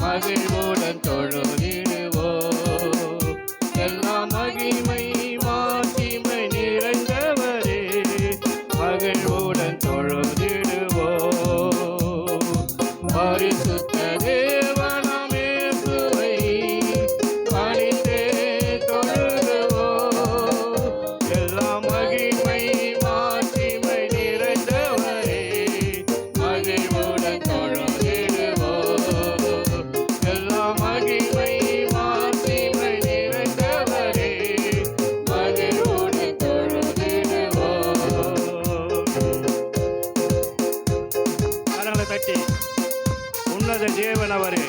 மகிழ்வுடன் தொழுதிடுவோம். எல்லா மகிமை மாட்சிமை நிறைந்தவரே, மகிழ்வுடன் தொழுதிடுவோம். பரிசுத்த தேவனாம் இயேசுவை பணிந்தே தொழுதுவோம். எல்லா மகிமை மாட்சிமை நிறைந்தவரே, மகிழ்வுடன் தொழுதிடுவோம். எல்லா மகிமை மாட்சிமை நிறைந்தவரே, மகிழ்வுடன் தொழுதிடுவோம். கரங்களை தட்டி உன்னத தேவன் அவரே,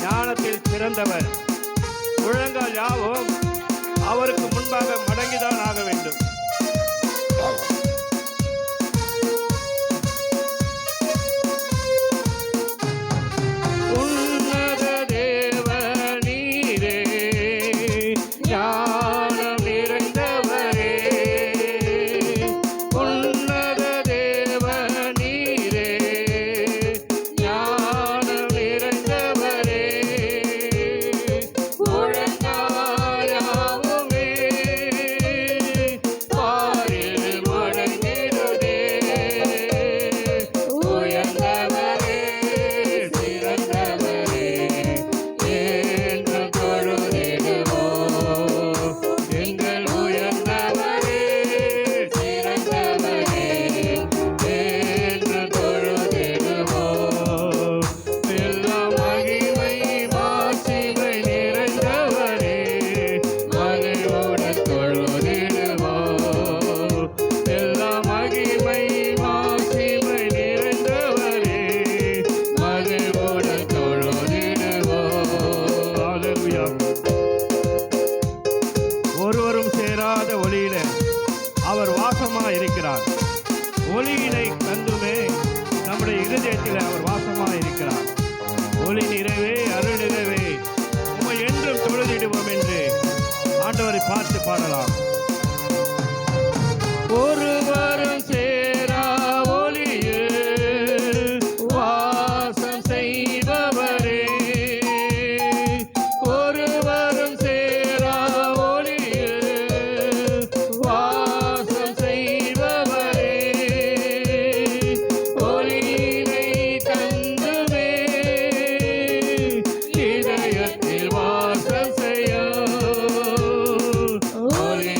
ஞானத்தில் சிறந்தவர், முழங்கால் யாவும் அவருக்கு முன்பாக மடங்கிதான் ஆக வேண்டும். உன்னத தேவன் நீரே, ஞானம் நிறைந்தவரே. உன்னத தேவன் நீரே, ஞானம் நிறைந்தவரே. முழங்காயாவுமே பாரில் முழங்கிடுதே. உயர்ந்தவரே, சிறந்தவரே, என்று தொழுதிடுவோம். எங்கள் உயர்ந்தவரே, சிறந்தவரே, என்று தொழுதிடுவோம். எல்லா மகிமை மாட்சிமை நிறைந்தவரே, மகிழ்வுடன் தொழுதிடுவோம். எல்லா மகிமை மாட்சிமை நிறைந்தவரே, மகிழ்வுடன் தொழுதிடுவோம். ஹல்லேலூயா. ஒருவரும் சேராத ஒளியில அவர் வாசமாக இருக்கிறார். ஒளியினை கண்டுமே நம்முடைய இருதயத்தில் அவர் வாசமாக இருக்கிறார். ஒளி நிறைவே, அருள் நிறைவே, உம்மை என்றும் தொழுதிடுவோம் என்று ஆண்டவரை பார்த்து பாடலாம். ஒருவரும் சேரா ஒளியில் வாசம் செய்பவரே, ஒருவரும் சேரா ஒளியில் வாசம் செய்பவரே. ஒளியினை தந்துமே இதயத்தில் வாசம் செய்யும். ஒளி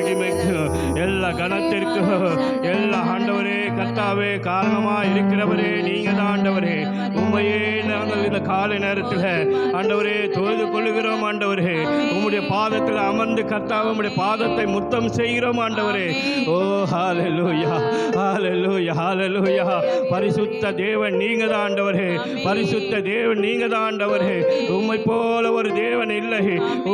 மகிமைக்கும் எல்லா கனத்திற்கும் எல்லா ஆண்டவரே கர்த்தாவே காரணமாக இருக்கிறவரே நீங்க தான் ஆண்டவரே. உண்மையே நாங்கள் இந்த காலை நேரத்தில் ஆண்டவரே தொழுது கொள்ளுகிறோம் ஆண்டவரே. உம்முடைய பாதத்தில் அமர்ந்து கர்த்தாவே உம்முடைய பாதத்தை முத்தம் செய்கிறோம் ஆண்டவரே. ஓ ஹல்லேலூயா ஹல்லேலூயா ஹல்லேலூயா. பரிசுத்த தேவன் நீங்க தான் ஆண்டவரே. பரிசுத்த தேவன் நீங்க தான் ஆண்டவரே. உம்மை போல ஒரு தேவன் இல்லை,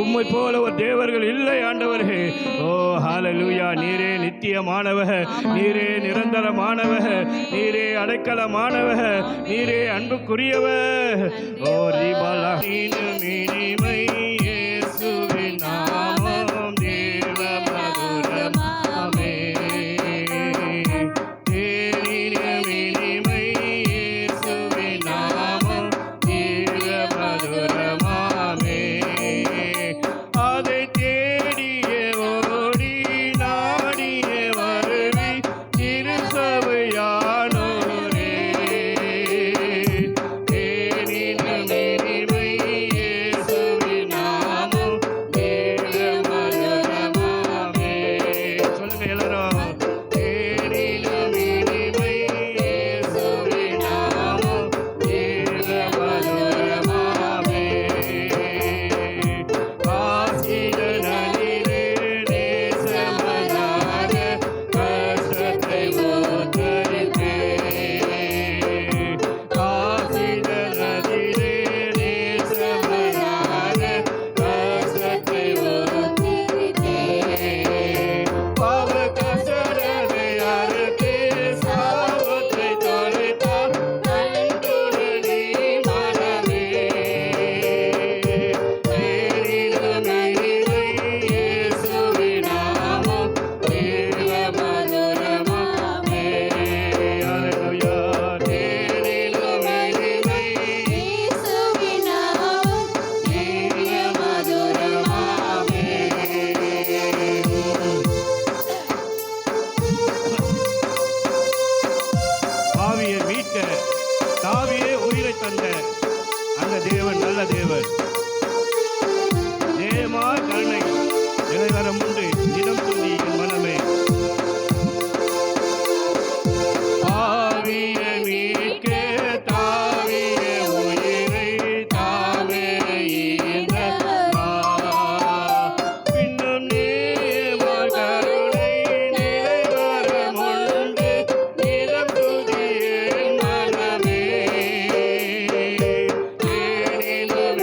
உம்மை போல ஒரு தேவர்கள் இல்லை ஆண்டவரே. ஓ ஹல்லேலூயா. நீரே நித்தியமானவர், நீரே நிரந்தரமானவர், நீரே அடைக்கலமானவர், நீரே அன்புக்குரியவர். ஓ ரிபலா இனிமை இயேசுவின் நாமம் தேவ மதுரமாமே. இனிமை இயேசுவின் நாமம் தேவ மதுரமாமே. அதை தேடிய ஓடி நாடிய வருவி திருசபையானோரே. இனிமை இயேசுவின் நாமம் தேவ மதுரமாமே. சொல்லுங்க எல்லாரும். இனிமை இயேசுவின் நாமம் தேவ மதுரமாமே. ஆசிரியனிலே நேசமனாக கஷ்டத்தை உத்தரித்தே. ஆசிரியனிலே நேசமனாக கஷ்டத்தை உத்தரித்தே. பாவ கசடரை அறுத்தே சாபத்தை தொலைத்தார் கண்டுடனே மனமே. இயேசுவின் நாமம் தேவ மதுரமாமே. ஹல்லேலூயா. இயேசுவின் நாமம் தேவ மதுரமாமே. ஆவியை மீட்க தாவியே உயிரை தந்த அந்த தேவன் நல்ல தேவன். நேமா கருணை நிலைவரம் உண்டு தினம் துணி என் மனமே. ஆவியை மீட்க தாவியே உயிரை தாமே ஈந்ததார். பின்னும் நேமா கருணை நிலைவரம் உண்டு தினம் துதி என் மனமே.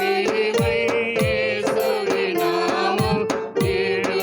இனிமை இயேசுவின் நாமம் தேவ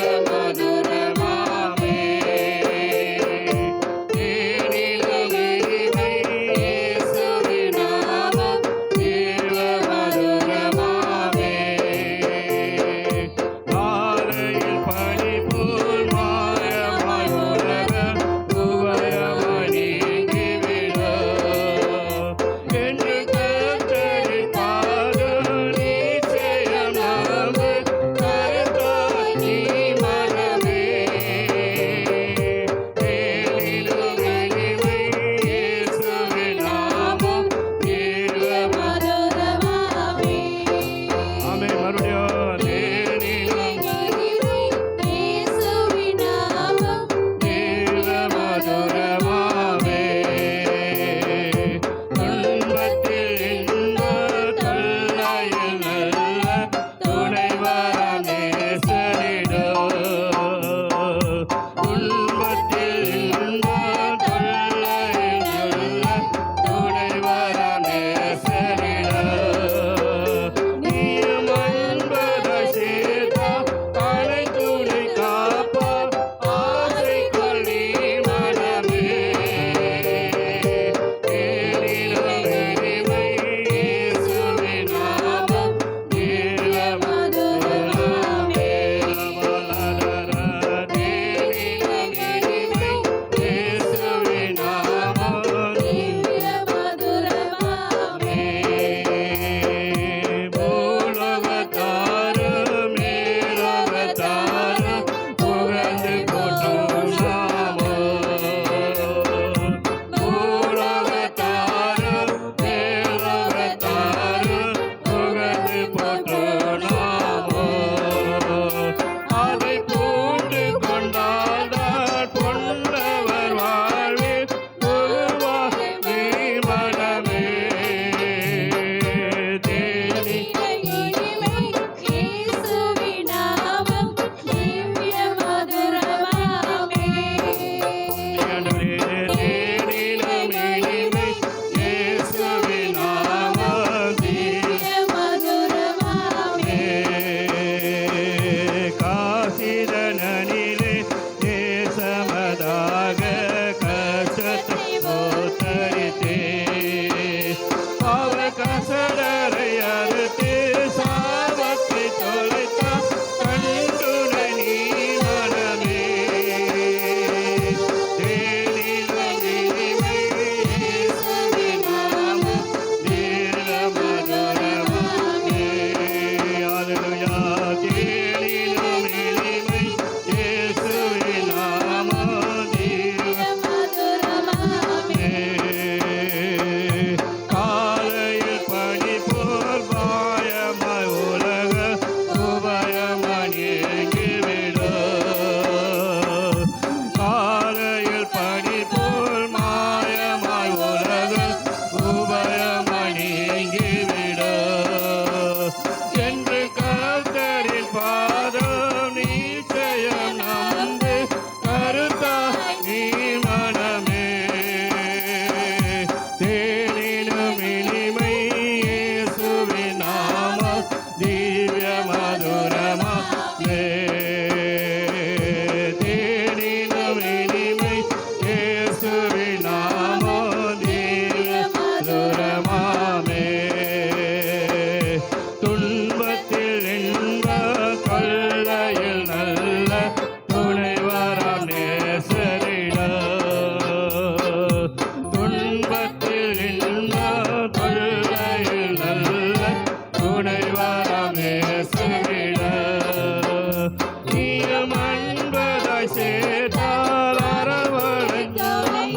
நீயும் அன்பதாய் சேர்த்தால் அரவணைக்கும்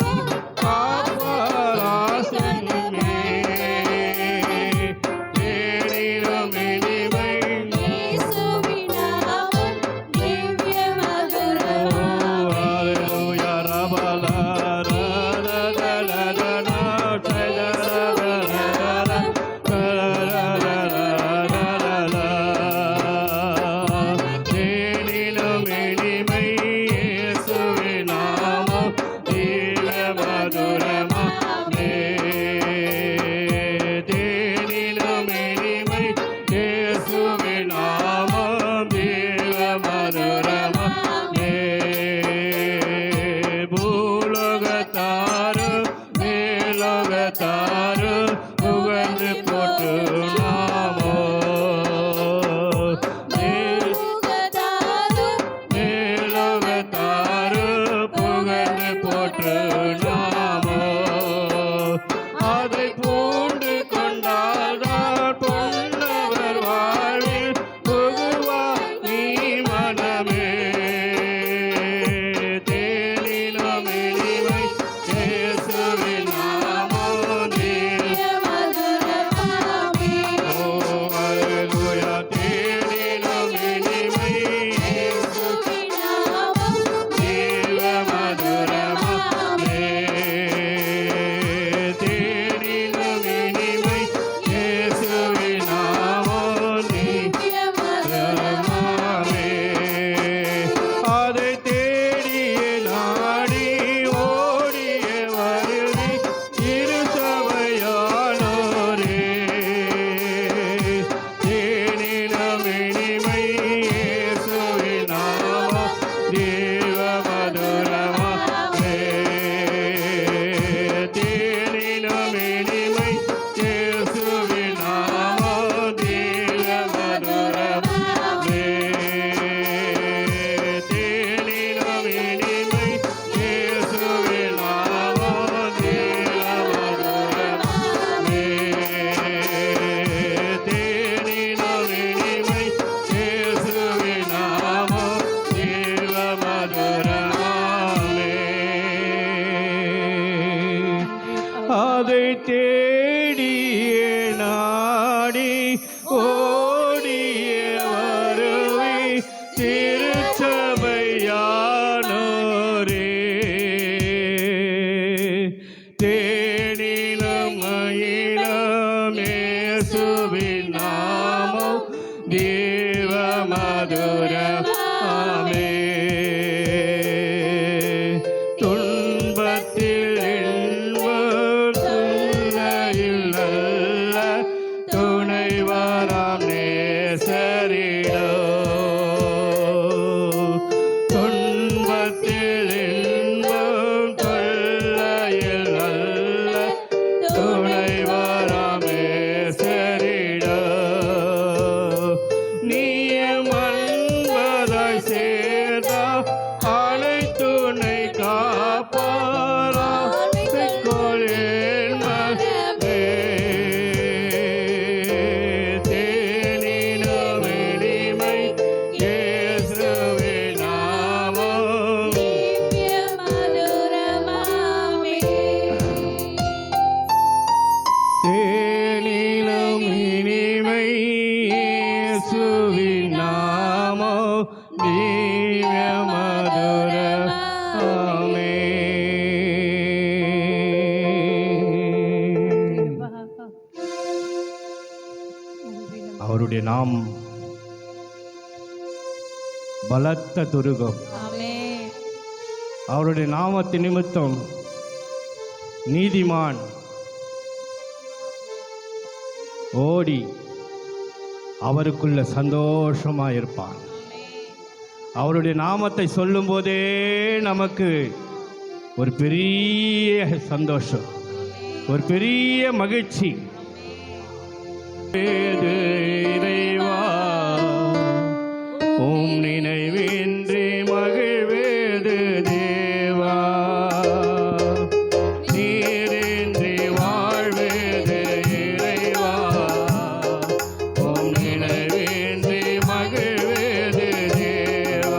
காப்பாராசனமே. தேனிலும் இனிமை ஹalleluya ரபலா ரலலலலலா சதரலலலலா ரலலலலலலா. தேனிலும் இனிமை இயேசுவின் நாமம் திவ்ய மதுரமே. தேனிலும் இனிமை இயேசுவின் நாமம் திவ்ய மதுரமே. பூலோகத்தாரு மேலோகத்தாரு புகழ்ந்து போட்டு நாமோ. மேலோகத்தாரு புகழ்ந்து போட்டு நாமோ. அதை பூண்டு கொண்டால்தான் பொன்னவர் வாழ்வில் புகுவாய் நீ மனமே. தேனிலும் இனிமை இயேசுவின் நாமம் திவ்ய ஓ ஹalleluya. தேனிலும் இனிமை இயேசுவின் திவ்ய மதுரமே. தேனிலும் இனிமை இயேசுவின் நாமம் திவ்ய மதுரமே. அதை தேடிய நாடி ஓடிய வருவி திருச்சபையானோரே. தேனிலும் இனிமை இயேசுவின் நாமம் திவ்ய மதுரமே. தேனிலும் இனிமை இயேசுவின் நாமம் திவ்ய மதுரமே. தேனிலும் இனிமை இயேசுவின் நாமம் திவ்ய மதுரமே. தேனிலும் இனிமை இயேசுவின் நாமம் திவ்ய மதுரமே. அதை தேடிய நாடி ஓடிய வருவி திருச்சபையானோரே. தேனிலும் மயிலும் இயேசுவின் நாமம் திவ்ய மதுரமே. துன்பத்தில் இன்பம் துணையில் நல்ல துணைவராம் நேசரிடோ. துன்பத்தில் இன்பம் தொல்லையில் நல்ல துணைவராம் நேசரிடோ. நீயும் அன்பதாய் சேர்ந்தா அனைத்துணை காப்பாரா கொள்ளேன் மகனே. தேனிலும் இனிமை இயேசுவின் நாமம் தேனிலும் இனிமை இயேசுவின் நாமம் திவ்ய மதுரமே. அவருடைய நாமம் பலத்த துருகம். அவருடைய நாமத்தின் நிமித்தம் நீதிமான் ஓடி அவருக்குள்ள சந்தோஷமா இருப்பான். அவருடைய நாமத்தை சொல்லும் போதே நமக்கு ஒரு பெரிய சந்தோஷம், ஒரு பெரிய மகிழ்ச்சி. இறைவா உம் நினைவின்றி மகிழ்வேது தேவா. நீரின்றி வாழ்வேது இறைவா. உம் நினைவின்றி மகிழ்வேது தேவா.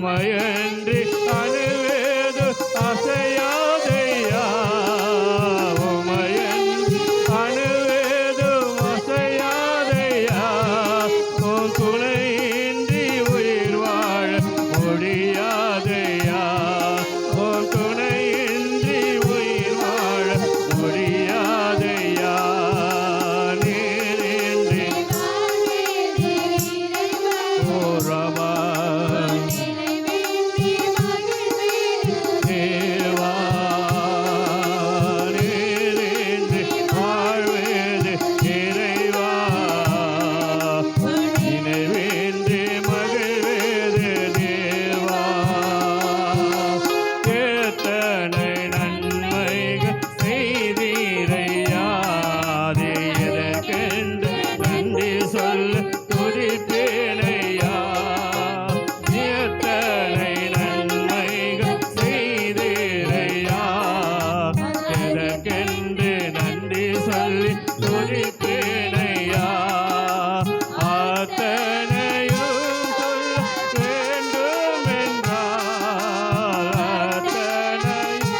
உமையன்றி அணுவேது அசையாதையா உமையன்றி அணுவேது அசையாதையா உன் துணையின்றி உயிர் வாழ முடியாதையா உன் துணையின்றி உயிர் வாழ முடியாதையா நீரின்றி ஓரமா தேவா நீரின்றி வாழ்வேது இறைவா நினைவேன்றி மகிழ்வேது தேவா எத்தனை நன்மைகள் செய்தீரையா அதற்கென்று நன்றி சொல்ல துதிப்பேனையா எத்தனை நன்மைகள் செய்தீரையா எதற்கென்று நன்றி சொல்லி துதிப்பேனையா அத்தனையும் சொல்ல வேண்டுமென்றால் அத்தனையும்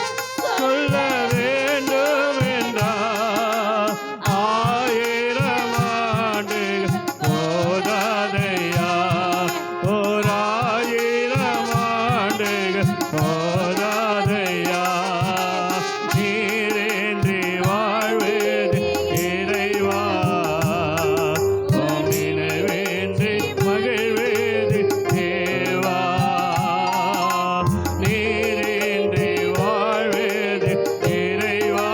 சொல்ல வேண்டுமென்றால் 1000 ஆண்டுகள் போதாதையா ஓர் 1000 ஆண்டுகள் போதாதையா நீரின்றி வாழ்வேது இறைவா உம் நினைவேன்றி மகிழ்வேது தேவா நீரின்றி வாழ்வேது இறைவா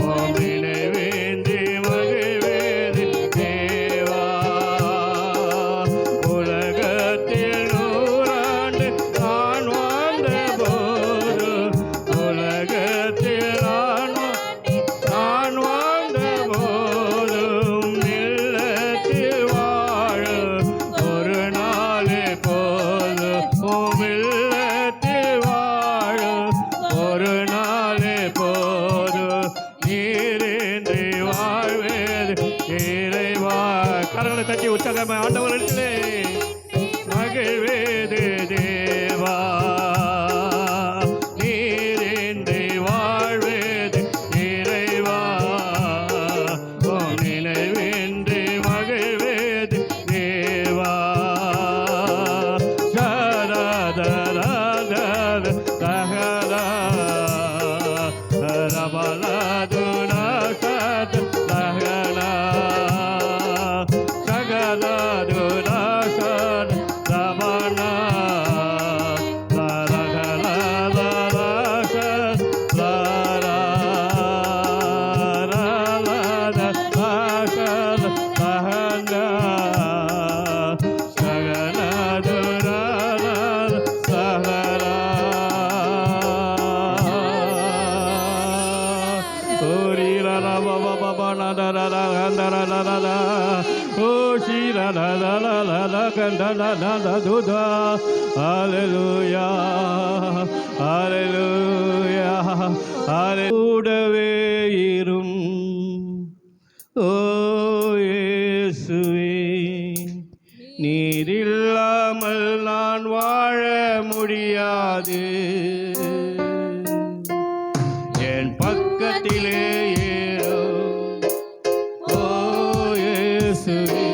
உம் நினைவேன்றி மகிழ்வேது தேவா உலகத்தில் 100 ஆண்டு நான் வாழ்ந்தபோது உலகத்தில் நான் வாழ்ந்தபோதும் இல்லத்தில் வாழ ஒரு நாளே போதும் இல்லத்தில் வாழ ஒரு நாளே போதும் நீரின்றி வாழ்வேது இறைவா கரங்களை தட்டி உற்சாகமே ஆண்டவரிடத்திலே மகிழ்வேது தேவா நீரின்றி வாழ்வேது இறைவா உம் நினைவின்றி மகிழ்வேது தேவா சரதரதர தகரா ரபலதுனா சத தகரா சகலதுனா சத ரபனா Hallelujah, hallelujah, கூடவே இரும் ஓ இயேசுவே நீர் இல்லாமல் நான் வாழ முடியாது என் பக்கத்திலே ஏறும் ஓ இயேசுவே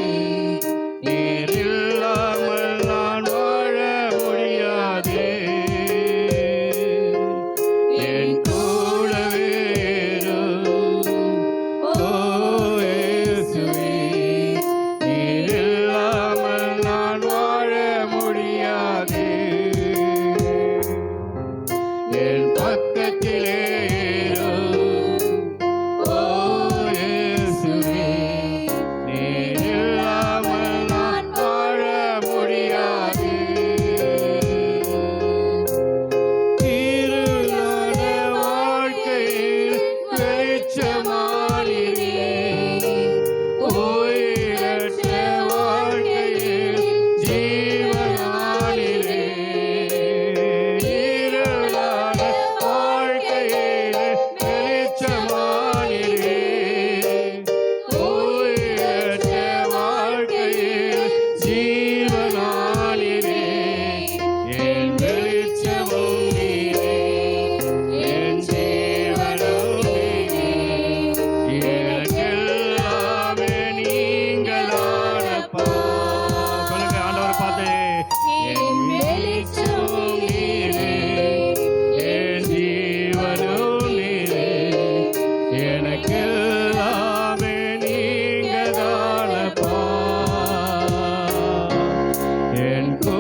நீர் இல்லாமல் நான் வாழ முடியாது என் கூடவே இரும் ஓ இயேசுவே நீர் இல்லாமல் நான் வாழ முடியாது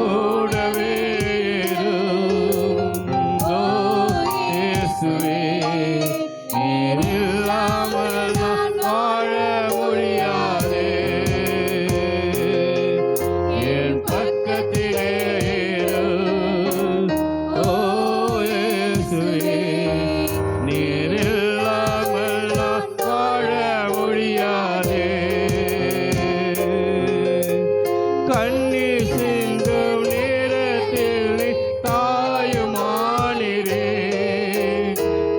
கூடவே இரும். ஓ இயேசுவே, நீர் இல்லாமல் நான் வாழ முடியாதே. என் பக்கத்திலே இரும். ஓ இயேசுவே, நீர் இல்லாமல் நான் வாழ முடியாதே. கண்ணீர் சிந்தும் நேரத்தில் நீ தாயுமானிரே.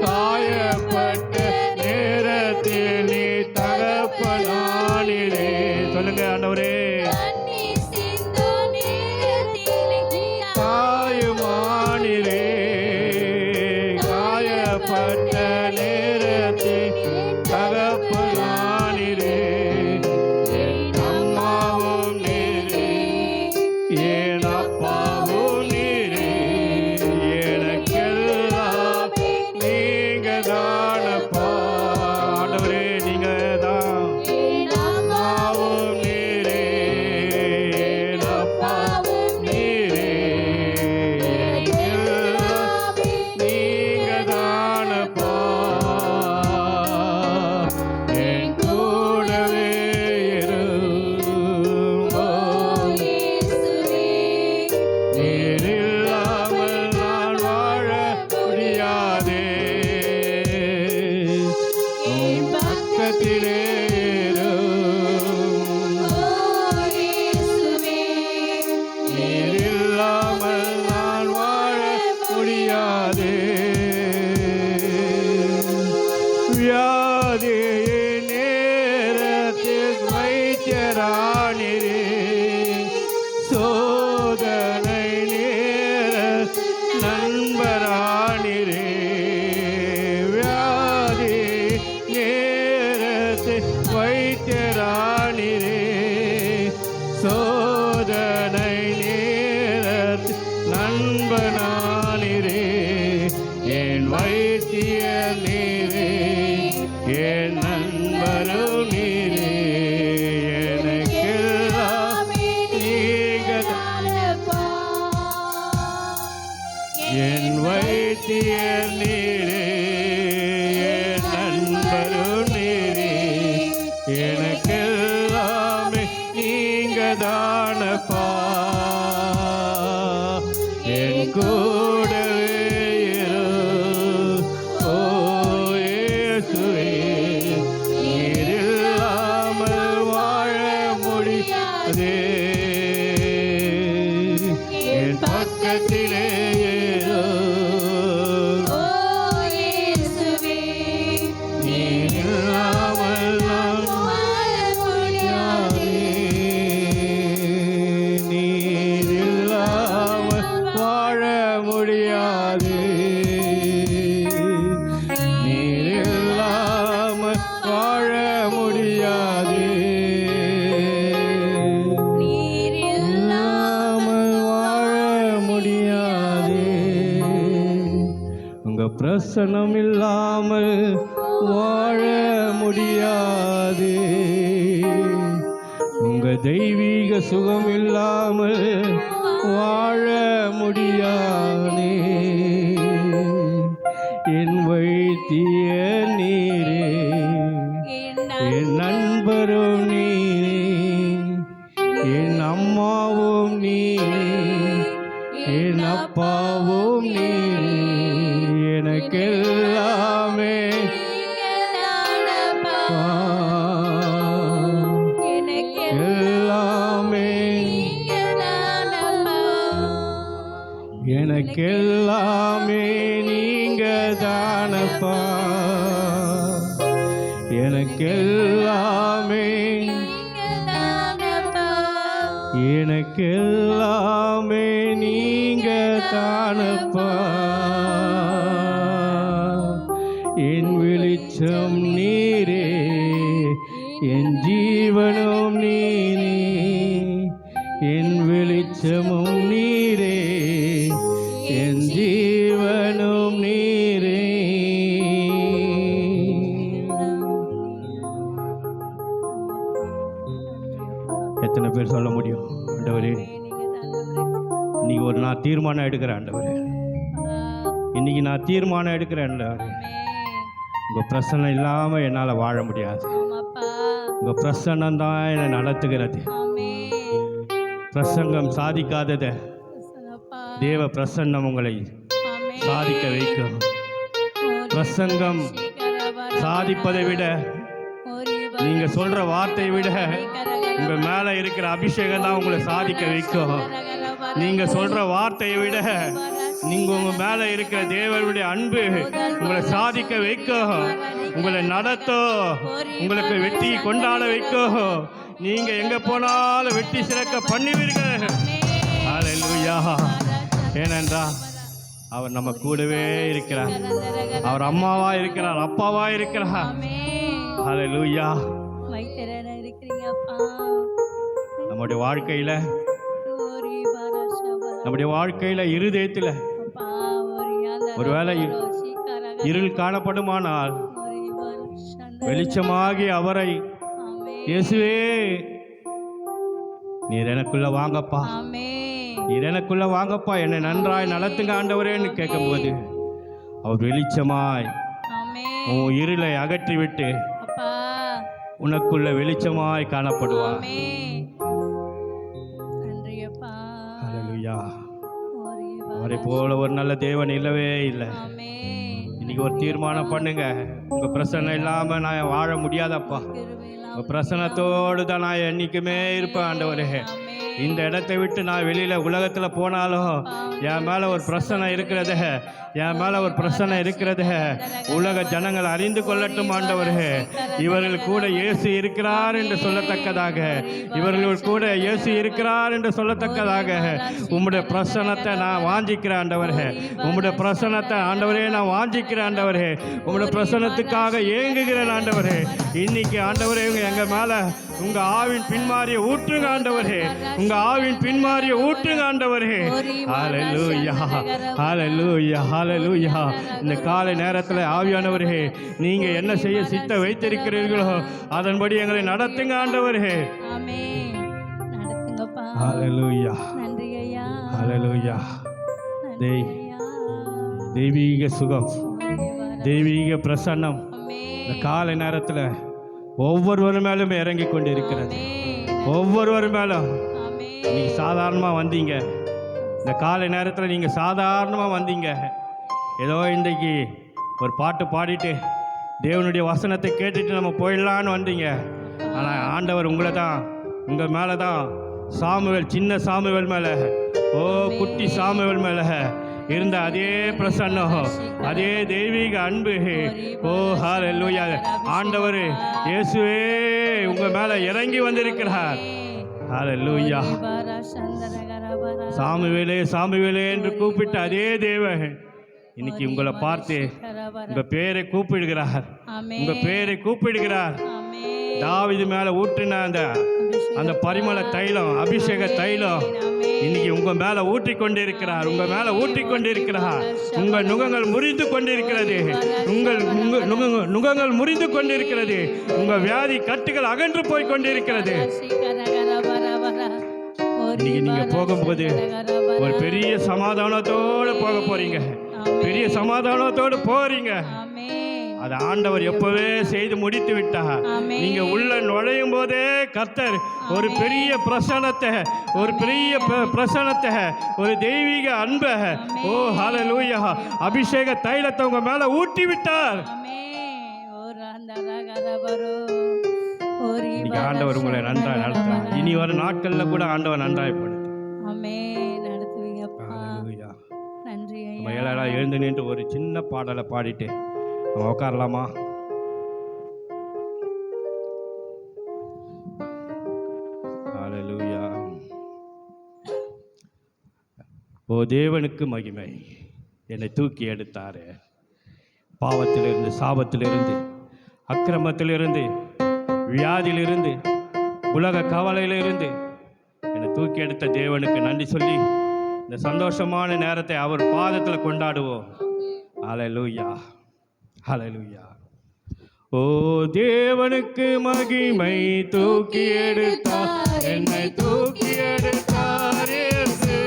காயப்பட்ட நேரத்தில் நீ தகப்பனானிரே. சொல்லுங்க ஆண்டவரே. தாயுமானிரே. காயப்பட்ட நேரத்தில் தகப்பனானிரே. என் அம்மாவும் நீரே, என் அப்பாவும் நீரே. எனக்கெல்லாம் நீங்க தானப்பா. ஆண்டவரே, நீங்க தான். அம்மாவும் நீரே, என் அப்பாவும் நீரே. எனக்கெல்லாம் நீங்க தானப்பா. என் கூடவே இரும். ஓ நீர் இல்லாமல் நான் வாழ முடியாதே. உம் பக்கத்திலே இரும். நீர் இல்லாமல் நான் வாழ முடியாதே. வியாதியின் நேரத்தில் வைத்தியரானிரே. சோதனை நேர நண்பரானிரே. வியாதி நேரத்தில் வைத்தியரானிரே. சோதனை நேரத்தில் நண்பனானிரே. என் வைத்திய நீரே, என் நண்பரும் நீரே. எனக்கெல்லாம் நீங்க என் வைத்திய நீரே, என் நண்பரும் நீரே. எனக்கெல்லாமே நீங்க தானப்பா. என் கூடவே இரும். ஓ இயேசுவே, நீர் இல்லாமல் வாழ முடியாதே. என் பக்கத்திலே இரும். நீர் இல்லாமல் நான் முடியாதே. நீர் இல்லாமல் வாழ முடியாதே. நீர் இல்லாமல் வாழ முடியாதே. இல்லாமல் வாழ முடியாதே. உங்க பிரசனம் இல்லாமல் வாழ முடியாதே. உங்க தெய்வீக சுகம் இல்லாமல் வாழ முடியாதே. என் வைத்திய நீரே, என் நண்பரும் நீரே. என் அம்மாவும் நீரே, என் அப்பாவும் நீரே. எனக்கெல்லாமே எல்லாமே. எனக்கெல்லாமே நீங்க தானப்பா. எனக்கெல்லாமே எனக்கெல்லாமே நீங்க தானப்பா. என் வெளிச்சம் நீரே, என் ஜீவனும் நீரே. என் வெளிச்சமும் நீரே, என் ஜீவனும் நீரே. எத்தனை பேர் சொல்ல முடியும்? ஆண்டவரே, இன்னைக்கு ஒரு நான் தீர்மானம் எடுக்கிறேன் ஆண்டவரே. இன்னைக்கு நான் தீர்மானம் எடுக்கிறேன் ஆண்டவரே. உங்கள் பிரசன்னம் இல்லாமல் என்னால் வாழ முடியாது. உங்கள் பிரசன்னம் தான் என்னை நடத்துகிறது. பிரசங்கம் சாதிக்காததை தேவ பிரசன்னம் உங்களை சாதிக்க வைக்கும். பிரசங்கம் சாதிப்பதை விட, நீங்க சொல்ற வார்த்தையை விட உங்க மேல இருக்கிற அபிஷேகம் தான் உங்களை சாதிக்க வைக்கும். நீங்க சொல்ற வார்த்தையை விட நீங்க உங்க மேல இருக்கிற தேவனுடைய அன்பு உங்களை சாதிக்க வைக்கும். உங்களை நடத்தும், உங்களுக்கு வெற்றி கொண்டாட வைக்கும். நீங்க எங்க போனாலும் வெற்றி சிறக்க பண்ணுவீர்கள். ஹல்லேலூயா. ஏனென்றா அவர் நம்ம கூடவே இருக்கிறார். அவர் அம்மாவா இருக்கிறார், அப்பாவா இருக்கிறார். ஹல்லேலூயா. நம்முடைய வாழ்க்கையில இருதயத்தில் ஒருவேளை இருள் காணப்படுமானால் வெளிச்சமாகி அவரை, இயேசுவே நீர் எனக்குள்ள வாங்கப்பா, நீர் எனக்குள்ள வாங்கப்பா, என்னை நன்றாய் நடத்துங்க ஆண்டவரேன்னு கேட்கும்போது அவர் வெளிச்சமாய் உன் இருளை அகற்றிவிட்டு உனக்குள்ள வெளிச்சமாய் காணப்படுவார். ஹல்லேலூயா. அவரை போல ஒரு நல்ல தேவன் இல்லவே இல்லை. இன்னைக்கு ஒரு தீர்மானம் பண்ணுங்க. உங்க பிரசன்னம் இல்லாம நான் வாழ முடியாதப்பா. உங்க பிரசன்னத்தோடு தான் நான் என்னைக்குமே இருப்பேன் ஆண்டவரே. இந்த இடத்தை விட்டு நான் வெளியில் உலகத்தில் போனாலும் என் மேலே ஒரு பிரச்சனை இருக்கிறது, என் மேலே ஒரு பிரச்சனை இருக்கிறது. உலக ஜனங்கள் அறிந்து கொள்ளட்டும் ஆண்டவரே, இவர்கள் கூட இயேசு இருக்கிறார் என்று சொல்லத்தக்கதாக, இவர்கள் கூட இயேசு இருக்கிறார் என்று சொல்லத்தக்கதாக உம்முடைய பிரசன்னத்தை நான் வாஞ்சிக்கிறேன் ஆண்டவரே. உம்முடைய பிரசன்னத்தை ஆண்டவரே நான் வாஞ்சிக்கிறேன் ஆண்டவரே. உம்முடைய பிரசன்னத்துக்காக ஏங்குகிறேன் ஆண்டவரே. இன்னைக்கு ஆண்டவரே எங்கள் மேலே உங்க ஆவின் பின்மாறிய ஊற்றுங்க ஆண்டவரே. உங்க ஆவின் பின்மாறிய ஊற்றுங்க ஆண்டவரே. ஹல்லேலூயா, ஹல்லேலூயா, ஹல்லேலூயா. இந்த காலை நேரத்தில் ஆவியானவரே, நீங்க என்ன செய்ய சித்த வைத்திருக்கிறீர்களோ அதன்படி எங்களை நடத்துங்க ஆண்டவரே. ஹல்லேலூயா, ஹல்லேலூயா. தெய்வீக சுகம், தெய்வீக பிரசன்னம் இந்த காலை நேரத்தில் ஒவ்வொருவர் மேலும் இறங்கி கொண்டு இருக்கிறது. ஒவ்வொருவர் மேலும் நீங்கள் சாதாரணமாக வந்தீங்க. இந்த காலை நேரத்தில் நீங்கள் சாதாரணமாக வந்தீங்க. ஏதோ இன்றைக்கு ஒரு பாட்டு பாடிட்டு தேவனுடைய வசனத்தை கேட்டுட்டு நம்ம போயிடலான்னு வந்தீங்க. ஆனால் ஆண்டவர் உங்களை தான், உங்கள் மேலே தான் சாமுவேல், சின்ன சாமுவேல் மேலே, ஓ குட்டி சாமுவேல் மேலே இருந்த அதே பிரசன்னம், அதே தெய்வீக அன்பு, ஓ ஹல்லேலூயா. ஆண்டவர் இயேசுவே உங்க மேல இறங்கி வந்திருக்கிறார். ஹல்லேலூயா. சாமுவேலே, சாமுவேலே என்று கூப்பிட்ட அதே தேவன் இன்னைக்கு உங்களை பார்த்து உங்க பேரை கூப்பிடுகிறார், உங்க பேரை கூப்பிடுகிறார். தாவீது மேல ஊற்றின அந்த பரிமள தைலம், அபிஷேக தைலம் இன்னைக்கு உங்க மேல ஊற்றி கொண்டிருக்கிறார், உங்க மேல ஊற்றி கொண்டிருக்கிறார். உங்கள் நுகங்கள் முறிந்து கொண்டிருக்கிறது, உங்கள் நுகங்கள் முறிந்து கொண்டிருக்கிறது. உங்க வியாதி கட்டுகள் அகன்று போய் கொண்டிருக்கிறது. இன்னைக்கு நீங்க போகும்போது ஒரு பெரிய சமாதானத்தோடு போக போறீங்க, பெரிய சமாதானத்தோடு போறீங்க. அது ஆண்டவர் எப்பவே செய்து முடித்து விட்டார். நீங்க உள்ள நுழையும் போதே கர்த்தர் ஒரு பெரிய பிரசன்னத்தை, ஒரு பெரிய பிரசன்னத்தை, ஒரு தெய்வீக அன்பை, ஓ ஹல்லேலூயா, அபிஷேக தைலத்தை உங்க மேல ஊட்டி விட்டார். இன்னைக்கு ஆண்டவர் உங்களை நன்றாய் நடத்துவார். இனி வரும் நாட்கள்ல கூட ஆண்டவர் நன்றாய்ப்படுத்தும். நம்ம எல்லாரும் எழுந்து நின்று ஒரு சின்ன பாடலை பாடிட்டு நம்ம உட்காரலாமா? ஹல்லேலூயா. ஓ தேவனுக்கு மகிமை. என்னை தூக்கி எடுத்தாரு பாவத்திலிருந்து, சாபத்திலிருந்து, அக்கிரமத்திலிருந்து, வியாதியிலிருந்து, உலக கவலையிலிருந்து என்னை தூக்கி எடுத்த தேவனுக்கு நன்றி சொல்லி இந்த சந்தோஷமான நேரத்தை அவர் பாதத்தில் கொண்டாடுவோம். ஹல்லேலூயா, ஹல்லேலூயா. ஓ தேவனுக்கு மகிமை. தூக்கி எடுத்தார், என்னை தூக்கி எடுத்தார் இயேசு.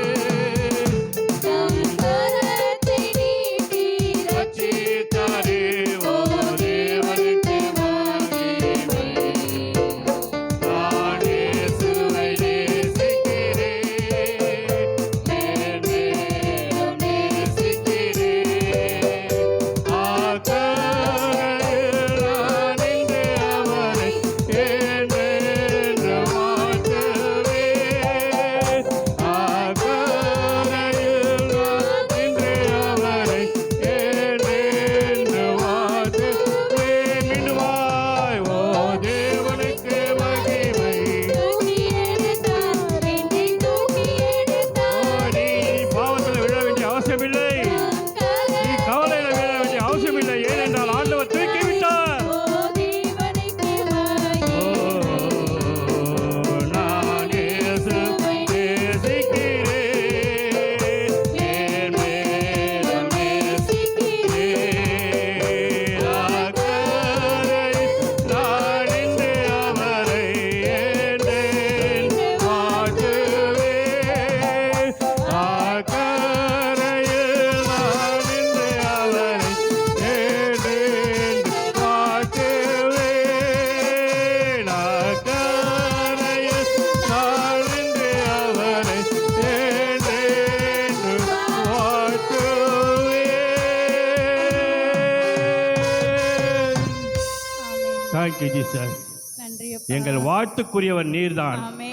Thank you Jesus. நன்றி எங்கள் வாழ்த்துக்குரியவர் நீர்தான், ஆமே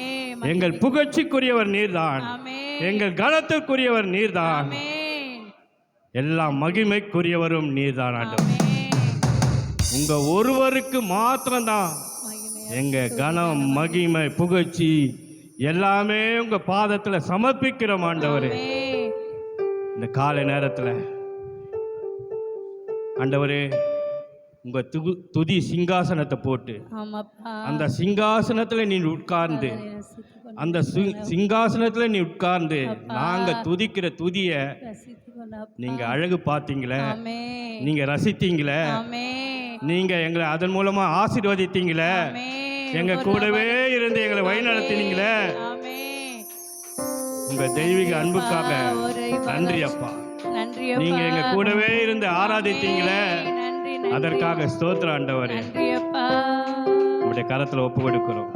எங்கள் புகழ்ச்சிக்குரியவர் நீர்தான், ஆமே எங்கள் கனத்துக்குரியவர் நீர்தான், ஆமே எல்லா மகிமைக்குரியவரும் நீர்தான் ஆண்டவர். ஆமே உங்க ஒருவருக்கு மாத்திரம்தான் எங்க கனம் மகிமை புகழ்ச்சி எல்லாமே உங்க பாதத்துல சமர்ப்பிக்கிறோம் ஆண்டவரே. இந்த காலை நேரத்துல ஆண்டவரே உங்க துதி சிங்காசனத்தை போட்டு ஆமாப்பா அந்த சிங்காசனத்துல நீ உட்கார்ந்து அந்த சிங்காசனத்துல நீ உட்கார்ந்து நாங்க துதிக்கிற துதிய நீங்க அழகு பார்த்தீங்களே, ஆமே நீங்க ரசித்தீங்களே, ஆமே நீங்க எங்களை அதன் மூலமா ஆசீர்வதித்தீங்களே, ஆமே எங்க கூடவே இருந்து எங்களை வழிநடத்தினீங்களே. ஆமே உங்க தெய்வீக அன்புக்காக நன்றி அப்பா. நன்றி நீங்க எங்க கூடவே இருந்து ஆராதித்தீங்களே, நன்றி அதற்காக ஸ்தோத்திர ஆண்டவரே. நன்றி அப்பா உங்களுடைய கரத்துல ஒப்பு கொடுக்கிறோம்.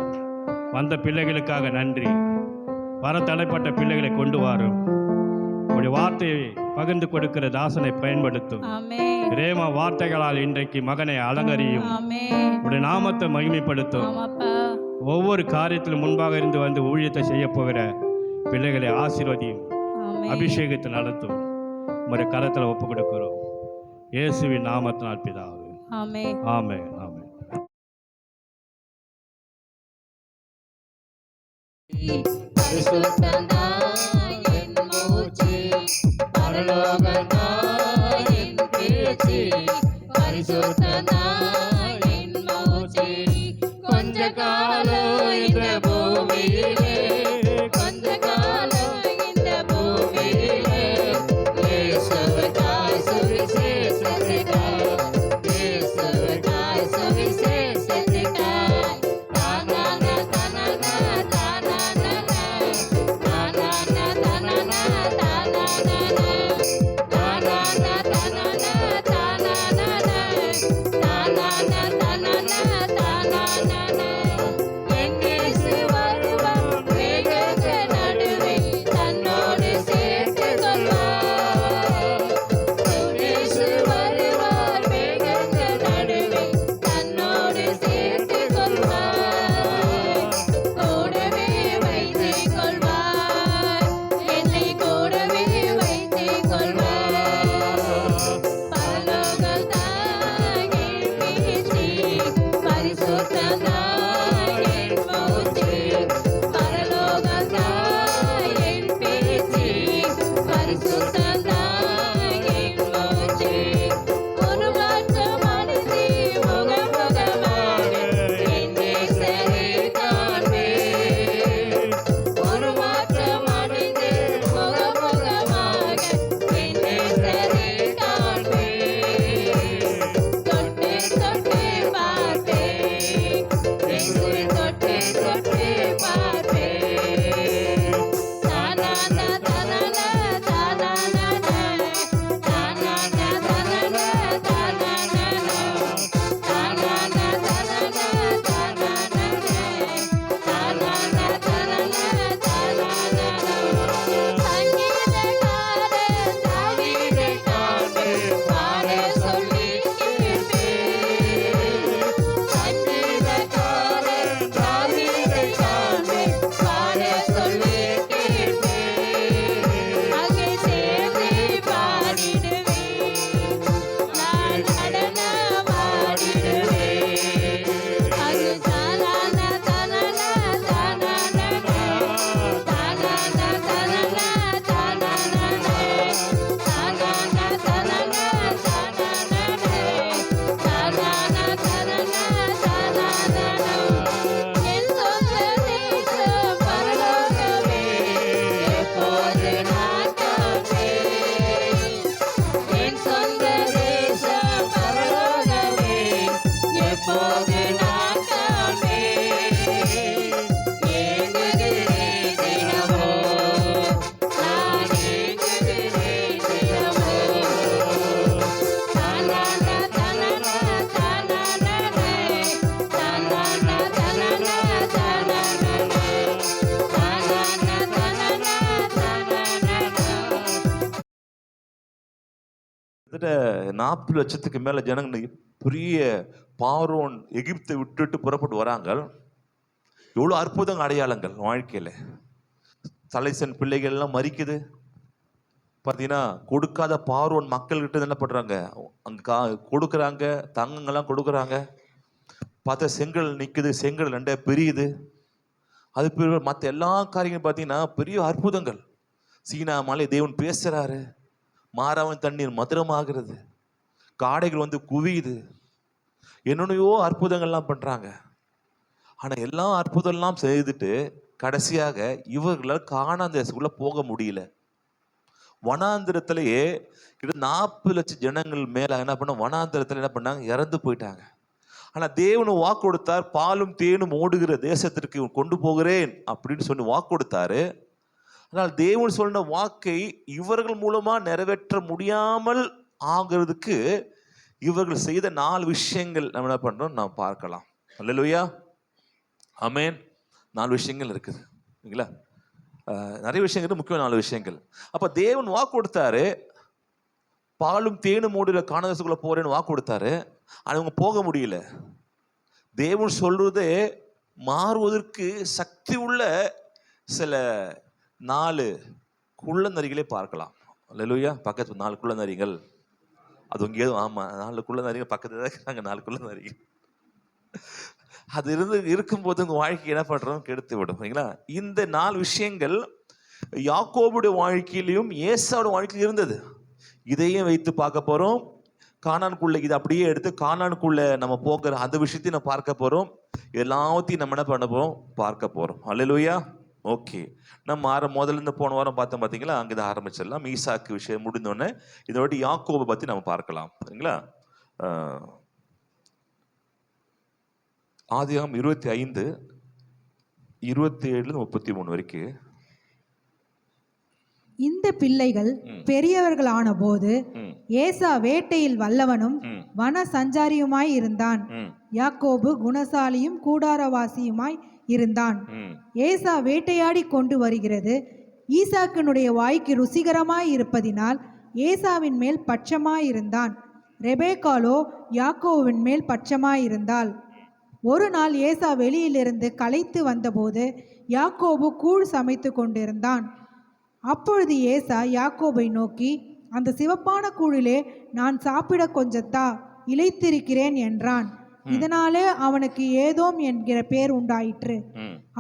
வந்த பிள்ளைகளுக்காக நன்றி. வர தடைப்பட்ட பிள்ளைகளை கொண்டு வாரும். உங்களுடைய வார்த்தையை பகிர்ந்து கொடுக்கிற தாசனை பயன்படுத்தும். ஆமே ரேமா வார்த்தைகளால் இன்றைக்கு மகனை அலங்கரியும். ஆமே உடைய நாமத்தை மகிமைப்படுத்தும். ஆமாப்பா ஒவ்வொரு காரியத்திலும் முன்பாக இருந்து வந்து ஊழியத்தை செய்ய போகிற பிள்ளைகளை ஆசீர்வதியும், ஆமே அபிஷேகத்தை நடத்தும். உங்களுடைய கரத்தில் ஒப்பு கொடுக்கிறோம். இயேசுவின் நாமத்தினால் பிதாவே, ஆமே ஆமென், ஆமென். பரிசுத்தந்தாய் என் மூச்சு, பரலோகந்தாய் என் பேச்சு, பரிசுத்தந்தாய் என் மூச்சு. கொஞ்ச காலம் இந்த பூமியிலே, கொஞ்ச காலம் இந்த பூமியிலே, இயேசுவுக்காய் சுவிசேஷத்திற்காய், இயேசுவுக்காய் சுவிசேஷத்திற்காய். தானானா தானானா தானானா தானானா தானானா தானானா தானானா தானானா தானானா தானானா என் இயேசு வருவார் மேகங்கள் நடுவே, தன்னோடு சேர்த்துக் கொள்வார். என் இயேசு வருவார் மேகங்கள் நடுவே, தன்னோடு சேர்த்துக் கொள்வார். கூடவே வைத்துக் கொள்வார், என்னை கூடவே வைத்துக் கொள்வார். பரலோகத்தாய் என் பேச்சு, பரிசுத்தந்தாய் என் மூச்சு, பரலோகத்தாய் என் பேச்சு, பரிசுத்தந்தாய் என் மூச்சு. ஒரு மாற்றம் அடைந்து முகமுகமாக என் நேசரை காண்பேன். ஒரு மாற்றம் அடைந்து முகமுகமாக என் நேசரை காண்பேன். தொட்டு தொட்டு பார்ப்பேன், இயேசுவை தொட்டு தொட்டு பார்ப்பேன். தானானா தானானா தானானா தானானா தானானா தானானா தானானா தானானா தானானா தானானா சங்கீதக்காரன் தாவீதைக் காண்பு பாட சொல்லி கேட்பேன். சங்கீதக்காரன் தாவீதைக் காண்பு பாட சொல்லி கேட்பேன். அங்கே சேர்ந்து பாடிடுவேன், நான் நடனமாடிடுவேன். அங்கு தானானா தானானா தானானா தானானா தானானா தானானா தானானா தானானா தானானா தானானா தானானா. என் சொந்த தேசம் பரலோகமே, எப்போது நான் காண்பேன். என் சொந்த தேசம் பரலோகமே, எப்போது நான் காண்பேன். ஏங்குகிறேன் தினமோ, நான் ஏங்குகிறேன் தினமோ. தானானா தானானா தானானா தானானா தானானா தானானா தானானா தானானா தானானா. கிட்டத்தட்ட 40 லட்சத்துக்கு மேல ஜனங்க பெரிய பார்வோன் எகிப்தை விட்டுட்டு புறப்பட்டு வராங்க. எவ்வளோ அற்புதங்க அடையாளங்கள் வாழ்க்கையில். தலைசன் பிள்ளைகள் எல்லாம் மறிக்குது. பார்த்தீங்கன்னா கொடுக்காத பார்வோன் மக்கள்கிட்ட என்ன பண்ணுறாங்க, அங்கே கொடுக்குறாங்க, தங்கங்கள்லாம் கொடுக்குறாங்க. பார்த்தா செங்கல் நிற்குது, செங்கல் ரெண்டே பிரியுது. அது மற்ற எல்லா காரியங்களும் பார்த்தீங்கன்னா பெரிய அற்புதங்கள். சீனா மலை தேவன் பேசுகிறாரு, மாறாவன் தண்ணீர் மதுரமாகிறது, காடைகள் வந்து குவியுது, என்னென்னையோ அற்புதங்கள்லாம் பண்ணுறாங்க. ஆனால் எல்லா அற்புதம்லாம் செய்துட்டு கடைசியாக இவர்களால் கானான் தேசத்துக்குள்ளே போக முடியல. வனாந்திரத்திலேயே 40 லட்சம் ஜனங்கள் மேலே என்ன பண்ண, வனாந்திரத்தில் என்ன பண்ணாங்க, இறந்து போயிட்டாங்க. ஆனால் தேவனு வாக்கு கொடுத்தார், பாலும் தேனும் ஓடுகிற தேசத்திற்கு கொண்டு போகிறேன் அப்படின்னு சொல்லி வாக்கு கொடுத்தாரு. ஆனால் தேவன் சொன்ன வாக்கை இவர்கள் மூலமா நிறைவேற்ற முடியாமல் ஆகிறதுக்கு இவர்கள் செய்த 4 விஷயங்கள் நம்ம என்ன பண்றோம் நாம் பார்க்கலாம். அல்லேலூயா, ஆமென். 4 விஷயங்கள் இருக்குது இல்லைங்களா? நிறைய விஷயங்கள், முக்கியமான 4 விஷயங்கள். அப்ப தேவன் வாக்கு கொடுத்தாரு, பாலும் தேனும் ஓடுகிற கானான் தேசத்துக்குள்ள போறேன்னு வாக்கு கொடுத்தாரு. அவங்க போக முடியல. தேவன் சொல்றதே மாறுவதற்கு சக்தி உள்ள சில 4 குள்ள நரிகளை பார்க்கலாம். அல்லேலூயா. பக்கத்து 4 குள்ள நரிகள், அது எங்கேயும், ஆமா 4 குள்ள நரிகள் பக்கத்துல தான் இருக்கிறாங்க. 4 குள்ள நரிகள் அது இருக்கும்போது உங்க வாழ்க்கை என்ன பண்றோம், கெடுத்து விடும் இல்லைங்களா? இந்த 4 விஷயங்கள் யாக்கோபுடைய வாழ்க்கையிலையும் ஏசாவோட வாழ்க்கையிலும் இருந்தது. இதையும் வைத்து பார்க்க போறோம். கானானுக்குள்ள இதை அப்படியே எடுத்து கானானுக்குள்ள நம்ம போகிற அந்த விஷயத்தையும் நம்ம பார்க்க போறோம். எல்லாத்தையும் நம்ம என்ன பண்ண போறோம், பார்க்க போறோம். அல்லேலூயா. ஓகே, நம்ம முதல்ல இருந்து போன வாரம் பார்த்தோம் பார்த்தீங்களா? அங்கே தான் ஆரம்பிச்சிடலாம். ஈசாக்கு விஷயம் முடிந்தோடனே இதோட யாக்கோபை பற்றி நம்ம பார்க்கலாம் சரிங்களா? ஆதியாகமம் 25 27 33 வரைக்கும். இந்த பிள்ளைகள் பெரியவர்களான போது ஏசா வேட்டையில் வல்லவனும் வன சஞ்சாரியுமாய் இருந்தான். யாக்கோபு குணசாலியும் கூடாரவாசியுமாய் இருந்தான். ஏசா வேட்டையாடி கொண்டு வருகிறது ஈசாக்கினுடைய வாய்க்கு ருசிகரமாய் இருப்பதினால் ஏசாவின் மேல் பட்சமாயிருந்தான். ரெபேக்காலோ யாக்கோவின் மேல் பட்சமாயிருந்தாள். ஒரு நாள் ஏசா வெளியிலிருந்து களைத்து வந்தபோது யாக்கோபு கூழ் சமைத்து கொண்டிருந்தான். அப்பொழுது ஏசா யாக்கோபை நோக்கி, அந்த சிவப்பான கூழிலே நான் சாப்பிட கொஞ்சத்தா, இளைத்திருக்கிறேன் என்றான். இதனாலே அவனுக்கு ஏதோம் என்கிற பேர் உண்டாயிற்று.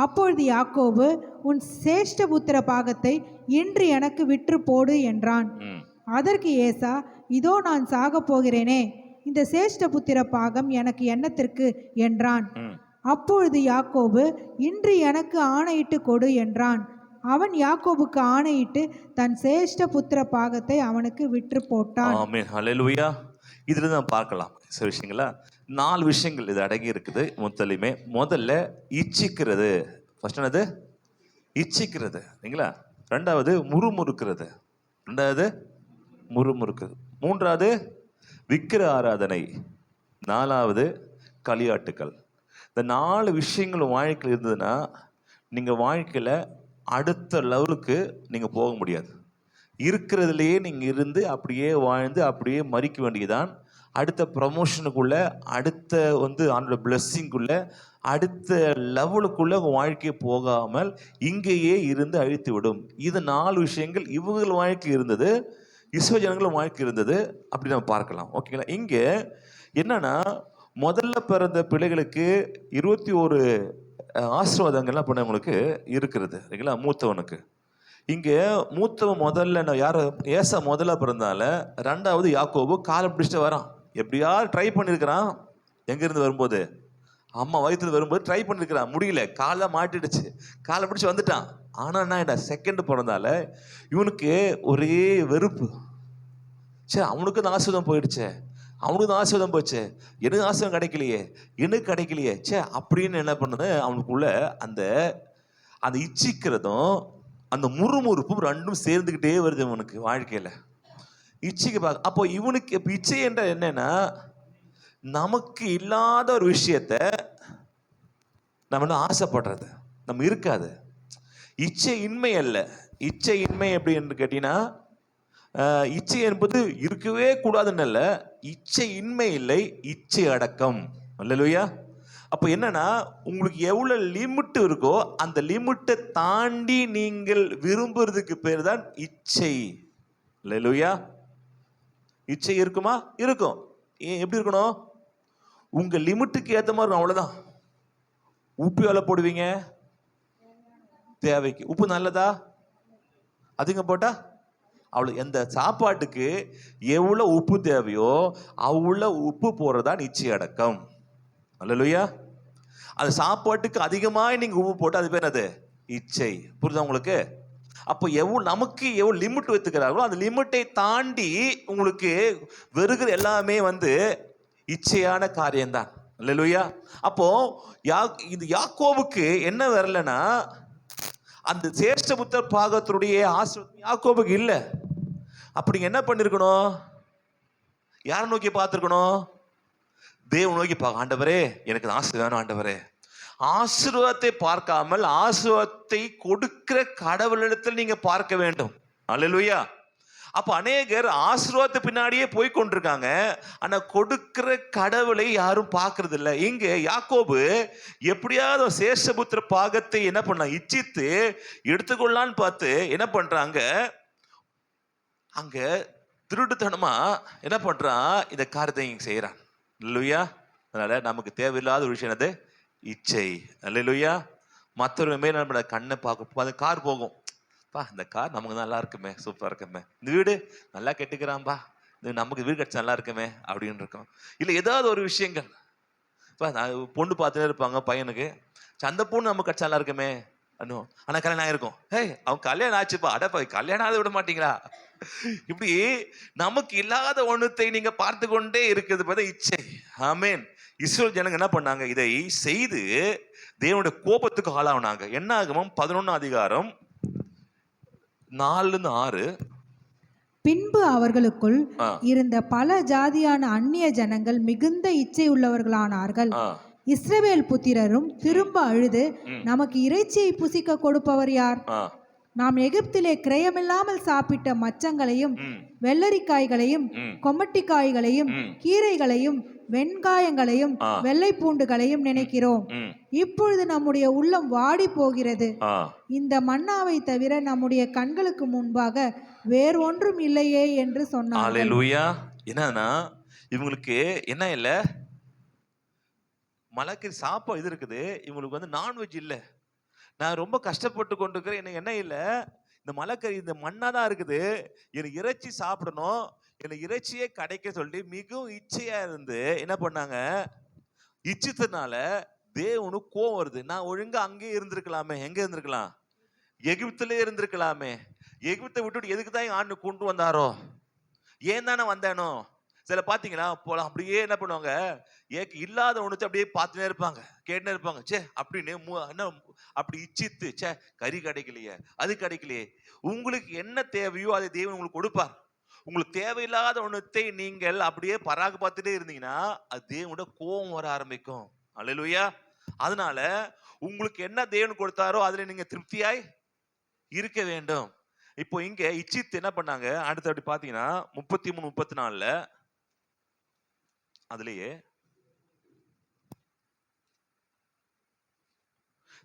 அப்பொழுது யாக்கோபு, உன் சேஷ்டபுத்திர பாகத்தை இன்று எனக்கு விற்று போடு என்றான். அதற்கு ஏசா, இதோ நான் சாக போகிறேனே, இந்த சேஷ்டபுத்திர பாகம் எனக்கு என்னத்திற்கு என்றான். அப்பொழுது யாக்கோபு, இன்று எனக்கு ஆணையிட்டு கொடு என்றான். அவன் யாக்கோபுக்கு ஆணையிட்டு தன் சேஷ்ட புத்திர பாகத்தை அவனுக்கு விற்று போட்டான். ஆமென். ஹல்லேலூயா. இதுல தான் பார்க்கலாம் சில விஷயங்களா. 4 விஷயங்கள் இது அடங்கி இருக்குது. முதல்ல இச்சிக்கிறது. ஃபர்ஸ்ட் என்னது? இச்சிக்கிறது இல்லைங்களா? 2வது முறுமுறுக்கிறது. 2வது முறுமுறுக்கிறது. 3வது விக்கிர ஆராதனை. 4வது களியாட்டுக்கள். இந்த 4 விஷயங்கள் வாழ்க்கையில் இருந்ததுன்னா நீங்கள் வாழ்க்கையில் அடுத்த லெவலுக்கு நீங்கள் போக முடியாது. இருக்கிறதுலையே நீங்கள் இருந்து அப்படியே வாழ்ந்து அப்படியே மறிக்க வேண்டியதான். அடுத்த ப்ரமோஷனுக்குள்ளே, அடுத்த ஆண்டோட பிளெஸ்ஸிங்குள்ளே, அடுத்த லெவலுக்குள்ளே உங்கள் வாழ்க்கையை போகாமல் இங்கேயே இருந்து அழித்து விடும். இது 4 விஷயங்கள் இவங்கள் வாழ்க்கை இருந்தது, இஸ்ரவேல் ஜனங்கள் வாழ்க்கை இருந்தது. அப்படி நம்ம பார்க்கலாம். ஓகேங்களா? இங்கே என்னன்னா, முதல்ல பிறந்த பிள்ளைகளுக்கு 21 ஆசீர்வாதங்கள்லாம் பண்ணவங்களுக்கு இருக்கிறது இல்லைங்களா? மூத்தவனுக்கு இங்கே மூத்தவன் முதல்ல யார்? ஏசா முதல்ல பிறந்தால. 2வது யாக்கோபு காலை பிடிச்சிட்டு வரான். எப்படியாவது ட்ரை பண்ணியிருக்கிறான். எங்கேருந்து வரும்போது, அம்மா வயிற்றுல வரும்போது ட்ரை பண்ணியிருக்கிறான், முடியல, காலை மாட்டிடுச்சு, காலை பிடிச்சி வந்துட்டான். ஆனால் என்ன, செகண்ட் பிறந்தால இவனுக்கு ஒரே வெறுப்பு. சரி, அவனுக்கு தான் ஆசீர்வாதம் போயிடுச்சே, அவனுக்கு தான் ஆசீர்வாதம் போச்சு, எனக்கு ஆசீர்வாதம் கிடைக்கலையே, எனக்கு கிடைக்கலையே, சே அப்படின்னு என்ன பண்ணுது, அவனுக்குள்ள அந்த இச்சிக்கிறதும் அந்த முறுமுறுப்பும் 2ம் சேர்ந்துக்கிட்டே வருது இவனுக்கு வாழ்க்கையில். இச்சைக்கு பார்க்க. அப்போ இவனுக்கு இப்போ இச்சை என்ற என்னன்னா, நமக்கு இல்லாத ஒரு விஷயத்த நம்ம ஆசைப்படுறது நம்ம இருக்காது. இச்சை இன்மை அல்ல. இச்சை இன்மை எப்படி என்று கேட்டீங்கன்னா, இச்சை என்பது இருக்கவே கூடாதுன்னு இல்ல, இச்சை இன்மை இல்லை, இச்சை அடக்கம். அல்லேலூயா. அப்போ என்னன்னா, உங்களுக்கு எவ்வளவு லிமிட் இருக்கோ அந்த லிமிட்டை தாண்டி நீங்கள் விரும்புறதுக்கு பேர் தான் இச்சை. அல்லேலூயா. இச்சை இருக்குமா? இருக்கும். ஏன் எப்படி இருக்கணும்? உங்க லிமிட்டுக்கு ஏற்ற மாதிரி இருக்கும், அவ்வளவுதான். உப்பு எவ்வளவு போடுவீங்க? தேவைக்கு. உப்பு நல்லதா? அதிகம் போட்டா அவ்வளோ. எந்த சாப்பாட்டுக்கு எவ்வளோ உப்பு தேவையோ அவ்வளோ உப்பு போடுறதான் இச்சை அடக்கம். அல்லேலூயா. அந்த சாப்பாட்டுக்கு அதிகமாக நீங்க உப்பு போட்டு அது பேர் அது இச்சை. புரியுதா உங்களுக்கு? அப்போ நமக்கு எவ்வளோ லிமிட் வைத்துக்கிறார்களோ அந்த லிமிட்டை தாண்டி உங்களுக்கு வெறுகிற எல்லாமே இச்சையான காரியம்தான். அல்லேலூயா. அப்போ இது யாக்கோபுக்கு என்ன வரலன்னா, அந்த சேஷ்டபுத்திர பாகத்தினுடைய ஆசீர்வாதம் யாக்கோபுக்கு இல்லை. அப்படி என்ன பண்ணிருக்கணும்? யாரை நோக்கி பார்த்துருக்கணும்? தேவன் நோக்கி பார்க்க. ஆண்டவரே எனக்கு ஆசீர்வாதம் ஆண்டவரே. ஆசீர்வாதத்தை பார்க்காமல் ஆசீர்வாதத்தை கொடுக்கிற கடவுளிடத்தில் நீங்க பார்க்க வேண்டும். அல்லேலூயா. அப்ப அநேகர் ஆசீர்வாதத்தை பின்னாடியே போய் கொண்டிருக்காங்க, ஆனா கொடுக்கிற கடவுளை யாரும் பார்க்கறது இல்லை. இங்க யாக்கோபு எப்படியாவது சேஷபுத்திர பாகத்தை என்ன பண்ண இச்சித்து எடுத்துக்கொள்ளான்னு பார்த்து என்ன பண்றாங்க, அங்க திருட்டுத்தனமா என்ன பண்றான், இந்த காரியத்தை இங்க செய்யறான். அல்லேலூயா. அதனால நமக்கு தேவையில்லாத ஒரு விஷயம் அது இச்சை. அல்லேலூயா. மற்றவங்க மேல நம்ம கண்ணை பார்க்க, அந்த கார் போகும், பா இந்த கார் நமக்கு நல்லா இருக்குமே, சூப்பராக இருக்குமே, இந்த வீடு நல்லா கெட்டுக்கிறான்பா, இந்த நமக்கு வீடு கட்சி நல்லா இருக்குமே அப்படின்னு இருக்கும். இல்லை ஏதாவது ஒரு விஷயங்கள், இப்போ பொண்ணு பார்த்துட்டே இருப்பாங்க பையனுக்கு, அந்த பொண்ணு நமக்கு கட்சி நல்லா இருக்குமே அண்ணும், ஆனால் கல்யாணம் ஆகிருக்கும். அவன் கல்யாணம் ஆச்சுப்பா, அடப்பா கல்யாணம் ஆக விட மாட்டீங்களா? இப்படி நமக்கு இல்லாத ஒண்ணுத்தை நீங்க பார்த்து கொண்டே இருக்குது பார்த்தா இச்சை. ஆமேன். இஸ்ரவேல் ஜனங்க என்ன பண்ணாங்க? இதை செய்து தேவனுடைய கோபத்துக்கு ஆளானாங்க. என்ன ஆகுமோ 11 அதிகாரம் 4-6. பின்பு அவர்களுக்குள் இருந்த பல ஜாதியான அந்நிய ஜனங்கள் மிகுந்த இச்சை உள்ளவர்களானார்கள். இஸ்ரவேல் புத்திரரும் திரும்ப அழுது, நமக்கு இறைச்சியை புசிக்க கொடுப்பவர் யார்? நாம் எகிப்திலே கிரயமில்லாமல் சாப்பிட்ட மச்சங்களையும் வெள்ளரிக்காய்களையும் கொமட்டிக்காய்களையும் கீரைகளையும் வெண்காயங்களையும் வெள்ளை பூண்டுகளையும் நினைக்கிறோம். இப்பொழுது நம்முடைய உள்ளம் வாடி போகிறது. இந்த மன்னாவை தவிர நம்முடைய கண்களுக்கு முன்பாக வேறு ஒன்றும் இல்லையே என்று சொன்னார். அல்லேலூயா. என்னன்னா இவங்களுக்கு என்ன இல்ல, மலைக்கு சாப்பாடு இது இருக்குது, இவங்களுக்கு நான்வெஜ் இல்லை. நான் ரொம்ப கஷ்டப்பட்டு கொண்டு இருக்கிறேன், எனக்கு என்ன இல்லை, இந்த மலைக்கறி இந்த மண்ணா தான் இருக்குது, எனக்கு இறைச்சி சாப்பிடணும், எனக்கு இறைச்சியே கிடைக்க சொல்லி மிகவும் இச்சையா இருந்து என்ன பண்ணாங்க, இச்சித்தனால தேவனுக்கு கோவம் வருது. நான் ஒழுங்கா அங்கேயே இருந்திருக்கலாமே. எங்க இருந்திருக்கலாம்? எகிப்திலே இருந்திருக்கலாமே. எகிப்தை விட்டுட்டு எதுக்கு தான் ஆண்டு கொண்டு வந்தாரோ, ஏன் தானே வந்தானோ. சில பாத்தீங்களா போலாம் அப்படியே என்ன பண்ணுவாங்க, இல்லாத ஒண்ணுச்சு அப்படியே பார்த்துனே இருப்பாங்க, கேட்டுனே இருப்பாங்க. சே அப்படின்னு என்ன அப்படி இச்சித்து, சே கறி கிடைக்கலையே, அது கிடைக்கலையே. உங்களுக்கு என்ன தேவையோ அதை தேவன் உங்களுக்கு கொடுப்பார். உங்களுக்கு தேவையில்லாத ஒண்ணுத்தை நீங்கள் அப்படியே பராக பார்த்துட்டே இருந்தீங்கன்னா அது தேவனோட கோபம் வர ஆரம்பிக்கும். அல்லேலூயா. அதனால உங்களுக்கு என்ன தேவன் கொடுத்தாரோ அதுல நீங்க திருப்தியாய் இருக்க வேண்டும். இப்போ இங்க இச்சித்து என்ன பண்ணாங்க, அடுத்து அப்படி பாத்தீங்கன்னா 33-34 அதுலயே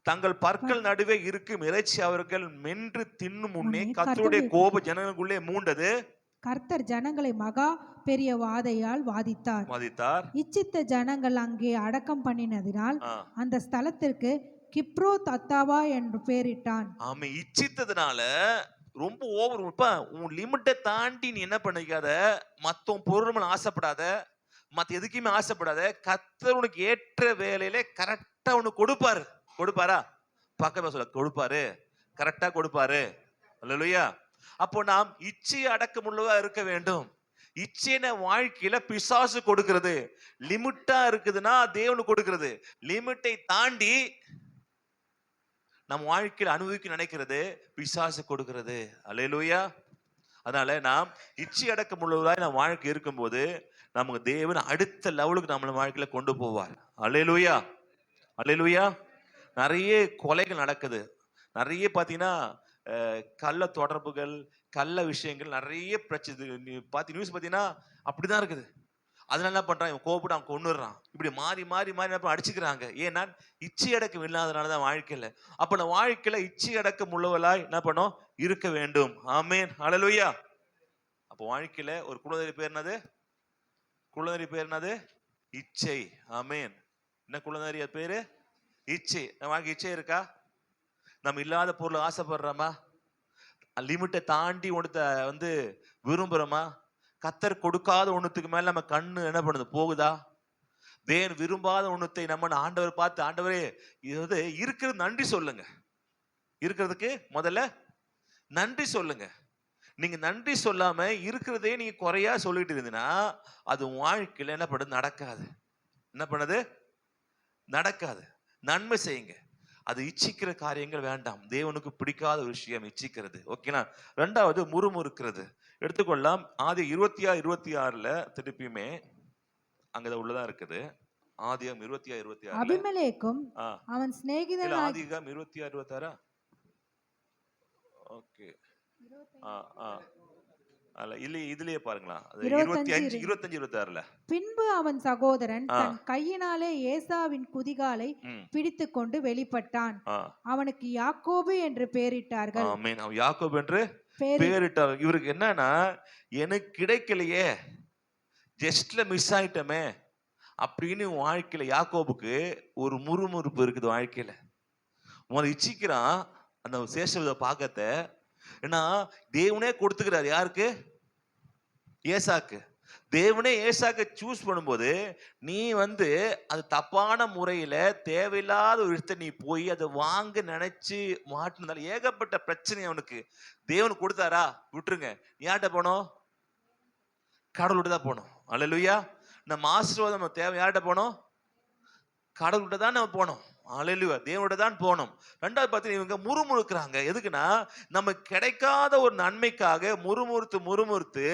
தங்கள் பற்கள் நடுவே இருக்கும் இறைச்சி அவர்கள் மென்று தின்னும் முன்னே கர்த்தருடைய கோப ஜனங்களுக்குள்ளே மூண்டது. கர்த்தர் ஜனங்களை மகா பெரிய வாதையால் வாதித்தார். இச்சித்த ஜனங்கள் அங்கே அடக்கம் பண்ணினதினால் அந்த ஸ்தலத்திற்கு கிப்ரோத் அத்தாவா என்று பெயரிட்டான். ஆமா, இச்சித்ததுனால ரொம்ப ஓவர். உன் லிமிட்டை தாண்டி நீ என்ன பண்ணிக்காத, மத்தவன் பொருள் ஆசைப்படாத, மத்த எதுக்குமே ஆசைப்படாத. கர்த்தர் உனக்கு ஏற்ற வேலையில கரெக்டா உனக்கு கொடுப்பாரா? பக்கமே சொல்ல, கொடுப்பாரு, கரெக்டா கொடுப்பாரு. அல்லேலூயா. அப்போ நாம் இச்சை அடக்கமுள்ளவா இருக்க வேண்டும். இச்சைன வாழ்க்கையில பிசாசு கொடுக்கிறது. லிமிட்டா இருக்குதுன்னா தேவனுக்கு கொடுக்கிறது. லிமிட்டை தாண்டி நம் வாழ்க்கையில் அனுபவிக்க நினைக்கிறது பிசாசு கொடுக்கிறது. அல்லேலூயா. அதனால நாம் இச்சை அடக்கம் உள்ளவராய் நம் வாழ்க்கை இருக்கும்போது நமக்கு தேவன் அடுத்த லெவலுக்கு நம்மள வாழ்க்கையில கொண்டு போவார். அல்லேலூயா. அல்லேலூயா. நிறைய கொலைகள் நடக்குது. நிறைய பாத்தீங்கன்னா கள்ள தொடர்புகள், கள்ள விஷயங்கள், நிறைய பிரச்சனை. நீ நியூஸ் பார்த்தீங்கன்னா அப்படிதான் இருக்குது. அதனால என்ன பண்றான், இவன் கோபப்பட்டு அவன் கொன்னுடுறான். இப்படி மாறி மாறி மாறி என்ன அடிச்சுக்கிறாங்க. ஏன்னா இச்சை அடக்கம் இல்லாதனாலதான் வாழ்க்கையில. அப்ப நான் வாழ்க்கையில இச்சை அடக்கம் உள்ளவளாய் என்ன பண்ணோம் இருக்க வேண்டும். ஆமேன், ஹல்லேலூயா. அப்போ வாழ்க்கையில ஒரு குலதெய்வ பேர் என்னது? குலதெய்வ பேர் என்னது? இச்சை. ஆமேன். என்ன குலதெய்வ பேரு? இச்சை. நம்ம வாழ்க்கை இச்சை இருக்கா? நம்ம இல்லாத பொருள் ஆசைப்படுறோமா? லிமிட்டை தாண்டி ஒன்றத்தை விரும்புறோமா? கத்தர் கொடுக்காத ஒண்ணுத்துக்கு மேல நம்ம கண்ணு என்ன பண்ணுது, போகுதா? தேவன் விரும்பாத ஒண்ணுத்தை நம்ம ஆண்டவர் பார்த்து, ஆண்டவரே இது இருக்கிறது நன்றி சொல்லுங்க. இருக்கிறதுக்கு முதல்ல நன்றி சொல்லுங்க. நீங்க நன்றி சொல்லாம இருக்கிறதே நீங்க குறையா சொல்லிட்டு இருந்தீங்கன்னா அது வாழ்க்கையில என்ன பண்ணுது, நடக்காது. என்ன பண்ணுது, நடக்காது. நன்மை செய்யுங்க. அது இச்சிக்கிற காரியங்கள் வேண்டாம். தேவனுக்கு பிடிக்காத ஒரு விஷயம் இச்சிக்கிறது. ஓகேனா? ரெண்டாவது முறுமுறுக்கிறது. எடுத்துக்கொள்ளலாம். ஆதி 26:26 திருப்பியுமே அங்கதான் உள்ளதா இருக்குது. ஆதியாகமம் 26:26 அபிமெலேக்கும் அவன் சிநேகிதன் ஆதியாகமம் 26:26. ஓகே. இதுலயே பாருங்களா, 25:26. பின்பு அவன் சகோதரன் தன் கையினாலே ஏசாவின் குதிகாலை பிடித்துக் கொண்டு வெளிப்பட்டான். அவனுக்கு யாக்கோபு என்று பெயரிட்டார்கள். ஆமென். அவன் யாக்கோபு என்று பெயரிட்டார். இவருக்கு என்னன்னா, எனக்கு கிடைக்கலையே, ஜஸ்ட்ல மிஸ் ஆயிட்டமே அப்படின்னு வாழ்க்கையில யாக்கோபுக்கு ஒரு முறுமுறுப்பு இருக்குது. வாழ்க்கையில முதல்ல இச்சிக்கிறான் அந்த சேஷவித பாக்கத்தை. ஏன்னா தேவனே கொடுத்துக்கிறார். யாருக்கு? ஏசாக்கு. தேவனே ஏசாக்கு சூஸ் பண்ணும்போது நீ அது தப்பான முறையில தேவையில்லாத ஒரு இடத்தை நீ போய் அதை வாங்க நினைச்சு மாட்டினால ஏகப்பட்ட பிரச்சனை அவனுக்கு. தேவன் கொடுத்தாரா? விட்டுருங்க. யார்கிட்ட போனோம்? கடவுள்கிட்ட தான் போனோம். அல்லேலூயா. நம்ம ஆசீர்வாதம் நம்ம தேவை யார்கிட்ட போனோம்? கடவுள்கிட்ட தான் நம்ம போனோம். அல்லேலூயா. தேவனோட தான் போனோம். ரெண்டாவது பார்த்தீங்கன்னா இவங்க முறுமுறுக்கிறாங்க. எதுக்குன்னா நம்ம கிடைக்காத ஒரு நன்மைக்காக முறுமுறுத்து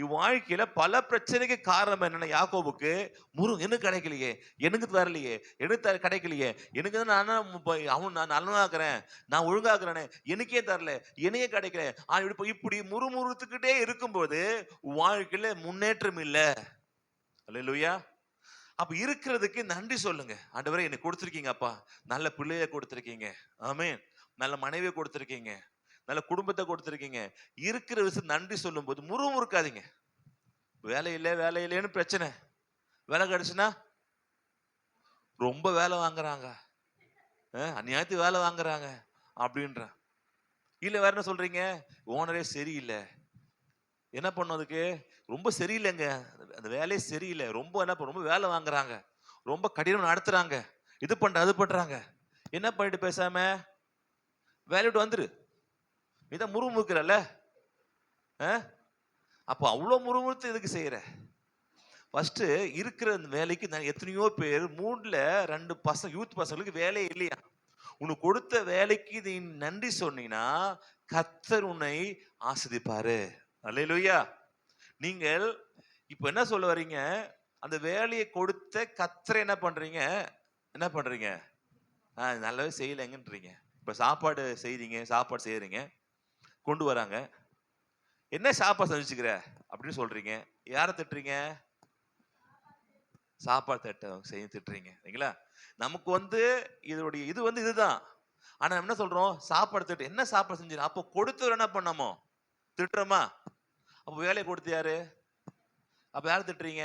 இவ்வாழ்க்கையில பல பிரச்சனைக்கு காரணம் என்னன்னா, யாக்கோபுக்கு எனக்கு கிடைக்கலையே, எனக்கு வரலையே, எனக்கு கிடைக்கலையே, எனக்கு தான் நான் நல்லனாக்குறேன், நான் ஒழுங்காக்குறேனே, எனக்கே தரல, எனக்கே கிடைக்கல. இப்படி முறுமுறுத்துக்கிட்டே இருக்கும்போது வாழ்க்கையில முன்னேற்றம் இல்லை. அல்லேலூயா. அப்ப இருக்கிறதுக்கு நன்றி சொல்லுங்க. ஆண்டவரே எனக்கு கொடுத்துருக்கீங்க அப்பா, நல்ல பிள்ளைய கொடுத்துருக்கீங்க, ஆமென், நல்ல மனைவியை கொடுத்துருக்கீங்க, நல்ல குடும்பத்தை கொடுத்துருக்கீங்க. இருக்கிற விஷயம் நன்றி சொல்லும் போது முறுமுறுக்காதீங்க. வேலை இல்லைன்னு பிரச்சனை. வேலை கிடைச்சுன்னா ரொம்ப வேலை வாங்குறாங்க, அந்நியாயத்துக்கு வேலை வாங்குறாங்க அப்படின்ற. இல்ல வேற என்ன சொல்றீங்க? ஓனரே சரியில்லை. என்ன பண்ணும் அதுக்கு? ரொம்ப சரியில்லைங்க, அந்த வேலையே சரியில்லை, ரொம்ப வேலை வாங்குறாங்க, ரொம்ப கடினம் நடத்துறாங்க, இது பண்ற அது பண்றாங்க. என்ன பண்ணிட்டு பேசாம வேலையை விட்டு வந்துரு. நீதான் முறுமுறுக்கிறல்ல. அப்போ அவ்வளோ முறுமுறுத்து எதுக்கு செய்யற? ஃபர்ஸ்ட் இருக்கிற அந்த வேலைக்கு எத்தனையோ பேர் 3ல் 2 பசங்க, யூத் பசங்களுக்கு வேலையே இல்லையா. உனக்கு கொடுத்த வேலைக்கு நீ நன்றி சொன்னீங்கன்னா கர்த்தர் உன்னை ஆசீர்வதிப்பாரு. அல்லேலூயா. நீங்கள் இப்ப என்ன சொல்ல வர்றீங்க? அந்த வேலையை கொடுத்த கர்த்தரை என்ன பண்றீங்க? நல்லாவே செய்யலைங்கன்றீங்க. இப்ப சாப்பாடு செய்யறீங்க, கொண்டு வராங்க. என்ன சாப்பாடு செஞ்சுக்கிற அப்படின்னு சொல்றீங்க. யாரை திட்டுறீங்க? சாப்பாடு திட்டுறீங்க. சரிங்களா? நமக்கு இதோடைய இதுதான். ஆனா என்ன சொல்றோம்? சாப்பாடு திட்டு. என்ன சாப்பாடு செஞ்சு? அப்போ கொடுத்தவர் என்ன பண்ணாமோ திட்டுறோமா? அப்போ வேலையை கொடுத்து யாரு? அப்ப யாரு திட்டுறீங்க?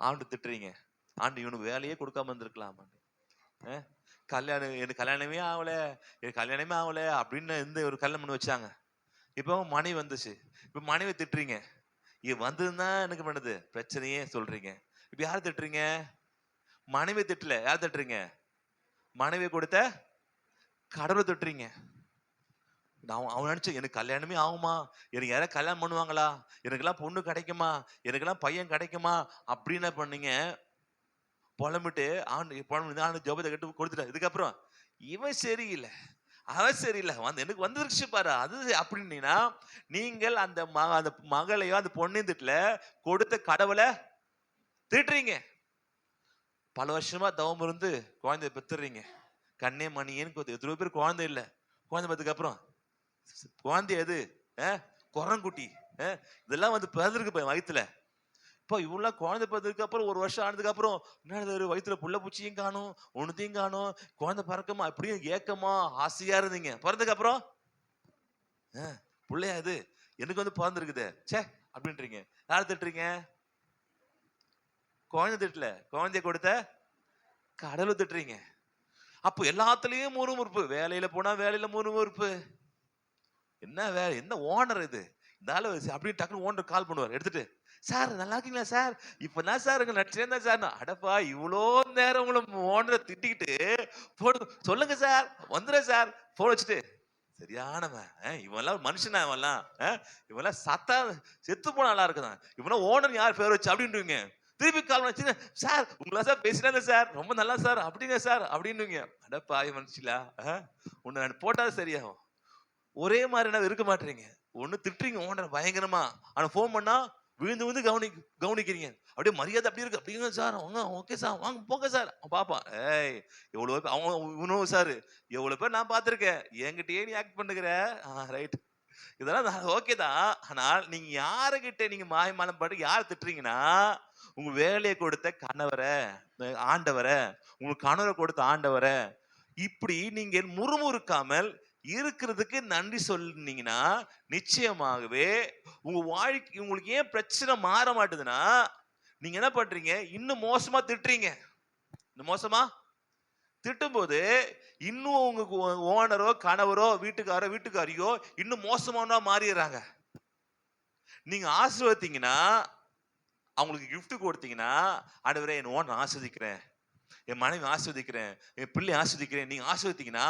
ஆண்டு திட்டுறீங்க. ஆண்டு இவனுக்கு வேலையே கொடுக்காம இருந்திருக்கலாம். எனக்கு கல்யாணமே ஆகல அப்படின்னு ஒரு கல்யாணம் பண்ணி வச்சாங்க. இப்போ மனைவி வந்துச்சு. இப்ப மனைவி திட்டுறீங்க. இது வந்ததுதான் எனக்கு பண்ணுது பிரச்சனையே சொல்றீங்க. இப்ப யாரு திட்டுறீங்க? மனைவி திட்டல. யார் திட்டுறீங்க? மனைவி கொடுத்த கடவுளை திட்டுறீங்க. அவன் நினைச்சு எனக்கு கல்யாணமே ஆகுமா, எனக்கு யாராவது கல்யாணம் பண்ணுவாங்களா, எனக்கெல்லாம் பொண்ணு கிடைக்குமா, எனக்கெல்லாம் பையன் கிடைக்குமா அப்படின்னு என்ன பண்ணீங்க? புலம்பிட்டு ஆண்டு ஜபத்தை கட்டு கொடுத்துட்டா. இதுக்கப்புறம் இவன் சரியில்லை, அவன் சரியில்லை, எனக்கு வந்துருச்சு பாரு அது அப்படின்னா நீங்கள் அந்த மகளையோ அந்த பொண்ணையும் திட்டல, கொடுத்த கடவுளை திட்டுறீங்க. பல வருஷமா தவம் இருந்து குழந்தைய பெத்துறீங்க. கண்ணே மணியேன்னு எத்தனையோ பேர் குழந்தை இல்லை. குழந்தை பெற்றதுக்கு அப்புறம் குழந்தை எது? குரங்குட்டி. இதெல்லாம் வந்து பிறந்திருக்கு வயிற்றுல. இப்போ இவ்வளோ குழந்தை பிறந்ததுக்கு அப்புறம் 1 வருஷம் ஆனதுக்கு அப்புறம் என்ன வயிற்றுல புள்ள பூச்சியும் காணும், ஒன்றுத்தையும் காணும், குழந்தை பறக்கமா அப்படியும் ஏக்கமா ஆசையா இருந்தீங்க. பிறந்ததுக்கு அப்புறம் பிள்ளையா இது எனக்கு வந்து பிறந்திருக்குது சே அப்படின்றீங்க. யார் திட்டுறீங்க? குழந்தை திட்டல, குழந்தைய கொடுத்த கடவுளை திட்டுறீங்க. அப்போ எல்லாத்துலயும் முறுமுறுப்பு. வேலையில போனா வேலையில முறுமுறுப்பு. என்ன வேலை, என்ன ஓனர் இது? இருந்தாலும் அப்படியே டக்குனு ஓனர் கால் பண்ணுவார் எடுத்துட்டு, சார் நல்லா இருக்கீங்களா சார், இப்பதான் சார் உங்க நட்சத்திரம் தான் சார். அடப்பா இவ்வளோ நேரம் உங்களை ஓனரை திட்டிக்கிட்டு போன் சொல்லுங்க சார் வந்துடுறேன் சார் போன் வச்சுட்டு, சரியானவன் இவெல்லாம் மனுஷனா, இவெல்லாம் சத்தா செத்து போன ஆளா இருக்குதான், இவெல்லாம் ஓனர் யார் பேர் வச்சு அப்படின்றீங்க. திருப்பி கால் பண்ணி, சார் உங்களா சார் பேசுறாங்க சார், ரொம்ப நல்லா சார் அப்படிங்க சார் அப்படின்னுங்க. அடப்பா மனுஷிலா, உன்னை நான் போட்டாலும் சரியாகும். ஒரே மாதிரி என்ன இருக்க மாட்டேறீங்க. ஒண்ணு திட்டுறீங்க ஓனர் பயங்கரமா, ஆனா போன் பண்ணா விழுந்து விழுந்து கவனிக்கிறீங்க. அப்படியே மரியாதை அப்படி இருக்கு. அப்படிங்க சார் வாங்க, ஓகே சார் வாங்க போங்க சார். பாப்பா எவ்வளவு பேர் அவங்க இவனும் சார் எவ்வளவு பேர் நான் பார்த்துருக்கேன். என்கிட்டயே நீ ஆக்ட் பண்ணுகிற ரைட், இதெல்லாம் ஓகே தான். ஆனால் நீங்க யாருகிட்ட நீங்க மாயமானம் பாட்டு யார் திட்டுறீங்கன்னா, உங்க வேலையை கொடுத்த கணவரை, ஆண்டவரை, உங்களுக்கு கணவரை கொடுத்த ஆண்டவரை. இப்படி நீங்க முறுமுறுக்காமல் இருக்கிறதுக்கு நன்றி சொன்னீங்கன்னா நிச்சயமாகவே உங்க வாழ்க்கை, உங்களுக்கு ஏன் பிரச்சனை மாற மாட்டுதுன்னா, நீங்க என்ன பண்றீங்க, இன்னும் மோசமா திட்டுறீங்க. இன்னும் மோசமா திட்டும் போது இன்னும் உங்க ஓனரோ கணவரோ வீட்டுக்காரியோ இன்னும் மோசமானவா மாறிடுறாங்க. நீங்க ஆசீர்வதித்தீங்கன்னா, அவங்களுக்கு கிஃப்ட் கொடுத்தீங்கன்னா, ஆண்டவரே என் ஓனர் ஆஸ்வதிக்கிறேன், என் மனைவி ஆஸ்வதிக்கிறேன், என் பிள்ளை ஆஸ்வதிக்கிறேன், நீங்க ஆஸ்வதித்தீங்கன்னா,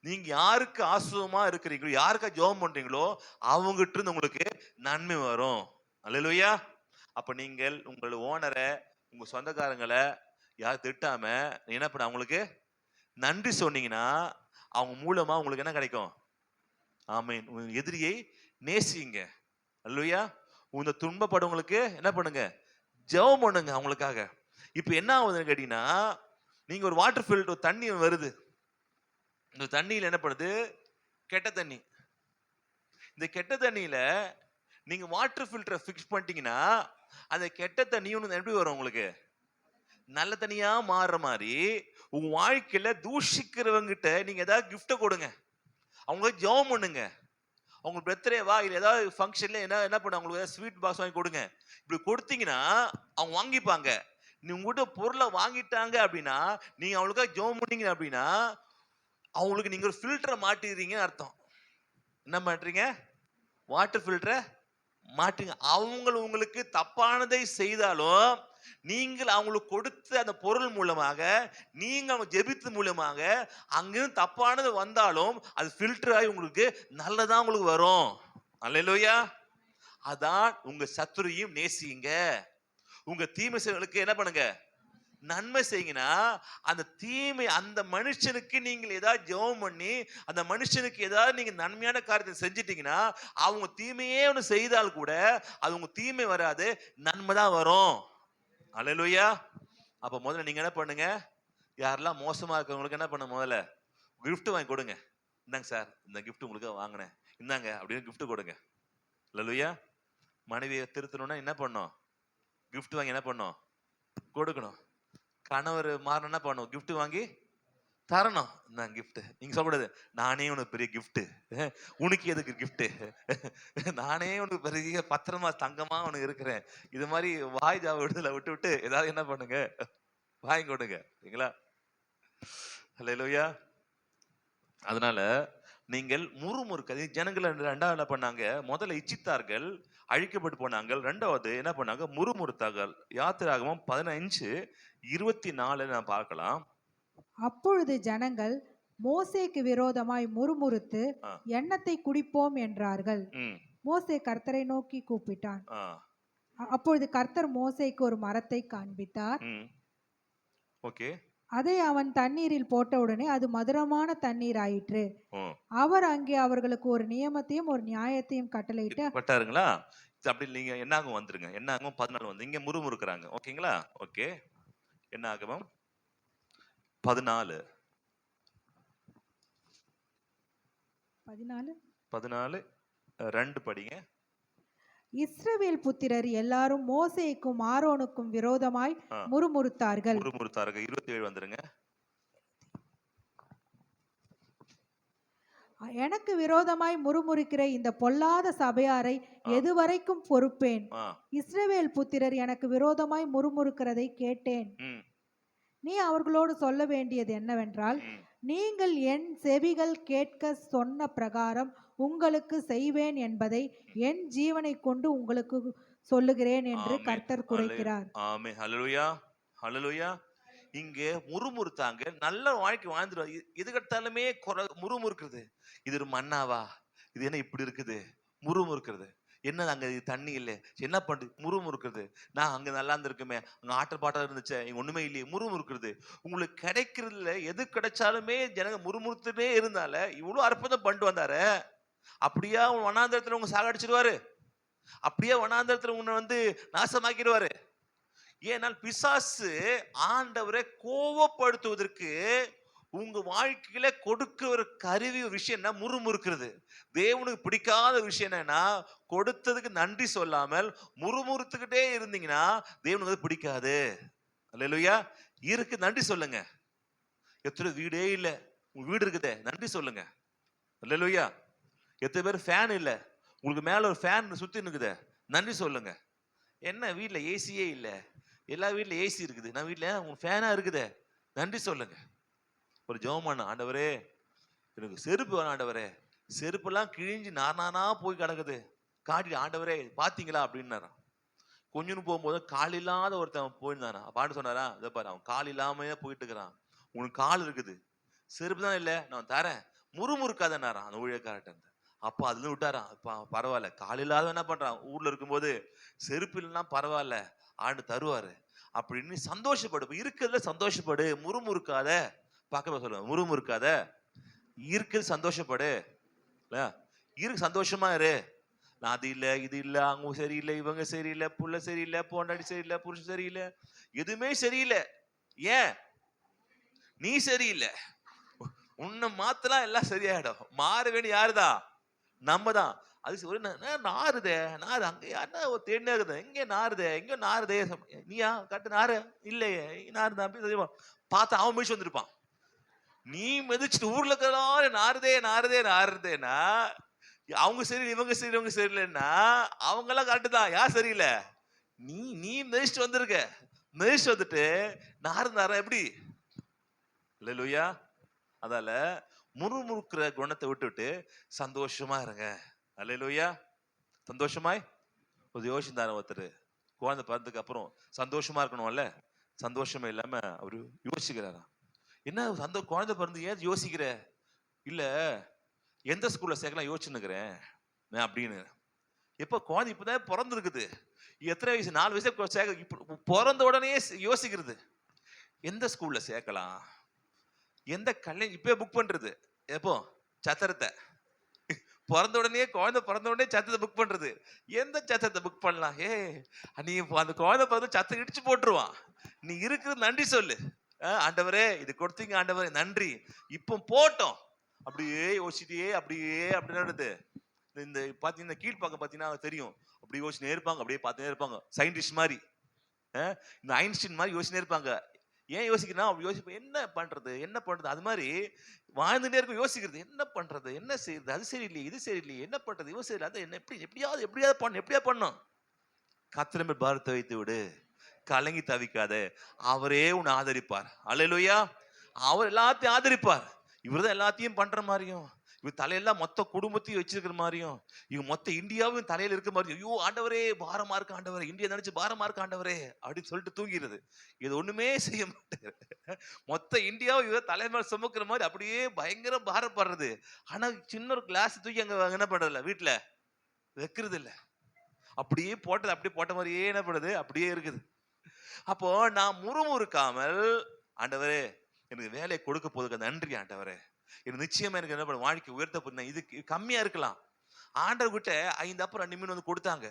நீங்க யாருக்கு ஆசுவமா இருக்கிறீங்களோ, யாருக்கா ஜெபம் பண்றீங்களோ அவங்ககிட்ட இருந்து உங்களுக்கு நன்மை வரும். அல்லேலூயா. அப்ப நீங்கள் உங்கள் ஓனரை, உங்க சொந்தக்காரங்களை யார் திட்டாம என்ன பண்ண அவங்களுக்கு நன்றி சொன்னீங்கன்னா, அவங்க மூலமா உங்களுக்கு என்ன கிடைக்கும்? ஆமீன். உங்க எதிரியை நேசிங்க. அல்லேலூயா. உங்க துன்பப்படுவங்களுக்கு என்ன பண்ணுங்க, ஜெபம் பண்ணுங்க அவங்களுக்காக. இப்ப என்ன ஆகுதுன்னு கேட்டீங்கன்னா, நீங்க ஒரு வாட்டர் ஃபில்டர் தண்ணி வருது, இந்த தண்ணியில என்ன பண்ணுது, கெட்ட தண்ணி. இந்த கெட்ட தண்ணியில நீங்க வாட்டர் ஃபில்டரை ஃபிக்ஸ் பண்ணிட்டீங்கன்னா, அந்த கெட்ட தண்ணியும் எப்படி வரும் உங்களுக்கு, நல்ல தண்ணியா மாறுற மாதிரி உங்க வாழ்க்கையில தூஷிக்கிறவங்கிட்ட நீங்க ஏதாவது கிஃப்ட கொடுங்க, அவங்களுக்கு ஜெபம் பண்ணுங்க. அவங்க பர்த்டேவா இல்லை ஏதாவது ஃபங்க்ஷன்ல என்ன பண்ண அவங்களுக்கு ஏதாவது ஸ்வீட் பாக்ஸ் வாங்கி கொடுங்க. இப்படி கொடுத்தீங்கன்னா அவங்க வாங்கிப்பாங்க. நீ உங்ககிட்ட பொருளை வாங்கிட்டாங்க அப்படின்னா, நீங்க அவங்களுக்காக ஜெபம் பண்ணீங்க அப்படின்னா, அவங்களுக்கு நீங்க ஒரு ஃபில்டரை மாட்டிடுறீங்கன்னு அர்த்தம். என்ன மாட்டுறீங்க? வாட்டர் ஃபில்டரை மாட்டுங்க. அவங்க உங்களுக்கு தப்பானதை செய்தாலும் நீங்கள் அவங்களுக்கு கொடுத்த அந்த பொருள் மூலமாக, நீங்க அவங்க ஜெபித்து மூலமாக அங்கிருந்து தப்பானது வந்தாலும் அது ஃபில்டர் ஆகி உங்களுக்கு நல்லதா உங்களுக்கு வரும். அல்லேலூயா. அதான் உங்க சத்துருவையும் நேசிங்க, உங்க தீமை செய்வர்களுக்கு என்ன பண்ணுங்க, நன்மை செய்யுங்கன்னா, அந்த தீமை அந்த மனுஷனுக்கு நீங்கள் ஏதாவது ஜெபம் பண்ணி அந்த மனுஷனுக்கு ஏதாவது நீங்க நன்மையான காரியத்தை செஞ்சிட்டீங்கன்னா, அவங்க தீமையே ஒன்று செய்தால் கூட அது உங்க தீமை வராது, நன்மை தான் வரும். அல்லேலூயா. அப்ப முதல்ல நீங்க என்ன பண்ணுங்க, யாரெல்லாம் மோசமா இருக்கவங்களுக்கு என்ன பண்ண, முதல்ல கிஃப்ட் வாங்கி கொடுங்க. இந்தாங்க சார் இந்த கிஃப்ட் உங்களுக்கு வாங்கினேன், இந்தாங்க அப்படின்னு கிஃப்ட் கொடுங்க. அல்லேலூயா. மனைவியை திருத்தணும்னா என்ன பண்ணும், கிஃப்ட் வாங்கி என்ன பண்ணும், கொடுக்கணும். கணவர் மாறணும் என்ன பண்ணும், கிஃப்ட் வாங்கி தரணும். நான் கிஃப்ட் நீங்க சொல்லக்கூடாது, நானே உனக்கு பெரிய கிஃப்ட், உனக்கு எதுக்கு கிஃப்ட், நானே உனக்கு பெரிய பத்திரமா தங்கமா உனக்கு இருக்கிறேன். இது மாதிரி வாய் ஜாவ விடுதலை விட்டு விட்டு ஏதாவது என்ன பண்ணுங்க, வாங்கி கொடுங்க. சரிங்களா? அல்லேலூயா. அதனால நீங்கள் முறுமுறுக்க ஜனங்கள் ரெண்டாவது என்ன பண்ணாங்க, முதல்ல இச்சித்தார்கள், அழிக்கப்பட்டு போனாங்க. ரெண்டாவது என்ன பண்ணாங்க, முறுமுறுத்தார்கள். யாத்திராகமம் 15:24 நான் பார்க்கலாம். அப்பொழுது ஜனங்கள் மோசேக்கு விரோதமாய் முறுமுறுத்து எண்ணத்தை குடிப்போம் என்றார்கள். மோசே கர்த்தரை நோக்கி கூப்பிட்டான். அப்பொழுது கர்த்தர் மோசேக்கு ஒரு மரத்தை காண்பித்தார். ஓகே. அதை அவன் தண்ணீரில் போட்டவுடனே அது மதுரமான தண்ணீர் ஆயிற்று. அவர் அங்கே அவர்களுக்கு ஒரு நியமத்தையும் ஒரு நியாயத்தையும் கட்டளையிட்டு பட்டாருங்களா. அப்படி நீங்க என்னாகும் வந்துருங்க, என்னாகும் 14 வந்து இங்க முறுமுறுக்கிறாங்க. ஓகேங்களா? ஓகே. என்னாகும் 14 14:2 படிங்க. இஸ்ரவேல் புத்திரர் எல்லாரும் மோசேக்கும் ஆரோனுக்கும் விரோதமாய் முறுமுறுத்தார்கள். முறுமுறுத்தார்கள். 27 வந்துருங்க. எனக்கு விரோதமாய் முறுமுறுக்கிற இந்த பொல்லாத சபையாரை எதுவரைக்கும் பொறுப்பேன்? இஸ்ரவேல் புத்திரர் எனக்கு விரோதமாய் முறுமுறுக்கிறதை கேட்டேன். நீ அவர்களோடு சொல்ல வேண்டியது என்னவென்றால், நீங்கள் என் செவிகள் கேட்க சொன்ன பிரகாரம் உங்களுக்கு செய்வேன் என்பதை என் ஜீவனை கொண்டு உங்களுக்கு சொல்லுகிறேன் என்று கர்த்தர் குரைக்கிறார். ஆமென். ஹல்லேலூயா, ஹல்லேலூயா. இங்க முறுமுறுத்தாங்க. நல்ல வாழ்க்கை வாழ்ந்துடும். எது கட்டாலுமே முறுமுறுக்கிறது. இது ஒரு மண்ணாவா, இது என்ன இப்படி இருக்குது, முறுமுறுக்கிறது. என்ன அங்க தண்ணி இல்லை, என்ன பண்றது, முறுமுறுக்கிறது. நான் அங்க நல்லா இருந்திருக்குமே, அங்க ஆட்டல் பாட்டா இருந்துச்சு, இங்க ஒண்ணுமே இல்லையே, முறுமுறுக்கிறது. உங்களுக்கு கிடைக்கிறதுல எது கிடைச்சாலுமே ஜனங்க முறுமுறுத்துட்டே இருந்தால இவ்வளவு அற்புதம் பண்ணிட்டு வந்தாரு. அப்படியா வனாந்தரத்துல உங்க சாகடிச்சிருவாரு? அப்படியே வனாந்தரத்துல உன்னை நாசமாக்கிடுவாரு? ஏனால் பிசாசு ஆண்டவரை கோபப்படுத்துவதற்கு உங்க வாழ்க்கையில கொடுக்க ஒரு கருவி விஷயம் என்ன, முறுமுறுக்கிறது. தேவனுக்கு பிடிக்காத விஷயம் என்னன்னா, கொடுத்ததுக்கு நன்றி சொல்லாமல் முறுமுறுத்துக்கிட்டே இருந்தீங்கன்னா தேவனுக்கு பிடிக்காது. அல்லேலூயா. இருக்கு, நன்றி சொல்லுங்க. எத்தனை வீடே இல்லை, உங்க வீடு இருக்குதே, நன்றி சொல்லுங்க. அல்லேலூயா. எத்தனை பேர் ஃபேன் இல்லை, உங்களுக்கு மேல ஒரு ஃபேன் சுத்தி நிற்குதே, நன்றி சொல்லுங்க. என்ன வீட்டில் ஏசியே இல்லை, எல்லா வீட்டில் ஏசி இருக்குது, நான் வீட்டில் உங்களுக்கு ஃபேனா இருக்குதே, நன்றி சொல்லுங்க. ஒரு ஜெபம் பண்ண, ஆண்டவரே எனக்கு செருப்பு வேணும், ஆண்டவரே செருப்பெல்லாம் கிழிஞ்சு நானா போய் கிடக்குது, காட்டி ஆண்டவரே பாத்தீங்களா அப்படின்னாரான். கொஞ்சம் போகும்போது கால் இல்லாத ஒருத்தன் போயிருந்தானா, பாட்டு சொன்னாரா, இதை பாரு அவன் கால் இல்லாம போயிட்டு இருக்கிறான், உனக்கு கால் இருக்குது செருப்பு தான் இல்லை நான் தரேன், முறுமுறுக்காதன்னாரான் அந்த ஊழியக்காரன். அப்போ அதுல விட்டாரான். பரவாயில்ல, கால் இல்லாத என்ன பண்றான், ஊர்ல இருக்கும்போது செருப்பு இல்லைன்னா பரவாயில்ல, ஆண்டு தருவாரு அப்படின்னு சந்தோஷப்படு. இருக்கிறதுல சந்தோஷப்படு, முறுமுறுக்காத. பார்க்க சொல்லுவேன், முறுமுறுக்காத, இருக்குது சந்தோஷப்படு. இருக்கு சந்தோஷமா இரு. நான் அது இல்லை இது இல்லை, அவங்க சரியில்லை, இவங்க சரியில்லை, புள்ள சரியில்லை, பொண்டாடி சரியில்லை, புருஷன் சரியில்லை, எதுவுமே சரியில்லை. ஏன்? நீ சரியில்லை. உன்னை மாத்தலாம் எல்லாம் சரியாயிடும். மாற வேண்டிய யாருதான்? நம்ம தான். அது ஒரு நாறுதே, நாறு அங்க யாருன்னா ஒரு தேடினே இருக்குது, எங்க நாறுதே, எங்க நாறுதே, நீயா கட்டு நாறு இல்லையே, நாறுதான் அப்படி பார்த்தா அவன் மிதிச்சு வந்திருப்பான். நீ மிதிச்சுட்டு ஊர்ல இருக்கிற நாறுதே நாறுதே நாறுதேனா, அவங்க சரி இவங்க சரி இவங்க சரியில்லைன்னா அவங்க எல்லாம் கரெக்டுதான், யார் சரியில்லை? நீ மிதிச்சுட்டு வந்திருக்க. மிதிச்சுட்டு வந்துட்டு நாறு எப்படி? இல்லையா? அதால முறுமுறுக்கிற குணத்தை விட்டுவிட்டு சந்தோஷமா இருங்க. அல்லேலூயா. சந்தோஷமாய் ஒரு யோசிந்தார் ஒருத்தர், குழந்தை பிறந்ததுக்கு அப்புறம் சந்தோஷமா இருக்கணும்ல, சந்தோஷமே இல்லாம அவரு யோசிக்கிறாரா, என்ன குழந்தை பிறந்து ஏன் யோசிக்கிற? இல்ல எந்த ஸ்கூல்ல சேர்க்கலாம் யோசிச்சுன்னுக்கிறேன் அப்படின்னு. எப்ப குழந்தை இப்பதான் பிறந்திருக்குது, எத்தனை வயசு, 4 வயசு சேர்க்க, இப்ப பிறந்த உடனே யோசிக்கிறது எந்த ஸ்கூல்ல சேர்க்கலாம், எந்த கல்யாணம் இப்ப புக் பண்றது, எப்போ சத்திரத்தை பிறந்த உடனே, குழந்தை பிறந்த உடனே சத்தத்தை புக் பண்றது, எந்த சத்தத்தை புக் பண்ணலாம்? நீ அந்த குழந்தை பிறந்த சத்தம் இடிச்சு போட்டுருவான். நீ இருக்கிறது நன்றி சொல்லு, ஆண்டவரே இது கொடுத்தீங்க ஆண்டவரே நன்றி, இப்போ போட்டோம். அப்படியே யோசிச்சிட்டே அப்படியே அப்படி நடக்குது. இந்த பாத்தீங்கன்னா கீழ்பாக்கம் பாத்தீங்கன்னா தெரியும், அப்படி யோசிச்சுனே இருப்பாங்க, அப்படியே பார்த்துனே இருப்பாங்க, சயின்டிஸ்ட் மாதிரி, இந்த ஐன்ஸ்டீன் மாதிரி யோசிச்சுனே இருப்பாங்க. ஏன் யோசிக்கிறா? அப்படி யோசிப்பேன், என்ன பண்றது என்ன பண்றது, அது மாதிரி வாழ்ந்துட்டே இருக்கும், யோசிக்கிறது என்ன பண்றது, என்ன செய்யறது, அது சரியில்லையே இது சரியில்லையே, என்ன பண்றது, இவன் சரியில்லை, அது என்ன எப்படியாவது பண்ணும். கர்த்தர் பாரத்தை வைத்து விடு, கலங்கி தவிக்காத, அவரே உன்னை ஆதரிப்பார். அல்லேலூயா. அவர் எல்லாத்தையும் ஆதரிப்பார். இவர்தான் எல்லாத்தையும் பண்ற மாதிரியும், இவர் தலையெல்லாம் மொத்த குடும்பத்தையும் வச்சிருக்கிற மாதிரியும், இவங்க மொத்த இந்தியாவும் தலையில இருக்க மாதிரியும், ஐயோ ஆண்டவரே பாரமா இருக்கு ஆண்டவரே, இந்தியா நினைச்சு பாரமா இருக்கு ஆண்டவரே அப்படின்னு சொல்லிட்டு தூங்கிடுது. இது ஒண்ணுமே செய்ய மாட்டேங்குது. மொத்த இந்தியாவும் இவர் தலைமையில சுமக்கிற மாதிரி அப்படியே பயங்கர பாரப்படுறது. ஆனா சின்ன ஒரு கிளாஸ் தூக்கி அங்க என்ன பண்றதில்ல, வீட்டுல வைக்கிறது இல்ல, அப்படியே போட்டது அப்படியே போட்ட மாதிரியே என்ன பண்ணுது, அப்படியே இருக்குது. அப்போ நான் முறுமுறுக்காமல், ஆண்டவரே எனக்கு வேலையை கொடுக்க போதுக்கு நன்றி ஆண்டவரே, எனக்கு நிச்சயமா எனக்கு என்ன பண்ண வாழ்க்கை உயர்த்த போறேன், இது கம்மியா இருக்கலாம், ஆண்டவர் கிட்ட 5 அப்பம் 2 மீன் கொடுத்தாங்க.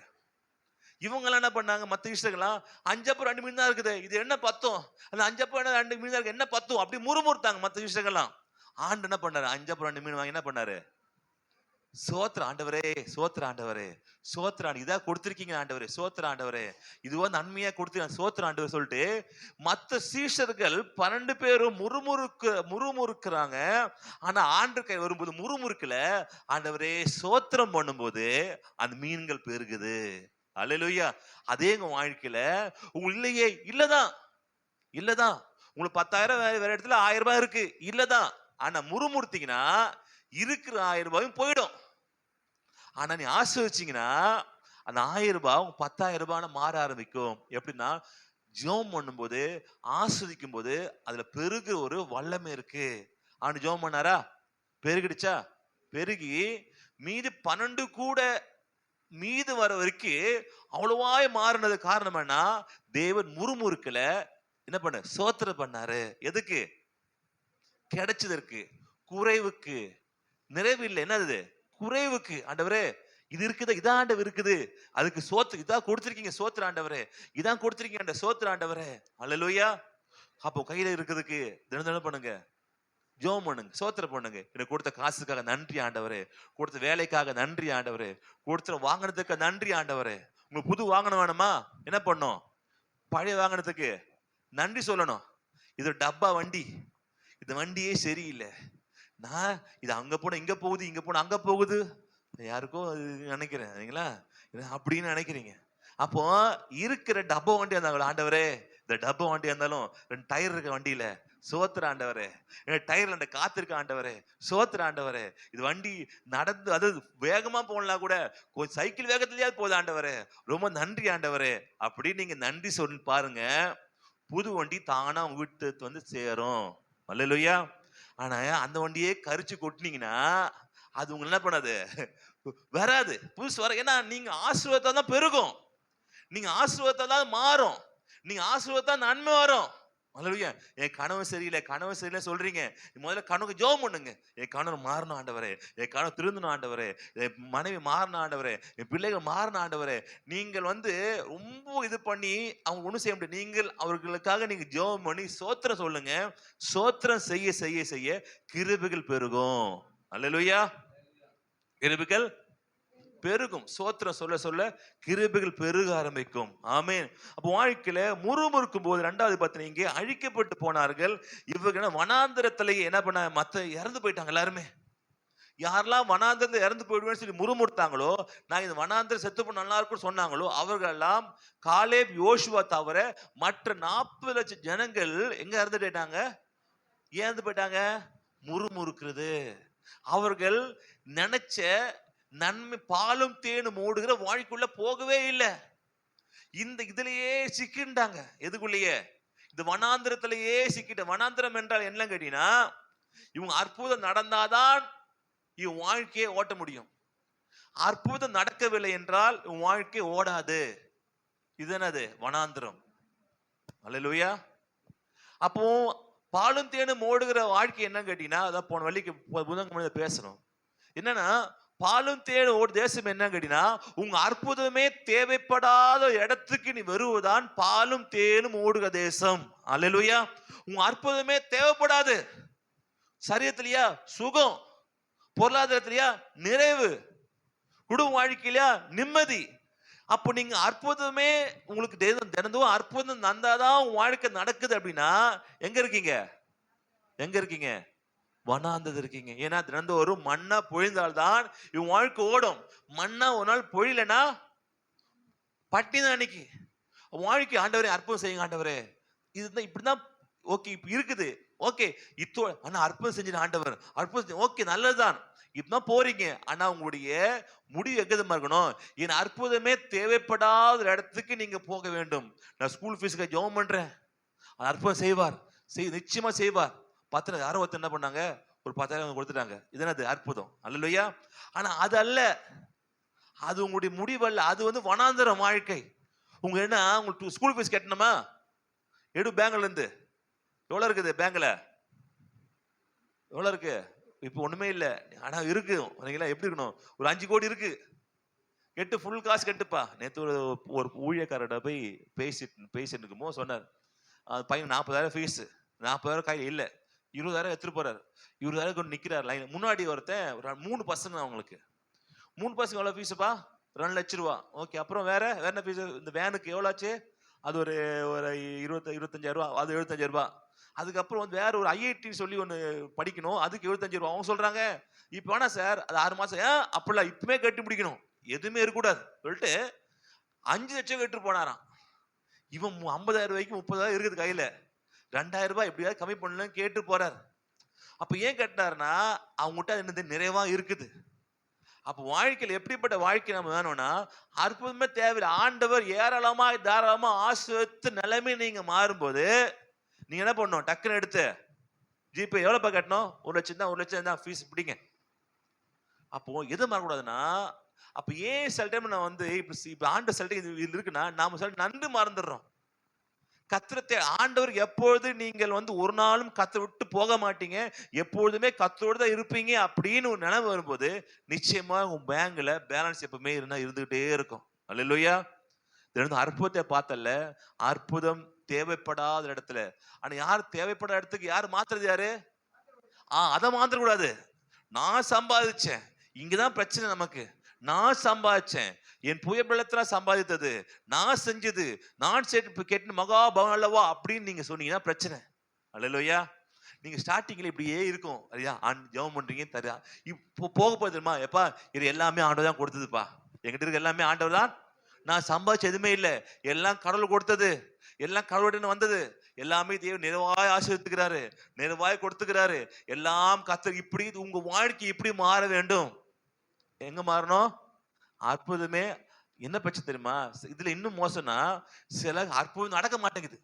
இவங்க எல்லாம் என்ன பண்ணாங்க, மத்த விஷயங்கள்லாம் 5 அப்பம் 2 மீன் தான் இருக்குது, இது என்ன பத்தும், அந்த 5 அப்பம் 2 மீன் தான் இருக்கு, என்ன பத்தும், அப்படி முறுமுறுத்தாங்க மத்த விஷயங்கள்லாம். ஆண்டு என்ன பண்ணாரு, 5 அப்பம் 2 மீன் வாங்கி என்ன பண்ணாரு, சோத்திர ஆண்டவரே, சோத்திர ஆண்டவரே, சோத்திர இதா கொடுத்திருக்கீங்க ஆண்டவரே, சோத்திர ஆண்டவரே, இதுவா நன்மையா கொடுத்து சோத்திர ஆண்டவர் சொல்லிட்டு மத்த சீஷர்கள் 12 பேரும் முறுமுறுக்கிறாங்க. ஆனா ஆண்டு கை வரும்போது முறுமுறுக்கல. ஆண்டவரே சோத்திரம் பண்ணும்போது அந்த மீன்கள் பெருகுது. அல்லேலூயா. அதே உங்க வாழ்க்கையில உங்க இல்லையே, இல்லதான் உங்களுக்கு 10,000 வேற இடத்துல 1000 ரூபாய் இருக்கு, இல்லதான். ஆனா முறுமுறுத்தீங்கன்னா இருக்கிற 1000 ரூபாயும் போயிடும். ஆனா நீ ஆசீர்வதிச்சீங்கன்னா அந்த 1000 ரூபாய் உங்க 10,000 ரூபாய் மாற ஆரம்பிக்கும். எப்படின்னா ஜெபம் பண்ணும்போது ஆஸ்வதிக்கும் போது அதுல பெருகு ஒரு வல்லமை இருக்கு. அவனு ஜெபம் பண்ணாரா, பெருகிடுச்சா, பெருகி மீது 12 கூட மீது வர வரைக்கும் அவ்வளவாய் மாறினது காரணம் என்ன? தேவன் முறுமுறுக்கல, என்ன பண்ண சோத்திரம் பண்ணாரு. எதுக்கு? கிடைச்சதற்கு, குறைவுக்கு. நிறைவு இல்லை, என்னது குறைவுக்கு. ஆண்டவரே இது இருக்குது, இதான் ஆண்டவர் இருக்குது, அதுக்கு சோத்து இதான் கொடுத்திருக்கீங்க, சோத்திர ஆண்டவரே, இதான் கொடுத்திருக்கீங்க சோத்திர ஆண்டவரே. அல்லேலூயா. அப்போ கையில இருக்கிறதுக்கு தினம் பண்ணுங்க, ஜெபம் பண்ணுங்க, சோத்திரம் பண்ணுங்க. எனக்கு கொடுத்த காசுக்காக நன்றி ஆண்டவரே, கொடுத்த வேலைக்காக நன்றி ஆண்டவரே, கொடுத்த வாங்கினதுக்கு நன்றி ஆண்டவரே. உங்களுக்கு புது வாங்கணும் வேணுமா, என்ன பண்ணும்? பழைய வாங்கினதுக்கு நன்றி சொல்லணும். இது டப்பா வண்டி, இந்த வண்டியே சரியில்லை, நான் இது அங்க போன இங்க போகுது, இங்க போன அங்க போகுது, யாருக்கோ நினைக்கிறேன் இல்லைங்களா, அப்படின்னு நினைக்கிறீங்க. அப்போ இருக்கிற டப்பா வண்டி இருந்தாங்களா, ஆண்டவரே இந்த டப்பா வண்டியா இருந்தாலும் 2 டயர் இருக்க வண்டியில சோத்திர ஆண்டவரே, டயர்ல அந்த காத்து இருக்க ஆண்டவரே, சோத்திர ஆண்டவரே. இது வண்டி நடந்து அது வேகமா போகலாம் கூட, கொஞ்சம் சைக்கிள் வேகத்திலேயே போகுது ஆண்டவரே, ரொம்ப நன்றி ஆண்டவரே. அப்படின்னு நீங்க நன்றி சொல்லி பாருங்க, புது வண்டி தானா வீட்டு வந்து சேரும். அல்லேலூயா. ஆனா அந்த வண்டியே கரிச்சு கொட்டினீங்கன்னா அது உங்களுக்கு என்ன பண்ணாது, வராது, புதுசு வர. ஏன்னா நீங்க ஆசீர்வாதத்தை தான் பெருகும், நீங்க ஆசீர்வாதத்தை தான் மாறும், நீங்க ஆசீர்வாதத்தை நன்மை வரும். அல்லேலூயா. என் கனவு சரியில்லை சொல்றீங்க, முதல்ல கனவுக்கு ஜெபம் பண்ணுங்க. என் கனவு மாறணும் ஆண்டவரே, என் கனவு திருந்தணும் ஆண்டவரே, என் மனைவி மாறணும் ஆண்டவரே, என் பிள்ளைகள் மாறணும் ஆண்டவரே. நீங்கள் வந்து ரொம்ப இது பண்ணி அவங்க ஒன்றும் செய்ய முடியாது. நீங்கள் அவர்களுக்காக நீங்க ஜெபம் பண்ணி சோத்திரம் சொல்லுங்க. சோத்திரம் செய்ய செய்ய செய்ய கிருபைகள் பெருகும். அல்லேலூயா. கிருபைகள் பெருகும். சோத்திரம் சொல்ல சொல்ல கிருபைகள் பெருக ஆரம்பிக்கும். ஆமென். அப்போ வாழ்க்கையில முறுமுறுக்கும் போது 2வது பார்த்தீங்க, இங்கே அழிக்கப்பட்டு போனார்கள். இவங்க வனாந்திரத்திலேயே என்ன பண்ண, மத்த இறந்து போயிட்டாங்க எல்லாருமே. யாரெல்லாம் வனாந்திரத்தில் இறந்து போயிடுவேன்னு சொல்லி முறுமுறுத்தாங்களோ, நான் இந்த வனாந்திரம் செத்து போன நல்லா இருக்கும்னு சொன்னாங்களோ, அவர்கள் எல்லாம் காலேப் யோசுவா தவிர மற்ற 40 லட்சம் ஜனங்கள் எங்க இறந்து போயிட்டாங்க? இறந்து போயிட்டாங்க. முறுமுறுக்கிறது. அவர்கள் நினைச்ச நன்மை பாலும் தேனும் ஓடுகிற வாழ்க்கைக்குள்ள போகவே இல்லை. இந்த இதுலயே சிக்கிண்டாங்க. எதுக்குள்ளேயே? இந்த வனாந்திரத்திலேயே சிக்கிட்ட. வனாந்திரம் என்றால் என்ன கேட்டீங்கன்னா, இவங்க அற்புதம் நடந்தாதான் இவன் வாழ்க்கையை ஓட்ட முடியும். அற்புதம் நடக்கவில்லை என்றால் இவன் வாழ்க்கை ஓடாது. இது என்னது? வனாந்திரம். அல்லேலூயா. அப்போ பாலும் தேனும் ஓடுகிற வாழ்க்கை என்ன கேட்டீங்கன்னா, அதான் போன வள்ளிக்கு புதன்கிழமை பேசணும். என்னன்னா, பாலும் தேனும் ஓடு தேசம் என்ன கேட்டீங்கன்னா, உங்க அற்புதமே தேவைப்படாத இடத்துக்கு நீ வருவதான் பாலும் தேனும் ஓடுக தேசம். அல்லேலூயா. உங்க அற்புதமே தேவைப்படாது. சரீரத்திலயா சுகம், பொருளாதாரத்திலயா நிறைவு, குடும்ப வாழ்க்கையிலயா நிம்மதி. அப்போ நீங்க அற்புதமே உங்களுக்கு தினந்தும் அற்புதம் நந்தாதான் உங்க வாழ்க்கை நடக்குது அப்படின்னா எங்க இருக்கீங்க? எங்க இருக்கீங்க? வனாந்தது இருக்கீங்க. ஏன்னா தினந்தோறும் ஒரு மண்ணா பொழிந்தால்தான் இவன் வாழ்க்கை ஓடும். மண்ணா ஒரு நாள் பொழிலனா பட்டி தான் அன்னைக்கு வாழ்க்கை. ஆண்டவரே அற்புதம் செய்யுங்க ஆண்டவரே, இதுதான் இப்படிதான் ஓகே இப்ப இருக்குது, ஓகே இத்தோ ஆனா அற்புதம் செஞ்சு ஆண்டவர் அற்புதம் ஓகே நல்லதுதான், இப்பதான் போறீங்க. ஆனா உங்களுடைய முடிவு எங்கதமா இருக்கணும்? என் அற்புதமே தேவைப்படாத இடத்துக்கு நீங்க போக வேண்டும். நான் ஸ்கூல் ஃபீஸுக்கு ஜெபம் பண்றேன், அற்புதம் செய்வார், நிச்சயமா செய்வார். 10 யாரோ ஒருத்தர் என்ன பண்ணாங்க, ஒரு 10,000 கொடுத்துட்டாங்க. இதனது அற்புதம். அல்லேலூயா. ஆனா அது அல்ல, அது உங்களுடைய முடிவு அல்ல. அது வந்து வனாந்தரம் வாழ்க்கை. உங்க என்ன, உங்களுக்கு ஸ்கூல் ஃபீஸ் கட்டணுமா? எடு பேங்க்ல இருந்து. எவ்வளவு இருக்குது பேங்க்ல? எவ்வளவு இருக்கு? இப்போ ஒண்ணுமே இல்லை. ஆனா இருக்கு. எப்படி இருக்கணும்? ஒரு 5 கோடி இருக்கு. கெட்டு ஃபுல் காசு கட்டுப்பா. நேற்று ஒரு ஊழியக்காரர்கிட்ட போய் பேசிட்டு இருக்குமோ சொன்னார், பையன் 40,000 ஃபீஸ், 40,000 கையில் இல்லை, 20,000 எடுத்துட்டு போறாரு. 20,000 கொண்டு நிக்கிறார் லைன் முன்னாடி. ஒருத்தன் 3 பசங்க அவங்களுக்கு 3 பசங்க எவ்வளோ ஃபீஸுப்பா? 2 லட்ச ரூபா. ஓகே, அப்புறம் வேற என்ன ஃபீஸ்? இந்த வேனுக்கு எவ்வளோ ஆச்சு? அது ஒரு ஒரு 25,000 ரூபா, அது 75,000 ரூபா. அதுக்கப்புறம் வந்து வேற ஒரு ஐஐடின்னு சொல்லி ஒன்று படிக்கணும், அதுக்கு 75,000 ரூபா. அவங்க சொல்றாங்க இப்போ வேணா சார் அது 6 மாசம். அப்படிலாம் இப்பவுமே கட்டி முடிக்கணும், எதுவுமே இருக்கக்கூடாது சொல்லிட்டு 5 லட்சம் கட்டு போனாராம். இவன் 50,000 ரூபாய்க்கு 30,000 இருக்குது கையில, 2,000 ரூபாய் எப்படியாவது கம்மி பண்ணலன்னு கேட்டு போறாரு. அப்ப ஏன் கட்டினாருன்னா அவங்ககிட்ட என்னது நிறைவா இருக்குது. அப்ப வாழ்க்கையில் எப்படிப்பட்ட வாழ்க்கை நம்ம வேணும்னா அற்புதமே தேவையில்லை. ஆண்டவர் ஏராளமா தாராளமா ஆசிர்வதித்து நிலைமை நீங்க மாறும்போது நீங்க என்ன பண்ணணும்? டக்குன்னு எடுத்து ஜிபே எவ்வளோப்பா கட்டணும்? 1 லட்சம் தான், 1 லட்சம் தான் ஃபீஸ் பிடிங்க. அப்போ எது மாறக்கூடாதுன்னா, அப்ப ஏன் சில டைம் நான் வந்து இப்ப ஆண்டு சில டைம் இது இருக்குன்னா நாம சில நன்றி மறந்துடுறோம். கத்திரத்தை ஆண்டவர் எப்பொழுது நீங்கள் வந்து ஒரு நாளும் கத்த விட்டு போக மாட்டீங்க, எப்பொழுதுமே கத்தோடு தான் இருப்பீங்க அப்படின்னு ஒரு நினைவு வரும்போது நிச்சயமா உங்க பேங்க்ல பேலன்ஸ் எப்பவுமே இருந்துகிட்டே இருக்கும். அல்லேலூயா. இது அற்புதத்தை பார்த்தல, அற்புதம் தேவைப்படாத இடத்துல. ஆனா யார் தேவைப்படாத இடத்துக்கு யார் மாத்துறது? யாரு? அதை மாத்திர கூடாது. நான் சம்பாதிச்சேன், இங்கதான் பிரச்சனை நமக்கு. நான் சம்பாதிச்சேன், என் புயபலத்துல சம்பாதித்தது, நான் செஞ்சது, நான் கேட்டு மகா பவன் அல்லவா அப்படின்னு நீங்க சொன்னீங்கன்னா பிரச்சனை. அல்லேலூயா. நீங்க ஸ்டார்டிங்ல இப்படியே இருக்கும், ஐயா ஜெபம் பண்றீங்க தரா, இப்போ போக போகுது தெரியுமா? எப்பா இது எல்லாமே ஆண்டவர் தான் கொடுத்ததுப்பா, எங்கிட்ட இருக்க எல்லாமே ஆண்டவர் தான், நான் சம்பாதிச்ச எதுவுமே இல்லை, எல்லாம் கடவுள் கொடுத்தது, எல்லாம் கடவுளுடன் வந்தது, எல்லாமே தேவன் நிறைவாய் ஆசீர்வதிக்கிறாரு, நிறைவாய் கொடுத்துக்கிறாரு, எல்லாம் கத்த. இப்படி உங்க வாழ்க்கை இப்படி மாற வேண்டும். எங்க மாறணும்? அற்புதமே. என்ன பிரச்சனை தெரியுமா? இதுல இன்னும் மோசம்னா சில அற்புதம் நடக்க மாட்டேங்குது,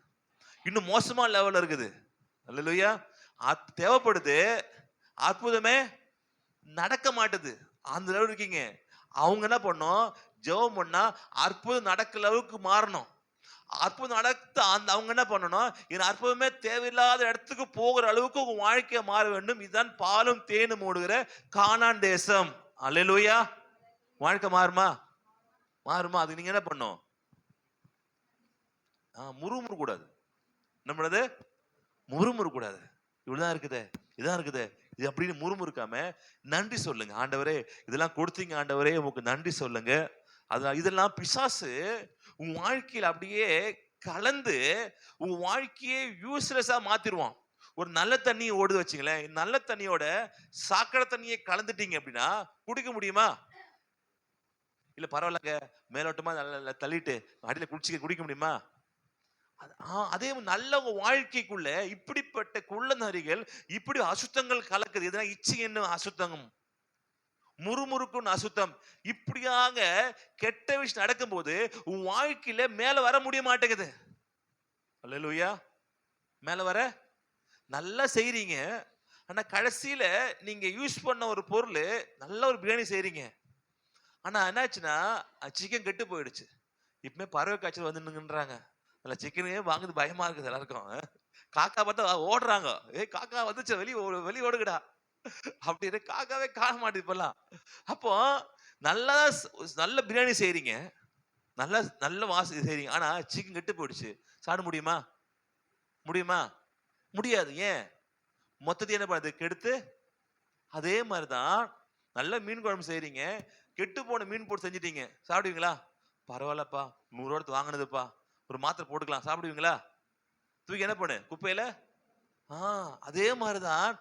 இன்னும் மோசமா லெவல்ல இருக்குது. அல்லேலூயா. தேவைப்படுது, அற்புதமே நடக்க மாட்டுது. அந்த லெவல் இருக்கீங்க. அவங்க என்ன பண்ணும்? ஜெபம் பண்ணா அற்புதம் நடக்கிற அளவுக்கு மாறணும். அற்புதம் நடத்த அவங்க என்ன பண்ணணும்? என் அற்புதமே தேவையில்லாத இடத்துக்கு போகிற அளவுக்கு உங்க வாழ்க்கையை மாற வேண்டும். இதுதான் பாலும் தேனும் ஓடுகிற கானான் தேசம். அல்லேலூயா. வாழ்க்கை மாறுமா? மாறுமா? அதுக்கு நீங்க என்ன பண்ணும்? முறுமுறு கூடாது. நம்மளது முறுமுறு கூடாது. இவ்வளவுதான் இருக்குது, இதான் இருக்குது, இது அப்படின்னு முறுமுறுக்காம நன்றி சொல்லுங்க. ஆண்டவரே இதெல்லாம் கொடுத்தீங்க, ஆண்டவரே உங்களுக்கு நன்றி சொல்லுங்க. அதனால இதெல்லாம் பிசாசு உங்க வாழ்க்கையில் அப்படியே கலந்து உங்க வாழ்க்கையே யூஸ்லெஸ்ஸா மாத்திடுவான். ஒரு நல்ல தண்ணி ஓடுது வச்சுங்களேன், நல்ல தண்ணியோட சாக்கடை தண்ணியை கலந்துட்டீங்க அப்படின்னா குடிக்க முடியுமா? இல்ல பரவாயில்லங்க மேலோட்டமா தள்ளிட்டு அடியில குடிக்க முடியுமா? அதே நல்ல வாழ்க்கைக்குள்ள இப்படிப்பட்ட குள்ள நரிகள், இப்படி அசுத்தங்கள் கலக்குது. எதுனா இச்சி என்ன அசுத்தம், முறுமுறுக்கும் அசுத்தம், இப்படியாக கெட்ட விஷயம் நடக்கும் போது உன் வாழ்க்கையில மேல வர முடிய மாட்டேங்குது. அல்லேலூயா. மேல வர நல்லா செய்றீங்க, ஆனா கடைசியில நீங்க யூஸ் பண்ண ஒரு பொருள், நல்ல ஒரு பிரியாணி செய்றீங்க, ஆனா என்னாச்சுன்னா சிக்கன் கெட்டு போயிடுச்சு. இப்பவுமே பறவை காய்ச்சல் வந்துன்னுன்றாங்க, அதில் சிக்கனே வாங்குது பயமா இருக்குது எல்லாருக்கும். காக்கா பார்த்தா ஓடுறாங்க, காக்கா வந்துச்சு வெளி ஓடுங்கடா அப்படின்னு. காக்காவே காண மாட்டேது இப்பெல்லாம். அப்போ நல்ல பிரியாணி செய்றீங்க, நல்ல வாசம் செய்றீங்க, ஆனா சிக்கன் கெட்டு போயிடுச்சு. சாப்பிட முடியுமா? முடியாது. ஏன்? மொத்தத்தையும் என்ன பண்ணுது? கெடுத்து. அதே மாதிரிதான் நல்ல மீன் குழம்பு செய்றீங்க, கெட்டு போன மீன் போட்டு செஞ்சிட்டீங்க, சாப்பிடுவீங்களா? பரவாயில்லப்பா 100 ரூபா வாங்கினதுப்பா, ஒரு மாத்திரை போட்டுக்கலாம், சாப்பிடுவீங்களா? தூக்கி என்ன பண்ணு? குப்பையில. அதே மாதிரிதான்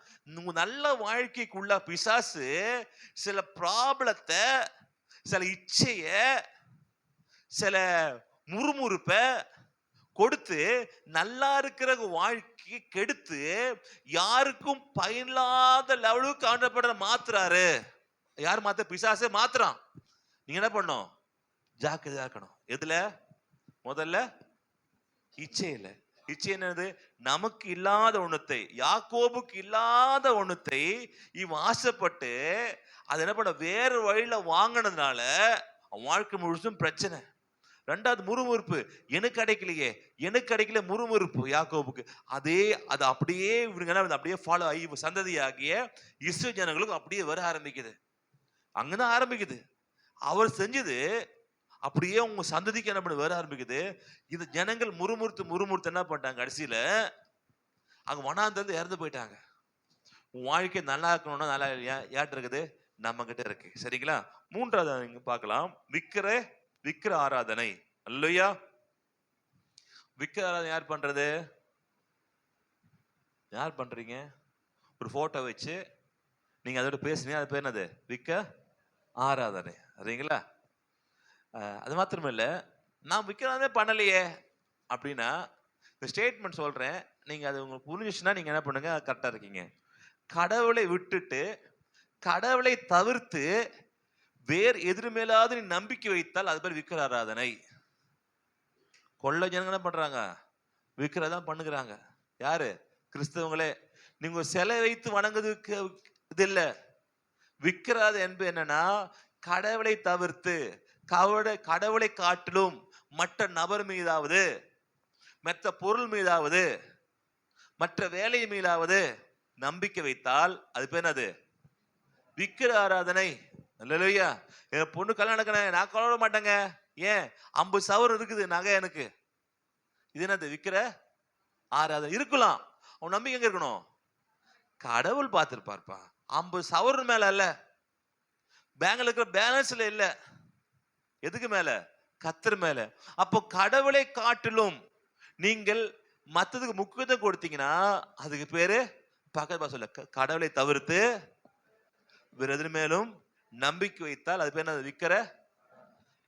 நல்ல வாழ்க்கைக்குள்ள பிசாசு சில ப்ராப்ளத்தை, சில இச்சைய, சில முறுமுறுப்ப கொடுத்து நல்லா இருக்கிற வாழ்க்கையை கெடுத்து யாருக்கும் பயனில்லாத லெவலுக்கு ஆண்டப்படுற மாத்துறாரு. யார் மாத்த? பிசாசே மாத்துறான். நீங்க என்ன பண்ணும்? ஜாக்கிரதையா இருக்கணும். எதுல? முதல்ல இச்சையில. இச்சை என்னது? நமக்கு இல்லாத ஒண்ணுத்தை, யாக்கோபுக்கு இல்லாத ஒண்ணுத்தை இவன் ஆசைப்பட்டு அது என்ன பண்ண வேற வழியில வாங்கினதுனால வாழ்க்கை முழுசும் பிரச்சனை. ரெண்டாவது முறுமுறுப்பு, எனக்கு கிடைக்கல முறுமுறுப்பு யாக்கோபுக்கு. அது அப்படியே இவங்க அப்படியே ஃபாலோ ஆகி சந்ததியாகிய இஸ்ரவேல் ஜனங்களுக்கு அப்படியே வர ஆரம்பிக்குது. அங்கதான் ஆரம்பிக்குது. அவர் செஞ்சது அப்படியே உங்க சந்ததிக்கு என்ன பண்ண வர ஆரம்பிக்குது. இது ஜனங்கள் முறுமுறுத்து என்ன பண்ணிட்டாங்க? கடைசியில அங்க வனாந்தரத்துல இறந்து போயிட்டாங்க. உன் வாழ்க்கை நல்லா இருக்கணும்னா நல்லா யார்கிட்ட இருக்குது? நம்ம கிட்ட இருக்கு. சரிங்களா? மூன்றாவது நீங்க பார்க்கலாம், விக்கிர ஆராதனை. அல்லேலூயா. விக்கிர ஆராதனை யார் பண்றது? யார் பண்றீங்க? ஒரு போட்டோ வச்சு நீங்க அதோட பேசுனீங்க, அது பேர் என்னது? ஆராதனை. சரிங்களா? அது மாத்திரம் இல்ல, நான் விக்கிரமே பண்ணலையே அப்படின்னா இந்த ஸ்டேட்மெண்ட் சொல்றேன், நீங்க அது உங்களுக்கு புரிஞ்சிச்சுன்னா நீங்க என்ன பண்ணுங்க, கரெக்டா இருக்கீங்க. கடவுளை விட்டுட்டு கடவுளை தவிர்த்து வேறு எதிர் மேலாவது நீ நம்பிக்கை வைத்தால் அது பேர் விக்கிர ஆராதனை. கொள்ள ஜனங்க என்ன பண்றாங்க? விக்கிரதான் பண்ணுகிறாங்க. யாரு? கிறிஸ்தவங்களே. நீங்க சிலை வைத்து வணங்குறதுக்கு இது இல்ல. விக்கிராது என்பது என்னன்னா, கடவுளை தவிர்த்து கடவுளை காட்டிலும் மற்ற நபர் மீதாவது, மற்ற பொருள் மீதாவது, மற்ற வேலை மீதாவது நம்பிக்கை வைத்தால் அது பேர் அது விக்கிர ஆராதனை. அல்லேலூயா. என் பொண்ணு கல்யாணம் நடக்கணும், நான் கொள்ள மாட்டேங்க. ஏன்? 50 சவரம் இருக்குது நகை எனக்கு. இது என்னது? விக்கிர ஆராதனை. இருக்கலாம், அவன் நம்பிக்கை எங்க இருக்கணும்? கடவுள் பார்த்திருப்பார்ப்பா. 50 சவரம் மேல அல்ல, பேங்க்ல இருக்கிற பேலன்ஸ்ல இல்ல. எதுக்கு மேல? கர்த்தர் மேல. அப்போ கடவுளை காட்டிலும் நீங்கள் மத்ததுக்கு முக்கியத்துவம் கொடுத்தீங்கன்னா அதுக்கு பேரு பக்கத்து சொல்ல கடவுளை தவிர்த்து வேற எது மேலும் நம்பிக்கை வைத்தால் அது பேர் என்ன? விக்கிர.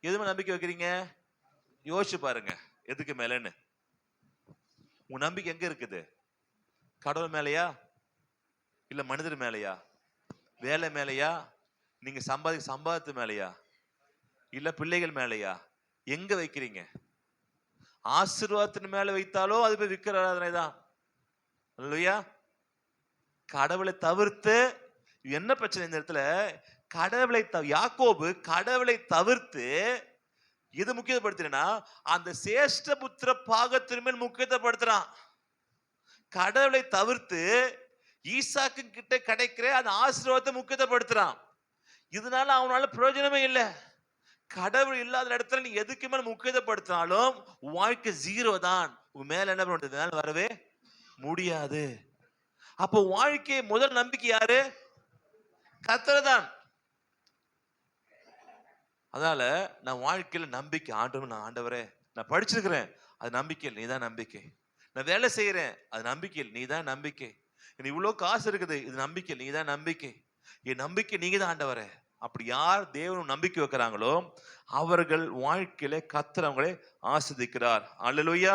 எதுமே நம்பிக்கை வைக்கிறீங்க? யோசிச்சு பாருங்க, எதுக்கு மேலன்னு. உங்க நம்பிக்கை எங்க இருக்குது? கடவுள் மேலையா, இல்ல மனிதர் மேலையா, வேலை மேலையா, நீங்க சம்பாதத்து மேலையா, இல்ல பிள்ளைகள் மேலையா? எங்க வைக்கிறீங்க? ஆசீர்வாதத்தின் மேல வைத்தாலோ அது போய் விக்கிர ஆராதனை தான். அல்லேலூயா. கடவுளை தவிர்த்து என்ன பிரச்சனை இந்த இடத்துல? யாக்கோபு கடவுளை தவிர்த்து எது முக்கியப்படுத்தினா அந்த சேஷ்ட புத்திர பாகத்தின் மேல் முக்கியத்துவப்படுத்துறான். கடவுளை தவிர்த்து ஈசாக்கு கிட்ட கிடைக்கிற அந்த ஆசீர்வாதத்தை முக்கியத்துவப்படுத்துறான். இதனால அவனால பிரயோஜனமே இல்லை. கடவுள் இல்லாத இடத்துல நீ எதுக்கு மேல முக்கியத்துவப்படுத்தினாலும் வாழ்க்கை 0 தான். உன் மேல என்ன பண்றது? வரவே முடியாது. அப்போ வாழ்க்கை முதல் நம்பிக்கை யாரு? கர்த்தர் தான். அதனால நான் வாழ்க்கையில நம்பிக்கை, ஆண்டவரே நான் படிச்சிருக்கிறேன், அது நம்பிக்கையில் நீதான் நம்பிக்கை. நான் வேலை செய்யறேன், அது நம்பிக்கையில் நீதான் நம்பிக்கை. எனக்கு இவ்வளவு காசு இருக்குது, இது நம்பிக்கையில் நீதான் நம்பிக்கை. என் நம்பிக்கை நீங்க தான் ஆண்டவரே. அப்படி யார் தேவனும் நம்பிக்கை வைக்கிறாங்களோ அவர்கள் வாழ்க்கையில கர்த்தர் அவங்களை ஆசீர்வதிக்கிறார். அல்லேலூயா.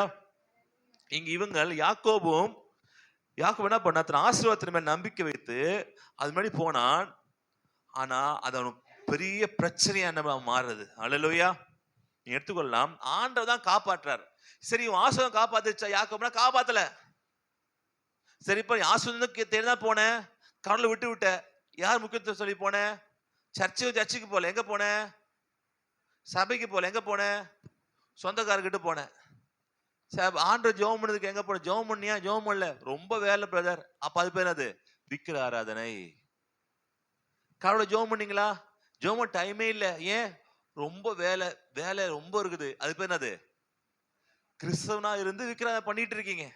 இங்க இவங்க யாக்கோபு என்ன பண்ணா, தன் ஆசீர்வாதத்தின் மேல் நம்பிக்கை வைத்து அது மாதிரி போனான். ஆனா அது அவனுக்கு பெரிய பிரச்சனையா என்ன மாறுது. அல்லேலூயா. நீ எடுத்துக்கொள்ளலாம், ஆண்டவர் தான் காப்பாற்றார். சரி, இவன் ஆசீர்வாதம் காப்பாத்துச்சா? யாக்கோபுனா காப்பாத்தல. சரிப்பா, ஆசீர்வாதம் தேடிதான் போனேன், கடவுளை விட்ட. யார் முக்கியத்துவம் சொல்லி போனேன்? சர்ச்சுக்கு போல. எங்க போனேன்? சபைக்கு போல. எங்க போனேன்? சொந்தக்காரர்கிட்ட போனேன். ஆண்டவர் ஜெபம் பண்ணதுக்கு எங்க போன? ஜெபம் பண்ணியா? ஜெபம் பண்ணல, ரொம்ப வேலை பிரதர். அப்ப அது பேர் அது விக்கிர ஆராதனை. கடவுளை ஜெபம் பண்ணீங்களா? ஜெபம் டைமே இல்ல. ஏன்? ரொம்ப வேலை ரொம்ப இருக்குது. அது பேர் அது கிறிஸ்தவனா இருந்து விக்கிர பண்ணிட்டு இருக்கீங்க.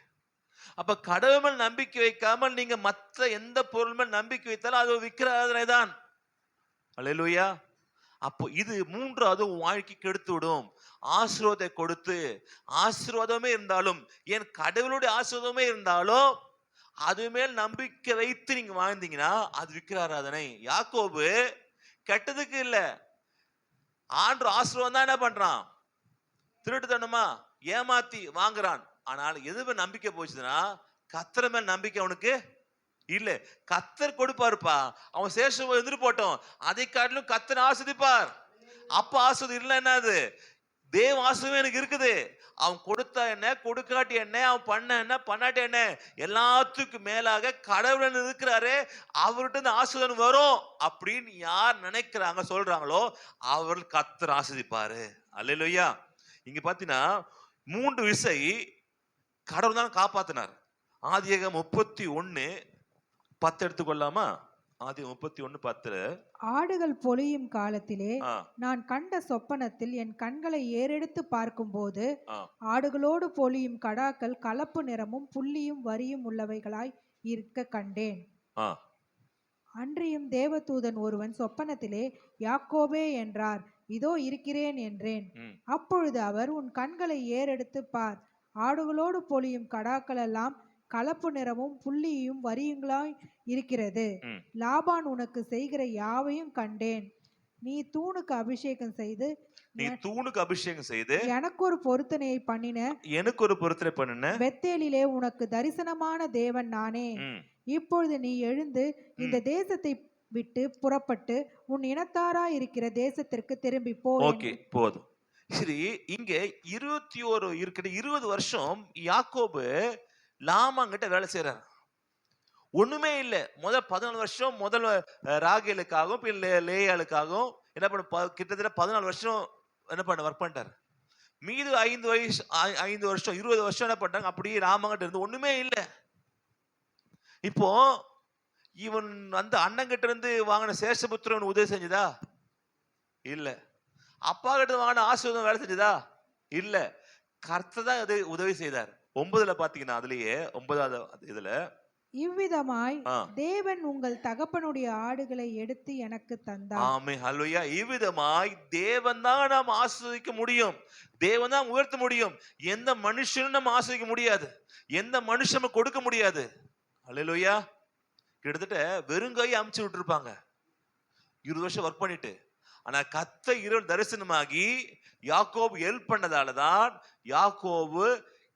அப்ப கடவுள் மேல் நம்பிக்கை வைக்காமல் நீங்க மற்ற எந்த பொருள் மேல் நம்பிக்கை வைத்தாலும் அது விக்கிர ஆராதனை தான். அல்லேலூயா. அப்போ இது மூன்றாவது வாழ்க்கை கெடுத்து விடும். ஆசீர்வாதத்தை கொடுத்து, ஆசீர்வாதமே இருந்தாலும், ஏன் கடவுளுடைய ஆசீர்வாதமே இருந்தாலும் அது மேல் நம்பிக்கை வைத்து நீங்க வாழ்ந்தீங்கன்னா அது விக்கிர ஆராதனை. யாக்கோபு கெட்டதுக்கு இல்ல, ஆண்டு ஆசீர்வாதம் தான் என்ன பண்றான்? திருட்டுத்தனமா ஏமாத்தி வாங்குறான். ஆனால் எது மேல் நம்பிக்கை போச்சுன்னா கர்த்தர் மேல் நம்பிக்கை அவனுக்கு இல்ல. கர்த்தர் கொடுப்பாருப்பா, அவன் சேஷம் எதிர் போட்டோம், அதை காட்டிலும் கர்த்தர் ஆசீர்வதிப்பார். அப்ப ஆசீர்வாதம் இல்லை என்னது? தேவ ஆசீர்வாதம் எனக்கு இருக்குது. அவன் கொடுத்தா என்ன, கொடுக்காட்டி என்ன, அவன் பண்ண என்ன, பண்ணாட்டி என்ன, எல்லாத்துக்கும் மேலாக கடவுள் இருக்கிறாரு, அவர்கிட்ட ஆசீர்வாதம் வரும் அப்படின்னு யார் நினைக்கிறாங்க சொல்றாங்களோ அவர்கள் கர்த்தர் ஆசீர்வதிப்பாரு. அல்லேலூயா. இங்க பாத்தீங்கன்னா 3 விசை கடவுள் தான் காப்பாத்தினார். ஆதியாகமம் 31:10 எடுத்துக்கொள்ளாமா? ஆதியாகமம் 31:10. ஆடுகள் பொழியும் காலத்திலே நான் கண்ட சொப்பனத்தில் என் கண்களை ஏறெடுத்து பார்க்கும்போது ஆடுகளோடு பொழியும் கடாக்கள் கலப்பு நிறமும் புள்ளியும் வரியும் உள்ளவைகளாய் இருக்க கண்டேன். அன்றியும் தேவதூதன் ஒருவன் சொப்பனத்திலே யாக்கோபே என்றார். இதோ இருக்கிறேன் என்றேன். அப்பொழுது அவர், உன் கண்களை ஏறெடுத்து பார், ஆடுகளோடு பொலியும் கடாக்கள் எல்லாம் கலப்பு நிறமும் புள்ளியும் வரியுங்களாய் இருக்கிறது. லாபான் உனக்கு செய்கிற யாவையும் கண்டேன். நீ தூணுக்கு அபிஷேகம் செய்து எனக்கு ஒரு பொருத்தனையை பண்ணின பெத்தேலிலே உனக்கு தரிசனமான தேவன் நானே. இப்பொழுது நீ எழுந்து இந்த தேசத்தை விட்டு புறப்பட்டு உன் இனத்தாரா இருக்கிற தேசத்திற்கு திரும்பி போ. போதும். சரி, இங்க 20 வருஷம் யாக்கோபு லாமாங்கிட்ட வேலை செய்யறாரு. ஒண்ணுமே இல்லை. முதல் 14 வருஷம் ராகேலுக்காகவும் லேயாளுக்காகவும் என்ன பண்ண, கிட்டத்தட்ட 14 வருஷம் என்ன பண்ண ஒர்க் பண்ணிட்டாரு. மீது 5 வருஷம் 20 வருஷம் என்ன பண்ணாங்க, அப்படியே ராமங்கிட்ட இருந்து ஒண்ணுமே இல்லை. இப்போ இவன் அந்த அண்ணங்கிட்ட இருந்து வாங்கின சேஷபுத்திரன் உதவி செஞ்சதா? இல்ல. அப்பா கிட்ட வாங்கின ஆசீர்வாதம் வேலை செஞ்சதா? இல்ல. கர்த்தர் தான் அது உதவி செய்தார். 9ல பாத்தீங்கன்னா, அதுலயே 9வது இதுல, இவ்விதமாய் தேவன் உங்கள் தகப்பனுடைய ஆடுகளை எடுத்து எனக்கு தந்தார். ஆமென், ஹல்லேலூயா. இவ்விதமாய் தேவன் தான் நாம் ஆசீர்வதிக்க முடியும், தேவன் தான் உயர்த்த முடியும். எந்த மனுஷனும் நம்ம ஆசீர்வதிக்க முடியாது, எந்த மனுஷனும் கொடுக்க முடியாது. ஹல்லேலூயா. கிட்டத்தட்ட வெறுங்கையை அமுச்சு விட்டுருப்பாங்க 20 வருஷம் ஒர்க் பண்ணிட்டு. ஆனா கர்த்தர் இரவு தரிசனமாகி யாக்கோபு ஹெல்ப் பண்ணதாலதான் யாக்கோபு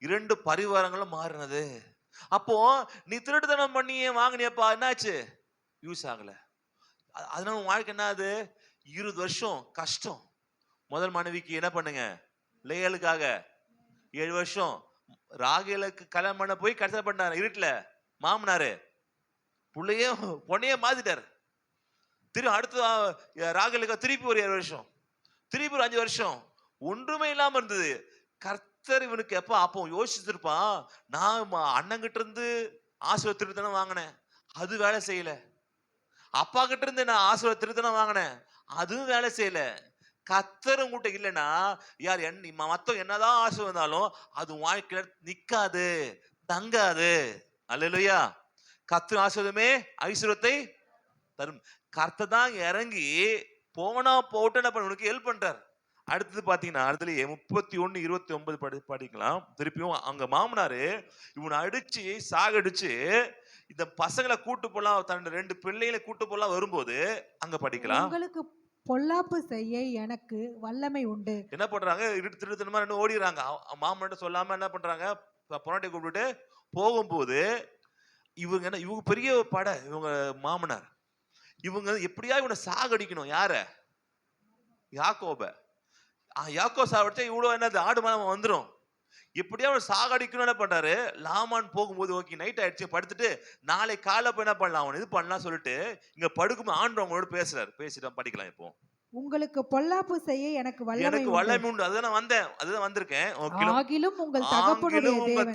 2 பரிவாரங்களும் மாறினது. அப்போ நீ திருட்டுத்தனம் பண்ணி வாங்கினியப்பா, என்னாச்சு? யூஸ் ஆகல. அதனால உன் வாழ்க்கை என்ன ஆகுது? 20 வருஷம் கஷ்டம். முதல் மனைவிக்கு என்ன பண்ணுங்க, லேயலுக்காக 7 வருஷம், ராகேலுக்கு கல்யாணம் பண்ண போய் கடைசியில் பண்ணாரு இருட்டுல மாமனாரு பொண்ணையே மாத்திட்டாரு. திரும்ப அடுத்த ராகேலுக்கு திருப்பி ஒரு 7 வருஷம், திருப்பி ஒரு 5 வருஷம், ஒன்றுமே இல்லாம இருந்தது. கர்த்தர் இவனுக்கு எப்ப அப்போ யோசிச்சிருப்பான், நான் அண்ணங்கிட்ட இருந்து ஆசீர்வாத திருத்தனம் வாங்கினேன், அது வேலை செய்யல. அப்பா கிட்ட இருந்து நான் ஆசீர்வாத திருத்தனம் வாங்கினேன், அதுவும் வேலை செய்யல. கர்த்தர் உங்ககிட்ட இல்லைன்னா யார் மத்தவங்க என்னதான் ஆசீர்வாதாலும் அது வாழ்க்கையில நிக்காது, தங்காது. அல்லேலூயா. கர்த்தர் ஆசீர்வாதமே ஐஸ்வர்யத்தை தரும். கர்த்தர் தான் இறங்கி போனா போட்டு என்ன பண்ண உனக்கு ஹெல்ப் பண்றாரு. அடுத்தது பாத்தீங்கன்னா, அடுத்ததுலயே 31:29 படிக்கலாம். திருப்பியும் அங்க மாமனாரு இவனை அடிச்சு சாகடிச்சு இந்த பசங்களை கூட்டு போலாம், தன் 2 பிள்ளைகளை கூட்டு போலாம் வரும்போது அங்க படிக்கலாம். உங்களுக்கு பொல்லாப்பு செய்ய எனக்கு வல்லமை உண்டு. என்ன பண்றாங்க, திருத்தனமா 2 ஓடிடுறாங்க. மாமன்கிட்ட சொல்லாம என்ன பண்றாங்க, பொன்னாட்டியை கூப்பிட்டு போகும்போது இவங்க பெரிய படை, இவங்க மாமனார் இவங்க எப்படியா இவனை சாகடிக்கணும். யார? யாக்கோப. யாக்கோ சாவடிச்சா இவ்வளவு என்னது ஆடு மாதம் வந்துடும். எப்படியா அவன் சாகடிக்கணும் என்ன பண்றாரு, லாமான் போகும்போது ஓகே நைட் ஆயிடுச்சு படுத்துட்டு நாளை காலை போய் என்ன பண்ணலாம், அவன் இது பண்ணலாம் சொல்லிட்டு இங்க படுக்கும் ஆண்டவங்களோட பேசுறாரு. பேசிட்டு படிக்கலாம். இப்போ உங்களுக்கு பொல்லாப்பு செய்ய எனக்கு வல்லமை உண்டு. அதுதான் வந்தேன், அதுதான் வந்திருக்கேன். ஆகிலும் உங்கள்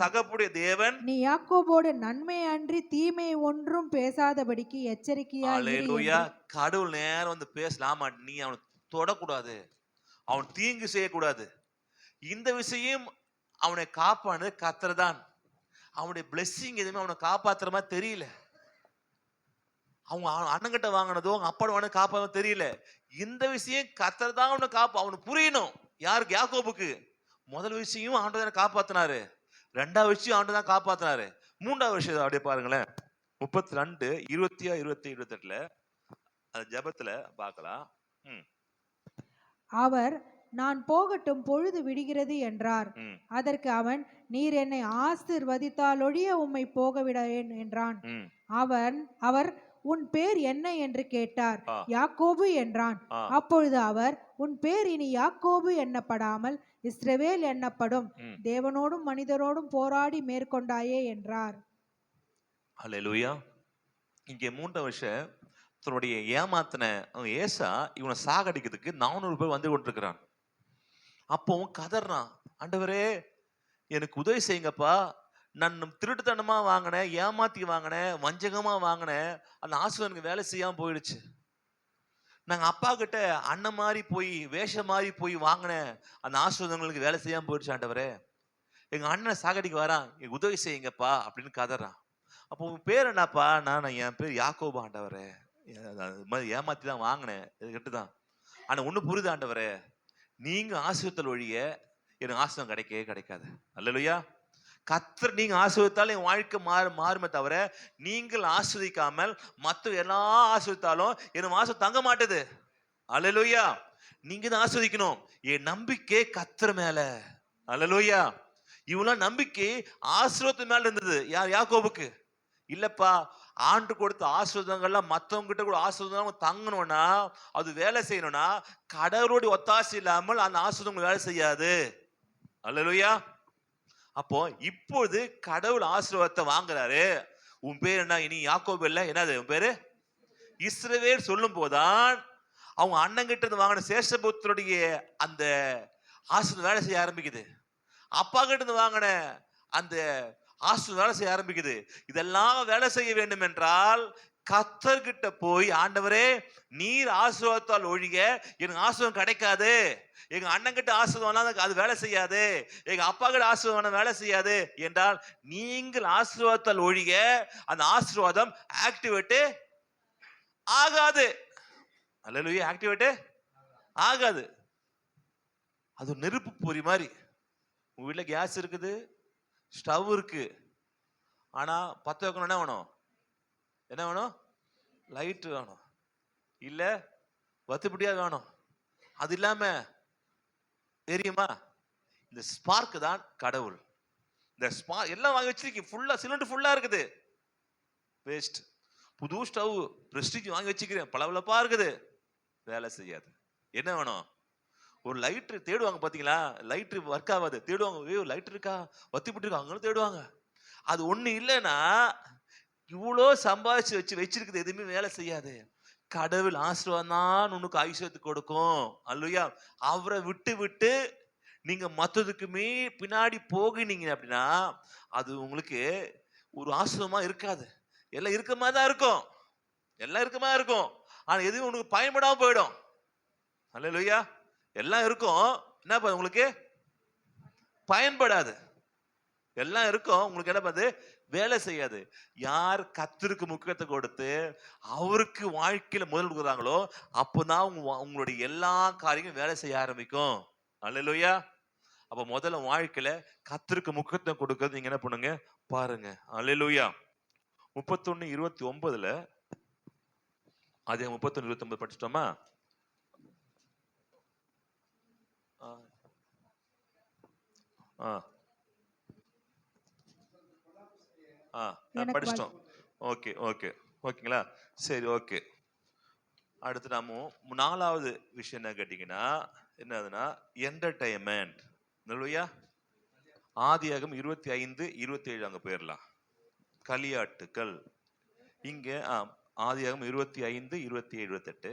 தகப்புடைய தேவன் நீ யாக்கோபோடு நன்மை அன்றி தீமை ஒன்றும் பேசாதபடிக்கு எச்சரிக்கையா அல்லேலூயா. கடவுள் நேரம் வந்து பேசலாமா, நீ அவனை தொடக்கூடாது, அவன் தீங்கு செய்யக்கூடாது. இந்த விஷயம் அவனை காப்பானது கர்த்தர் தான். அவனுடைய பிளெஸிங் எதுவுமே அவனை காப்பாத்துற மாதிரி தெரியல. அவங்க அண்ணங்கிட்ட வாங்கினதோ அவங்க அப்பாட வாங்க காப்பாற்ற தெரியல. இந்த விஷயம் கர்த்தர் தான் அவனை அவனுக்கு புரியணும். யாருக்கு? யாக்கோபுக்கு. முதல் விஷயம் ஆண்டவர் காப்பாத்தினாரு, 2வது விஷயம் ஆண்டவர் தான் காப்பாத்தினாரு, 3வது விஷயம் அப்படியே பாருங்களேன். 32, 27, 28 அந்த ஜெபத்துல பார்க்கலாம். அவர், நான் போகட்டும், பொழுது விடுகிறது என்றார். அதற்கு அவன், நீர் என்னை ஆசீர்வதித்தாலொழிய உம்மை போக விடேன் என்றான். அவர், உன் பேர் என்ன என்று கேட்டார். யாக்கோபு என்றான். அப்பொழுது அவர், உன் பேர் இனி யாக்கோபு எண்ணப்படாமல் இஸ்ரவேல் எண்ணப்படும், தேவனோடும் மனிதரோடும் போராடி மேற்கொண்டாயே என்றார். அல்லேலூயா. இங்கே 3வது விஷயம், தன்னுடைய ஏமாத்தின ஏசா இவனை சாகடிக்கிறதுக்கு 400 பேர் வந்து கொண்டிருக்கிறான். அப்போ கதறான், ஆண்டவரே எனக்கு உதவி செய்யுங்கப்பா, நான் திருட்டுத்தனமா வாங்கினேன், ஏமாத்தி வாங்கினேன், வஞ்சகமா வாங்கினேன், அந்த ஆசீர்வாதம் வேலை செய்யாம போயிடுச்சு. நாங்க அப்பா கிட்ட அண்ணன் மாதிரி போய் வேஷம் மாதிரி போய் வாங்கினேன், அந்த ஆசீர்வாதங்களுக்கு வேலை செய்யாம போயிடுச்சு. ஆண்டவரே எங்க அண்ணனை சாகடிக்கு வரான், எனக்கு உதவி செய்யுங்கப்பா அப்படின்னு கதறான். அப்போ உன் பேர் என்னப்பா? என் பேர் யாக்கோபு ஆண்டவரே. அது மாதிரி ஏமாத்தி தான் வாங்கினேன், இது கெட்டுதான். ஆனா ஒண்ணு புரியுது ஆண்டவரே, நீங்க ஆசீர்வத்தல் ஒழிய எனக்கு ஆசீர்வாதம் கிடைக்கவே கிடைக்காது. அல்லேலூயா. கர்த்தர் நீங்க ஆசீர்வதித்தால் என் வாழ்க்கை மாறுமே தவிர, நீங்கள் ஆசீர்வதிக்காமல் மற்ற எல்லாம் ஆசீர்வதித்தாலும் எனக்கு ஆசீர்வாதம் தங்க மாட்டுது. அல்லேலூயா. நீங்க தான் ஆசீர்வதிக்கணும். என் நம்பிக்கை கர்த்தர் மேல. அல்லேலூயா. இவ்வளவு நம்பிக்கை ஆசீர்வாதத்து மேல இருந்தது. யாக்கோபுக்கு இல்லப்பா, ஆண்டு கொடுத்த ஆசீர்வாதங்கள்லாம் மற்றவங்க கிட்ட கூட ஆசீர்வாதம் தங்கணும்னா, அது வேலை செய்யணும்னா கடவுளுடைய ஒத்தாசை இல்லாமல் அந்த ஆசீர்வாதம் வேலை செய்யாது. அல்லேலூயா. அப்போ இப்போது கடவுள் ஆசீர்வாதத்தை வாங்குறாரு. உன் பேர் என்ன? இனி யாக்கோபு இல்ல, என்னது உன் பேரு? இஸ்ரவேல் சொல்லும் போதான் அவங்க அண்ணன் கிட்ட இருந்து வாங்கின சேஷபுத்தருடைய அந்த ஆசீர்வாதம் வேலை செய்ய ஆரம்பிக்குது. அப்பா கிட்ட இருந்து வாங்கின அந்த ஆசீர்வாதம் வேலை செய்ய ஆரம்பிக்குது. இதெல்லாம் வேலை செய்ய வேண்டும் என்றால் கர்த்தர்கிட்ட போய், ஆண்டவரே நீர் ஆசீர்வாதத்தால் ஒழிய எனக்கு ஆசீர்வாதம் கிடைக்காது, எங்க அண்ணன் கிட்ட ஆசீர்வாதம் அது வேலை செய்யாது, எங்க அப்பா கிட்ட ஆசீர்வாதம் வேலை செய்யாது என்றால், நீங்கள் ஆசீர்வாதத்தால் ஒழிய அந்த ஆசீர்வாதம் ஆக்டிவேட் ஆகாது. அல்லேலூயா. ஆக்டிவேட் ஆகாது. அது நெருப்பு பொறி மாதிரி. உங்க வீட்டுல கேஸ் இருக்குது, ஸ்டவ் இருக்கு, ஆனா பத்த வைக்கணும் என்ன வேணும்? என்ன வேணும்? லைட் வேணும், இல்ல வத்துப்படியா வேணும். அது இல்லாம தெரியுமா? இந்த ஸ்பார்க் தான் கடவுள். இந்த ஸ்பார்க் எல்லாம் வாங்கி வச்சிருக்கீங்க, ஃபுல்லா சிலிண்டர் ஃபுல்லா இருக்குது, வேஸ்ட். புது ஸ்டவ் பிரஸ்டீஜ் வாங்கி வச்சுக்கிறேன், பளபளப்பா இருக்குது, வேலை செய்யாது. என்ன வேணும்? ஒரு லைட்ரு தேடுவாங்க பாத்தீங்களா? லைட்ரு ஒர்க் ஆகாது, தேடுவாங்க, லைட் இருக்கா, வத்திப்பட்டு இருக்கா, அவங்களும் தேடுவாங்க. அது ஒண்ணு இல்லைன்னா இவ்வளோ சம்பாதிச்சு வச்சிருக்குது எதுவுமே வேலை செய்யாது. கடவுள் ஆசீர்வாதம் தான் உனக்கு ஐஸ்வர்யத்தை கொடுக்கும். அல்லேலூயா. அவரை விட்டு விட்டு நீங்க மற்றதுக்குமே பின்னாடி போகினீங்க அப்படின்னா அது உங்களுக்கு ஒரு ஆசீர்வாதமா இருக்காது. எல்லாம் இருக்க மாதிரி தான் இருக்கும், எல்லாம் இருக்க மாதிரி இருக்கும், ஆனா எதுவும் உனக்கு பயன்படாம போயிடும். அல்லேலூயா. எல்லாம் இருக்கும், என்ன உங்களுக்கு பயன்படாது. எல்லாம் இருக்கும், உங்களுக்கு என்ன பண்ணுது? வேலை செய்யாது. யார் கர்த்தருக்கு முக்கியத்தை கொடுத்து அவருக்கு வாழ்க்கையில முதல் கொடுக்குறாங்களோ அப்பதான் உங்களுடைய எல்லா காரியங்களும் வேலை செய்ய ஆரம்பிக்கும். அல்லேலூயா. அப்ப முதல்ல வாழ்க்கையில கர்த்தருக்கு முக்கியத்துவம் கொடுக்கிறது நீங்க என்ன பண்ணுங்க பாருங்க. அல்லேலூயா. 31:29 அதே 31:29 படிச்சிட்டோமா? படிச்சிட்டோம். ஓகே ஓகே ஓகேங்களா? சரி, ஓகே. அடுத்து நாம 4வது விஷயம் என்ன கேட்டீங்கன்னா என்னதுன்னா என்டர்டைன்மெண்ட். நல்லையா? ஆதியாகமம் 25:27 அங்க போயிடலாம். களியாட்டுக்கள். இங்க ஆதியாகமம் 25:27-28.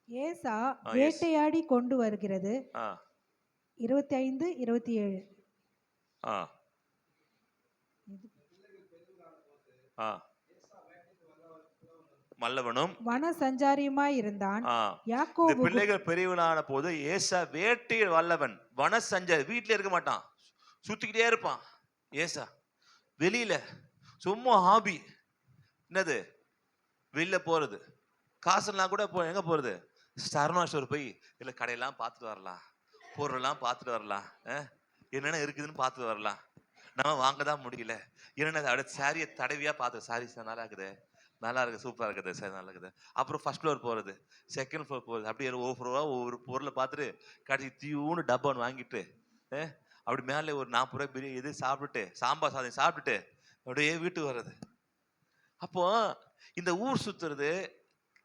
ஏசா வேட்டையாடி கொண்டு வருகிறது. 25:27. மல்லவனும் வன சஞ்சாரியுமாய் இருந்தான். யாக்கோபு பிள்ளைகள் பெரியவனான போது ஏசா வேட்டையில் வல்லவன், வன சஞ்சாரி, வீட்டுல இருக்க மாட்டான், சுத்திக்கிட்டே இருப்பான். ஏசா வெளியில சும்மா ஹாபி, என்னது வெளியில போறது, காசெல்லாம் கூட எங்க போறது? சரவணா ஸ்டோர் போய் இல்ல கடையெல்லாம் பார்த்துட்டு வரலாம், பொருளெல்லாம் பார்த்துட்டு வரலாம், என்னென்ன இருக்குதுன்னு பார்த்துட்டு வரலாம். நம்ம வாங்க தான் முடியல, என்னென்ன அடுத்த சாரியை தடவியா பார்த்து, சாரி சார் நல்லா இருக்குது, நல்லா இருக்குது, சூப்பராக இருக்குது சார், நல்லா இருக்குது. அப்புறம் ஃபர்ஸ்ட் ஃப்ளோர் போகிறது, செகண்ட் ஃப்ளோர் போகிறது, அப்படியே ஒவ்வொரு பொருளை பார்த்துட்டு கடைசி தீவுன்னு டப்பான்னு வாங்கிட்டு அப்படி மேலே ஒரு 40 ரூபாய் பிரியாணி இது சாப்பிட்டுட்டு, சாம்பார் சாதம் சாப்பிட்டுட்டு அப்படியே வீட்டுக்கு வர்றது. அப்போ இந்த ஊர் சுத்துறது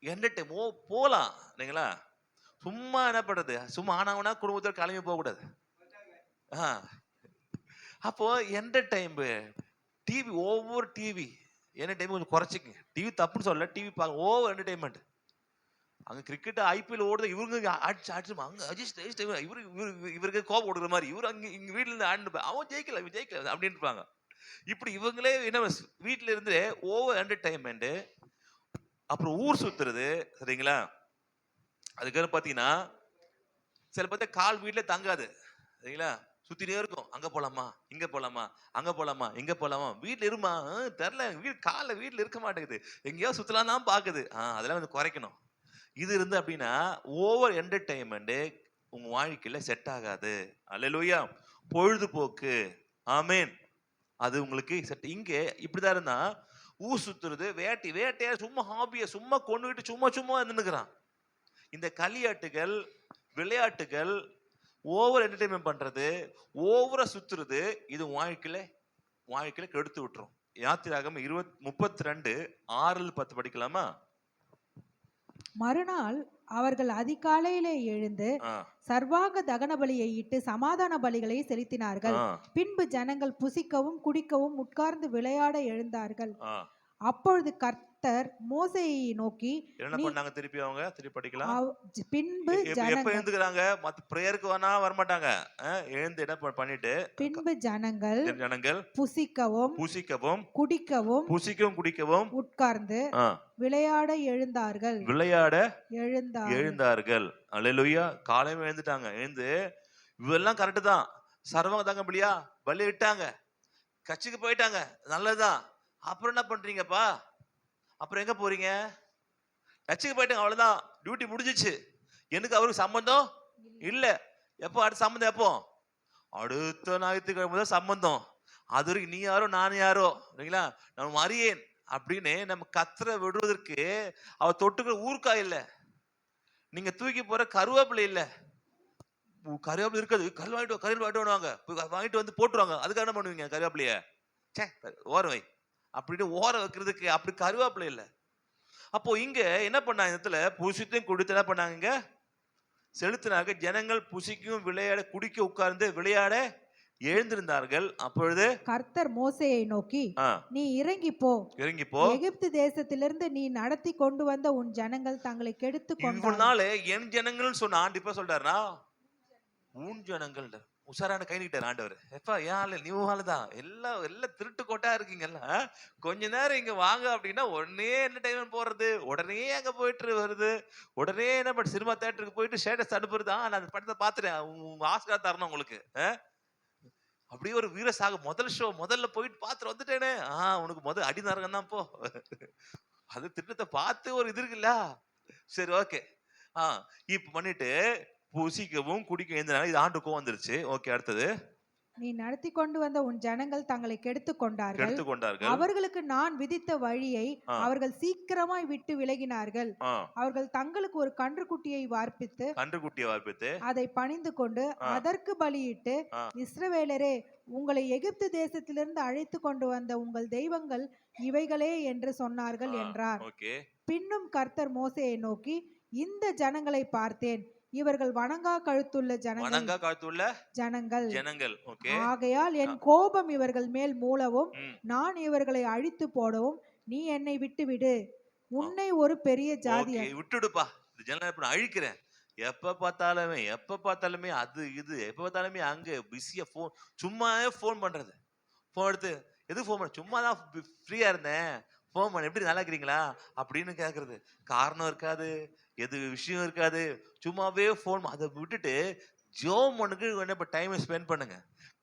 என்டர்டைன் போகலாம் இல்லைங்களா? சும்மா என்ன பண்ணுறது, சும்மா ஆனாங்கன்னா குடும்பத்தில் கிளம்பி போகக்கூடாது. அப்போ என்டர்டைன் டிவி, ஒவ்வொரு டிவி என்டர்டைன்மெண்ட் கொஞ்சம் குறைச்சிக்கங்க. டிவி தப்புன்னு சொல்லல, டிவி பார்க்க ஓவர் என்டர்டைன்மெண்ட். அங்கே கிரிக்கெட் ஐபிஎல் ஓடுது, இவங்க அடிச்சு அங்கே அஜிஸ்ட் இவருக்கு கோபம் கொடுக்குற மாதிரி, இவர் அங்கே இங்கே வீட்டில் இருந்து ஆடிட்டு அவன் ஜெயிக்கல அப்படின்னு இருப்பாங்க. இப்படி இவங்களே என்ன வீட்டில் இருந்து ஓவர் என்டர்டைன்மெண்ட். அப்புறம் ஊர் சுத்துறது, சரிங்களா? அதுக்கப்புறம் பார்த்தீங்கன்னா சில பார்த்தா கால் வீட்டில் தங்காது, சரிங்களா? சுத்தினே இருக்கும். அங்க போலாமா, இங்க போலாமா, அங்க போலாமா, இங்க போலாமா, வீட்டுல இருமா, தெரியல வீடு காலைல வீட்டுல இருக்க மாட்டேங்குது, எங்கேயோ சுத்தலாம் தான் பாக்குது. அதெல்லாம் வந்து குறைக்கணும். இது இருந்து அப்படின்னா ஓவர் என்டர்டைன்மெண்ட் உங்க வாழ்க்கையில செட் ஆகாது. அல்லேலூயா. பொழுதுபோக்கு, ஆமென், அது உங்களுக்கு செட். இங்க இப்படிதான் இருந்தா ஊர் சுத்துறது, வேட்டையா சும்மா ஹாபிய சும்மா கொண்டுகிட்டு சும்மா சும்மா நின்னுக்கிறான். இந்த களியாட்டுகள், விளையாட்டுகள், ஓவர் என்டர்டைன்மெண்ட் பண்றது, ஓவரா சுத்துறது, இது வாழ்க்கையில கெடுத்து விட்டுரும். யாத்திராகமம் 32:6-10 படிக்கலாமா? மறுநாள் அவர்கள் அதிகாலையிலே எழுந்து ஆ, சர்வாங்க தகன பலியை இட்டு சமாதான பலிகளை செலுத்தினார்கள். ஆ, பின்பு ஜனங்கள் புசிக்கவும் குடிக்கவும் உட்கார்ந்து விளையாட எழுந்தார்கள். ஆ. அப்பொழுது கர்த்தர் மோசேயை நோக்கி, என்ன நீ பண்ணாங்க? திருப்பி படிக்கலாம். பின்பு எப்ப ஜனங்கள் எழுந்துக்கிறாங்க? மத்த பிரேயருக்கு வேணா வரமாட்டாங்க. எழுந்து என்ன பண்ணிட்டு பின்பு ஜனங்கள் புசிக்கவும் புசிக்கவும் குடிக்கவும் உட்கார்ந்து ஆ, விளையாட எழுந்தார்கள். விளையாட எழுந்தார்கள். எழுந்தார்கள். அல்லேலூயா. காலையில எழுந்துட்டாங்க. எழுந்து இவெல்லாம் கரெக்டு தான், சர்வங்க தாங்க பலியா பலி இட்டாங்க, கட்சிக்கு போயிட்டாங்க, நல்லதுதான். அப்புறம் என்ன பண்றீங்கப்பா? அப்புறம் எங்க போறீங்க? கட்சிக்கு போயிட்டாங்க, அவ்வளவுதான், டியூட்டி முடிஞ்சிச்சு. எனக்கு அவருக்கு சம்பந்தம் இல்ல. எப்போ அடுத்த சம்பந்தம்? எப்போ? அடுத்த ஞாயிற்றுக்கிழமை தான் சம்பந்தம். அது வரைக்கும் நீ யாரோ நான் யாரோ, சரிங்களா, நம்ம அறியேன் அப்படின்னு நம்ம கத்திர விடுவதற்கு அவர் தொட்டுக்கிற ஊர்க்காய் இல்ல, நீங்க தூக்கி போற கருவேப்பிலை இல்ல. கருவேப்பிலை இருக்காது, கருவேப்பிலை வாங்கிட்டு வந்து போட்டுருவாங்க. அதுக்காக என்ன பண்ணுவீங்க? கருவேப்பிலைய ஓரம் வை அப்படின்னு ஓர வைக்கிறதுக்கு அப்படி கருவேப்பிலை இல்லை. அப்போ இங்க என்ன பண்ணாங்க? இடத்துல புசித்தும் குடித்து என்ன பண்ணாங்க? செலுத்தினாங்க. ஜனங்கள் புசிக்கும் விளையாட குடிக்க உட்கார்ந்து விளையாட எழுந்திருந்தார்கள். அப்பொழுது கர்த்தர் மோசேயை நோக்கி, நீ இறங்கி போ, எகிப்து தேசத்திலிருந்து நீ நடத்தி கொண்டு வந்த உன் ஜனங்கள் தங்களை கெடுத்து கொண்டார்கள். என் ஜனங்கள் சொன்ன ஆண்டு இப்ப சொல்றாருனா உன் ஜனங்கள். உஷாரான கை நீட்டார் ஆண்டவர். எப்பா ஏன் நீ தான் எல்லாம் திருட்டு கோட்டா இருக்கீங்கல்ல, கொஞ்ச நேரம் இங்க வாங்க அப்படின்னா உடனே என்டர்டைன்மெண்ட் போறது, உடனே அங்க போயிட்டு வருது, உடனே என்ன பண்ண சினிமா தியேட்டருக்கு போயிட்டு ஸ்டேட்டஸ் அனுப்புறது. நான் அந்த படத்தை பார்த்துட்டேன், உங்க ஆஸ்கார் தரணும் உங்களுக்கு. அப்படியே ஒரு வீரசாக முதல்ல போயிட்டு பார்த்துட்டு வந்துட்டேனே. உனக்கு முதல் அடி நரகம் தான் போ. அது திட்டத்தை பார்த்து ஒரு இது இருக்குல்ல, சரி ஓகே. இப்ப பண்ணிட்டு புசிக்கவும் குடிக்க எழுந்தனால இது ஆண்டுக்கும் வந்துருச்சு. ஓகே, அடுத்தது. நீ நடத்தி கொண்டு வந்த உன் ஜனங்கள் தங்களை கெடுத்து கொண்டார்கள். அவர்களுக்கு நான் விதித்த வழியை அவர்கள் சீக்கிரமாய் விட்டு விலகினார்கள். அவர்கள் தங்களுக்கு ஒரு கன்றுக்குட்டியை வார்ப்பித்து அதை பணிந்து கொண்டு அதற்கு பலியிட்டு, இஸ்ரவேலரே, உங்களை எகிப்து தேசத்திலிருந்து அழைத்து கொண்டு வந்த உங்கள் தெய்வங்கள் இவைகளே என்று சொன்னார்கள் என்றார். பின்னும் கர்த்தர் மோசேயை நோக்கி, இந்த ஜனங்களை பார்த்தேன், இவர்கள் வணங்கா கழுத்துள்ள ஜனங்கள். ஆகையால் என் கோபம் இவர்கள் மேல் மூளவும் நான் இவர்களை அழித்து போடவும் நீ என்னை விட்டு விடு. உன்னை ஒரு பெரிய ஜாதி விட்டுடுப்பா, அழிக்கிறேன். எப்ப பார்த்தாலுமே அது இது, எப்ப பார்த்தாலுமே அங்க பிஸியா போன், சும்மாவே போன் பண்றது. போன் எடுத்து எது போன் பண்ண? சும்மா தான் ஃப்ரீயா இருந்தேன், போன் பண்ண, எப்படி நல்லா இருக்கிறீங்களா அப்படின்னு கேக்குறது. காரணம் இருக்காது, எது விஷயம் இருக்காது, சும்மாவே போன். அதை விட்டுட்டு ஜோமனுக்கு என்ன டைம் ஸ்பெண்ட் பண்ணுங்க,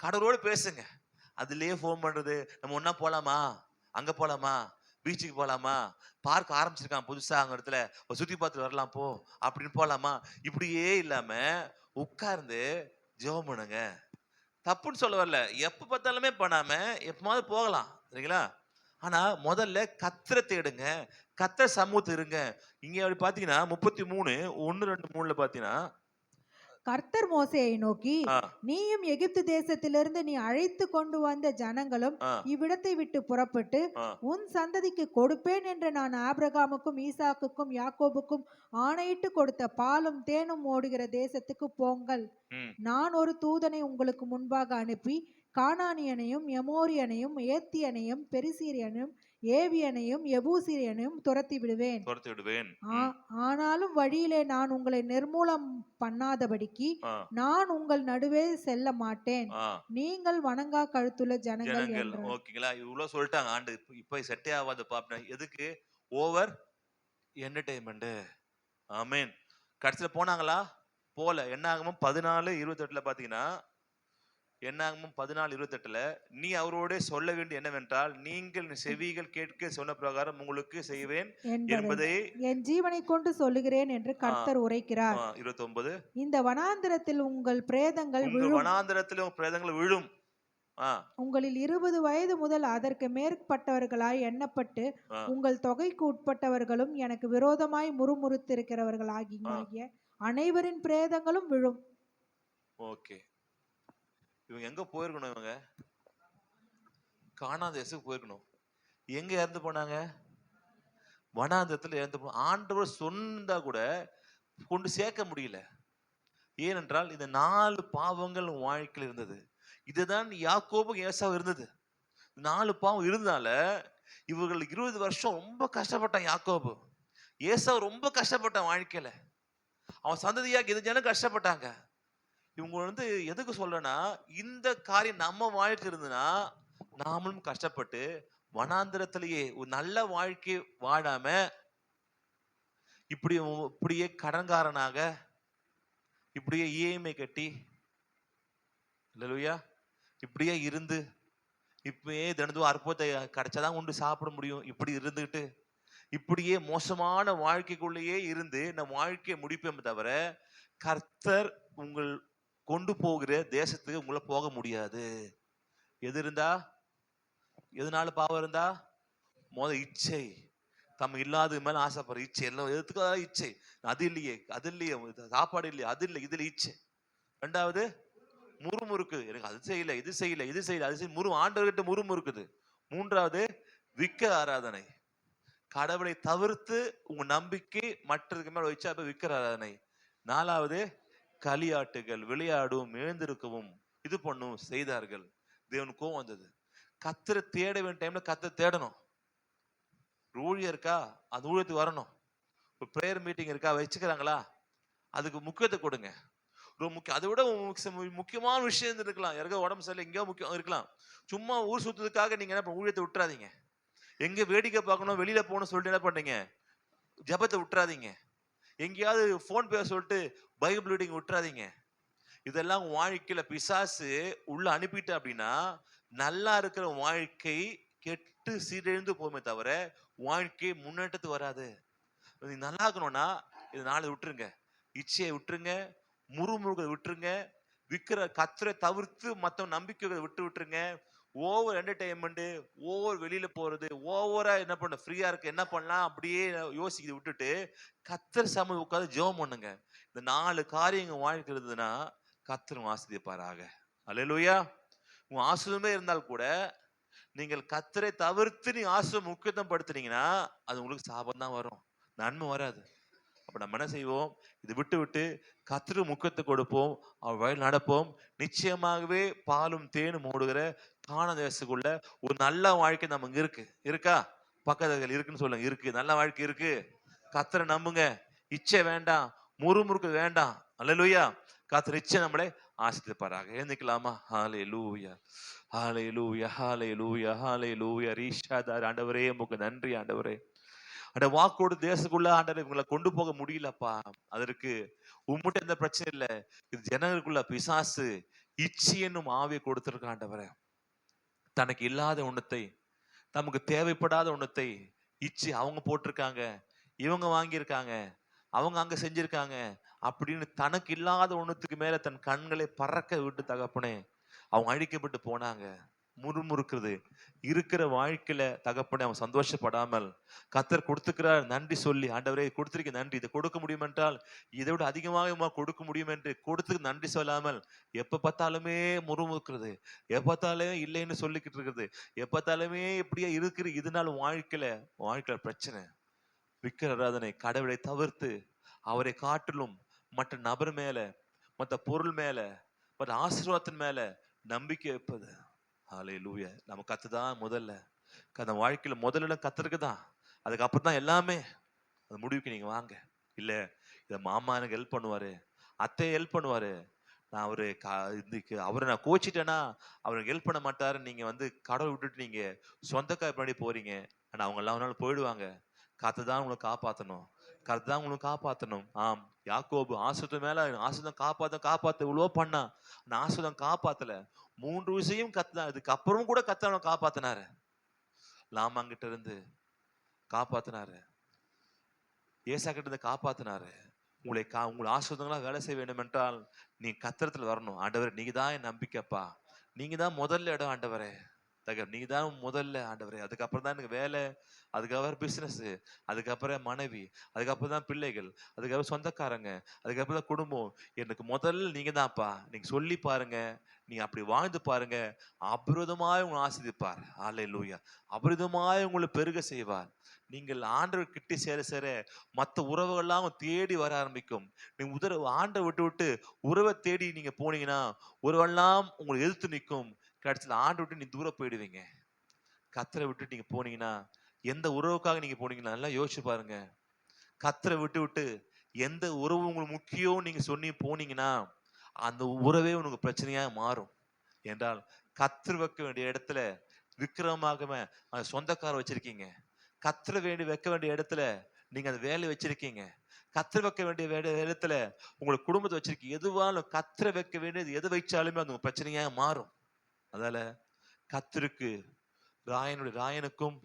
கடவுளோட பேசுங்க. அதுலயே போன் பண்றது. நம்ம ஒன்னா போலாமா, அங்க போலாமா, பீச்சுக்கு போலாமா, பார்க் ஆரம்பிச்சிருக்கான் புதுசா, அங்க இடத்துல சுத்தி பார்த்துட்டு வரலாம் போ அப்படின்னு போலாமா, இப்படியே இல்லாம உட்கார்ந்து ஜெபம் பண்ணுங்க. தப்புன்னு சொல்ல வரல, எப்ப பார்த்தாலுமே பண்ணாம எப்பமாவது போகலாம், சரிங்களா? ஆனா முதல்ல கர்த்தரை தேடுங்க, கர்த்தர் சமூகத்துல இருங்க. இங்க அப்படி பாத்தீங்கன்னா 33:1-2-3 பாத்தீங்கன்னா, கர்த்தர் மோசேயை நோக்கி, நீயும் எகிப்து தேசத்திலிருந்து நீ அழைத்து கொண்டு வந்த ஜனங்களும் இவ்விடத்தை விட்டு புறப்பட்டு உன் சந்ததிக்கு கொடுப்பேன் என்று நான் ஆபிரகாமுக்கும் ஈசாக்குக்கும் யாக்கோபுக்கும் ஆணையிட்டு கொடுத்த பாலும் தேனும் ஓடுகிற தேசத்துக்கு போங்கள். நான் ஒரு தூதனை உங்களுக்கு முன்பாக அனுப்பி கானானியனையும் எமோரியனையும் ஏத்தியனையும் பெரிசீரியனையும் ஏவியனையும் எபூசிரியனையும் துரத்தி விடுவேன். ஆனாலும் வழியிலே நான் உங்களை நிர்மூலம் பண்ணாதபடிக்கு நான் உங்கள் நடுவே செல்ல மாட்டேன். நீங்கள் வணங்கா கழுத்துள்ள ஜனங்கள். ஓகேங்களா? இவ்வளவு சொல்லிட்டாங்க ஆண்டு. இப்ப செட்டே ஆகாது பாப்பா. எதுக்கு? Over entertainment. ஆமென். கடைசியில போனாங்களா? போல. என்ன ஆகுமோ 14:28 பாத்தீங்கன்னா, என்னாகமும் 14:28 நீ அவரோட சொல்ல வேண்டிய என்னவென்றால், நீங்கள் செவிகள் கேட்க சொன்ன பிரகாரம் உங்களுக்கு செய்வேன் என்பதை என் ஜீவனை கொண்டு சொல்லுகிறேன் என்று கர்த்தர் உரைக்கிறார். 29 இந்த வனாந்திரத்தில் உங்கள் பிரேதங்கள் உங்கள் விழும். வனாந்தரத்திலும் பிரேதங்கள் விழும். உங்களில் 20 வயது முதல் அதற்கு மேற்பட்டவர்களாய் எண்ணப்பட்டு ஆ. உங்கள் தொகைக்கு உட்பட்டவர்களும் எனக்கு விரோதமாய் முறுமுறுத்திருக்கிறவர்களாகிய அனைவரின் பிரேதங்களும் விழும். ஓகே, இவங்க எங்க போயிருக்கணும்? இவங்க கானான் தேசத்துக்கு போயிருக்கணும். எங்க இறந்து போனாங்க? வனாந்தரத்துல இறந்து போ. ஆண்டவர் சொன்னா கூட கொண்டு சேர்க்க முடியல. ஏனென்றால் இந்த 4 பாவங்கள் வாழ்க்கையில் இருந்தது. இதுதான் யாக்கோபு ஏசாவும் இருந்தது. 4 பாவம் இருந்தால இவர்கள் 20 வருஷம் ரொம்ப கஷ்டப்பட்டான். யாக்கோபு, ஏசாவு ரொம்ப கஷ்டப்பட்டான் வாழ்க்கையில. அவன் சந்ததியாக இது ஜனம் கஷ்டப்பட்டாங்க. இவங்க எதுக்கு சொல்றேன்னா, இந்த காரியம் நம்ம வாழ்க்கை இருந்ததுன்னா நாமளும் கஷ்டப்பட்டு வனாந்திரத்திலேயே ஒரு நல்ல வாழ்க்கை வாழாம இப்படியே கடன்காரனாக இப்படியே இஎம்ஐ கட்டி இல்லையா இப்படியே இருந்து இப்பயே தினதும் அற்புதத்தை கிடைச்சாதான் உண்டு சாப்பிட முடியும். இப்படி இருந்துகிட்டு இப்படியே மோசமான வாழ்க்கைக்குள்ளேயே இருந்து நம்ம வாழ்க்கையை முடிப்போமே தவிர கர்த்தர் உங்கள் கொண்டு போகிற தேசத்துக்கு உங்களை போக முடியாது. எது இருந்தா, எதனால பாவம் இருந்தா? இச்சை, தம் இல்லாத மேல ஆசைப்படுற இச்சை. எல்லாம் எதுக்காக இச்சை? அது இல்லையே, அது இல்லையே, சாப்பாடு இல்லையே, அது இல்லை, இதுல இச்சை. 2வது முறுமுறுக்கு, எனக்கு அது செய்யல, இது செய்யல, இது செய்யல, அது செய்ய ஆண்டவர்கிட்ட முறுமுறுக்குது. 3வது விக்க ஆராதனை, கடவுளை தவிர்த்து உங்க நம்பிக்கை மற்றதுக்கு மேல வச்சா அப்ப விக்கிற ஆராதனை. 4வது களியாட்டுகள், விளையாடும், எழுந்திருக்கவும் இது பண்ணும் செய்தார்கள். தேவனுக்கு கோவம் வந்தது. கத்தரை தேட வேண்டிய டைம்ல கத்தரை தேடணும். ஊழியம் இருக்கா, அந்த ஊழியத்துக்கு வரணும். ஒரு பிரேயர் மீட்டிங் இருக்கா, வச்சுக்கிறாங்களா, அதுக்கு முக்கியத்தை கொடுங்க. அதை விட முக்கியமான விஷயம் இருக்கலாம். யாருக்கோ உடம்பு சரியில்லை, எங்கேயோ முக்கியம் இருக்கலாம். சும்மா ஊர் சுத்துறதுக்காக நீங்க என்ன ஊழியத்தை விட்டுறாதீங்க. எங்க வேடிக்கை பார்க்கணும், வெளியில போகணும் சொல்லிட்டு என்ன பண்றீங்க, ஜபத்தை விட்டுறாதீங்க. எங்கேயாவது போன் பேச சொல்லிட்டு பைபிள் ரீடிங் விட்டுறாதீங்க. இதெல்லாம் வாழ்க்கையில பிசாசு உள்ள அனுப்பிட்டு அப்படின்னா நல்லா இருக்கிற வாழ்க்கை கெட்டு சீரழிந்து போகுமே தவிர வாழ்க்கை முன்னேற்றத்துக்கு வராது. நல்லா இருக்கணும்னா இது 4 விட்டுருங்க. இச்சையை விட்டுருங்க, முறுமுறுகளை விட்டுருங்க, விற்கிற கத்தரை தவிர்த்து மற்ற நம்பிக்கைகளை விட்டுருங்க. ஓவர் என்டர்டைன்மெண்ட், ஓவர் வெளியில போறது, ஓவரா என்ன பண்ண ஃப்ரீயா இருக்கு என்ன பண்ணலாம் அப்படியே யோசிக்க விட்டுட்டு கத்தர் சம உட்காந்து ஜெபம் பண்ணுங்க. இந்த 4 காரியங்கள் வாழ்க்கை இருந்ததுன்னா கத்தரும் ஆசீர்வதிப்பாராக. அல்லேலூயா. உங்க ஆசீர்வாதமே இருந்தால் கூட நீங்கள் கத்தரை தவிர்த்து நீ ஆசீர்வாதம் முக்கியத்துவம் படுத்துனீங்கன்னா அது உங்களுக்கு சாபம் தான் வரும், நன்மை வராது. அப்ப நம்ம என்ன செய்வோம், இது விட்டு விட்டு கத்தரு முக்கியத்தை கொடுப்போம், அவர் வழி நடப்போம். நிச்சயமாகவே பாலும் தேனும் ஓடுகிற கானான் தேசத்துக்குள்ள ஒரு நல்ல வாழ்க்கை நமக்கு இருக்கா? பக்கத்துல இருக்குன்னு சொல்லுங்க. இருக்கு, நல்ல வாழ்க்கை இருக்கு. கத்தரை நம்புங்க, இச்சை வேண்டாம், முறுமுறுக்கு வேண்டாம். அல்லேலூயா. கத்தர் இச்சை நம்மளை ஆசீர்வதிப்பாராக. எழுந்திக்கலாமா? ஹல்லேலூயா, ஹல்லேலூயா, ஹல்லேலூயா, ஹல்லேலூயா. ரீஷாதார். ஆண்டவரே உமக்கு நன்றி. ஆண்டவரே, அந்த வாக்கோடு தேசத்துக்குள்ள ஆண்டவரே இவங்களை கொண்டு போக முடியலப்பா. அதற்கு உம்முட்ட எந்த பிரச்சனை இல்லை. இது ஜனங்களுக்குள்ள பிசாசு இச்சி என்னும் ஆவியை கொடுத்திருக்க. ஆண்டவரே, தனக்கு இல்லாத ஒண்ணத்தை, நமக்கு தேவைப்படாத ஒண்ணத்தை இச்சி அவங்க போட்டிருக்காங்க, இவங்க வாங்கியிருக்காங்க, அவங்க அங்க செஞ்சிருக்காங்க அப்படின்னு தனக்கு இல்லாத ஒண்ணுத்துக்கு மேல தன் கண்களை பறக்க விட்டு தகப்பனே அவங்க அழிக்கப்பட்டு போனாங்க. முறுமுறுக்குறது இருக்கிற வாழ்க்கையில தகப்பனே அவன் சந்தோஷப்படாமல் கத்தர் கொடுத்துக்கிறார் நன்றி சொல்லி, ஆண்டவரே கொடுத்திருக்க நன்றி, இதை கொடுக்க முடியும் என்றால் இதை விட அதிகமாக கொடுக்க முடியும் என்று கொடுத்து நன்றி சொல்லாமல் எப்ப பார்த்தாலுமே முறுமுறுக்கிறது, எப்ப பார்த்தாலுமே இல்லைன்னு சொல்லிக்கிட்டு இருக்கிறது, எப்ப பார்த்தாலுமே இப்படியே இருக்கிற இதனால வாழ்க்கையில பிரச்சனை. விக்கிர ஆராதனை, கடவுளை தவிர்த்து அவரை காட்டிலும் மற்ற நபர் மேல, மற்ற பொருள் மேல, மற்ற ஆசீர்வாதத்தின் மேல நம்பிக்கை வைப்பது. ஹல்லேலூயா. நம்ம கத்துதான் முதல்ல. அந்த வாழ்க்கையில முதல்ல கத்துருக்கு தான், அதுக்கப்புறம் தான் எல்லாமே. அந்த முடிவுக்கு நீங்க வாங்க. இல்ல இத மாமா எனக்கு ஹெல்ப் பண்ணுவாரு, அத்தை ஹெல்ப் பண்ணுவாரு, நான் அவரை நான் கோச்சிட்டேன்னா அவருக்கு ஹெல்ப் பண்ண மாட்டாரு, நீங்க கடவுள் விட்டுட்டு நீங்க சொந்தக்கார பண்ணி போறீங்க. ஆனா அவங்க எல்லாம் ஒரு நாள் போயிடுவாங்க. கத்துதான் உங்களை காப்பாத்தணும், கத்துதான் உங்களுக்கு காப்பாத்தணும். ஆம், யாக்கோபு ஆசீர்வாதம் மேல ஆசீர்வாதம் காப்பாத்த இவ்வளோ பண்ணா, ஆனா ஆசீர்வாதம் காப்பாத்தல. 3 விஷயம் கத்தா, இதுக்கப்புறம் கூட கத்தவனை காப்பாத்தினாரு. லாமாங்கிட்ட இருந்து காப்பாத்தினாரு, ஏசா கிட்ட இருந்து காப்பாத்தினாரு. உங்களை ஆசிர்வாதங்களா வேலை செய்ய வேண்டும் என்றால் நீ கத்திரத்துல வரணும். ஆண்டவரே நீங்க தான் என் நம்பிக்கைப்பா, நீங்க தான் முதல்ல இடம் ஆண்டவரே, நீங்க தான் முதல்ல ஆண்டவரே. அதுக்கப்புறம் தான் எனக்கு வேலை, அதுக்கப்புறம் பிசினஸ், அதுக்கப்புறம் மனைவி, அதுக்கப்புறம் தான் பிள்ளைகள், அதுக்கப்புறம் சொந்தக்காரங்க, அதுக்கப்புறம் தான் குடும்பம். எனக்கு முதல்ல நீங்க தான்ப்பா. நீங்க சொல்லி பாருங்க, நீங்க அப்படி வாழ்ந்து பாருங்க, அபரிதமாய் உங்களை ஆசீர்வதிப்பார். அல்லேலூயா. அபரிதமாய் உங்களை பெருக செய்வார். நீங்கள் ஆண்டவர் கிட்ட சேர சேர மற்ற உறவுகள்லாம் தேடி வர ஆரம்பிக்கும். நீங்க ஆண்டை விட்டு விட்டு உறவை தேடி நீங்க போனீங்கன்னா உறவெல்லாம் உங்களை எதிர்த்து நிற்கும். கடைசியில் ஆண்டை விட்டு நீ தூரம் போயிடுவீங்க. கத்தரை விட்டு நீங்க போனீங்கன்னா, எந்த உறவுக்காக நீங்க போனீங்கன்னா நல்லா யோசிச்சு பாருங்க. கத்தரை விட்டு விட்டு எந்த உறவு உங்களுக்கு முக்கியம் நீங்க சொன்னி போனீங்கன்னா அந்த உறவே உனக்கு பிரச்சனையா மாறும். என்றால் கத்தர் வைக்க வேண்டிய இடத்துல விக்கிரமாகவே அந்த சொந்தக்கார வச்சிருக்கீங்க. கத்தரை வைக்க வேண்டிய இடத்துல நீங்க அந்த வேலை வச்சிருக்கீங்க. கத்தரை வைக்க வேண்டிய இடத்துல உங்களை குடும்பத்தை வச்சிருக்கீங்க. எதுவாலும் கத்தரை வைக்க வேண்டியது எது வைச்சாலுமே அது பிரச்சனையா மாறும். அதனால கத்தருக்கு ராயனுக்கும்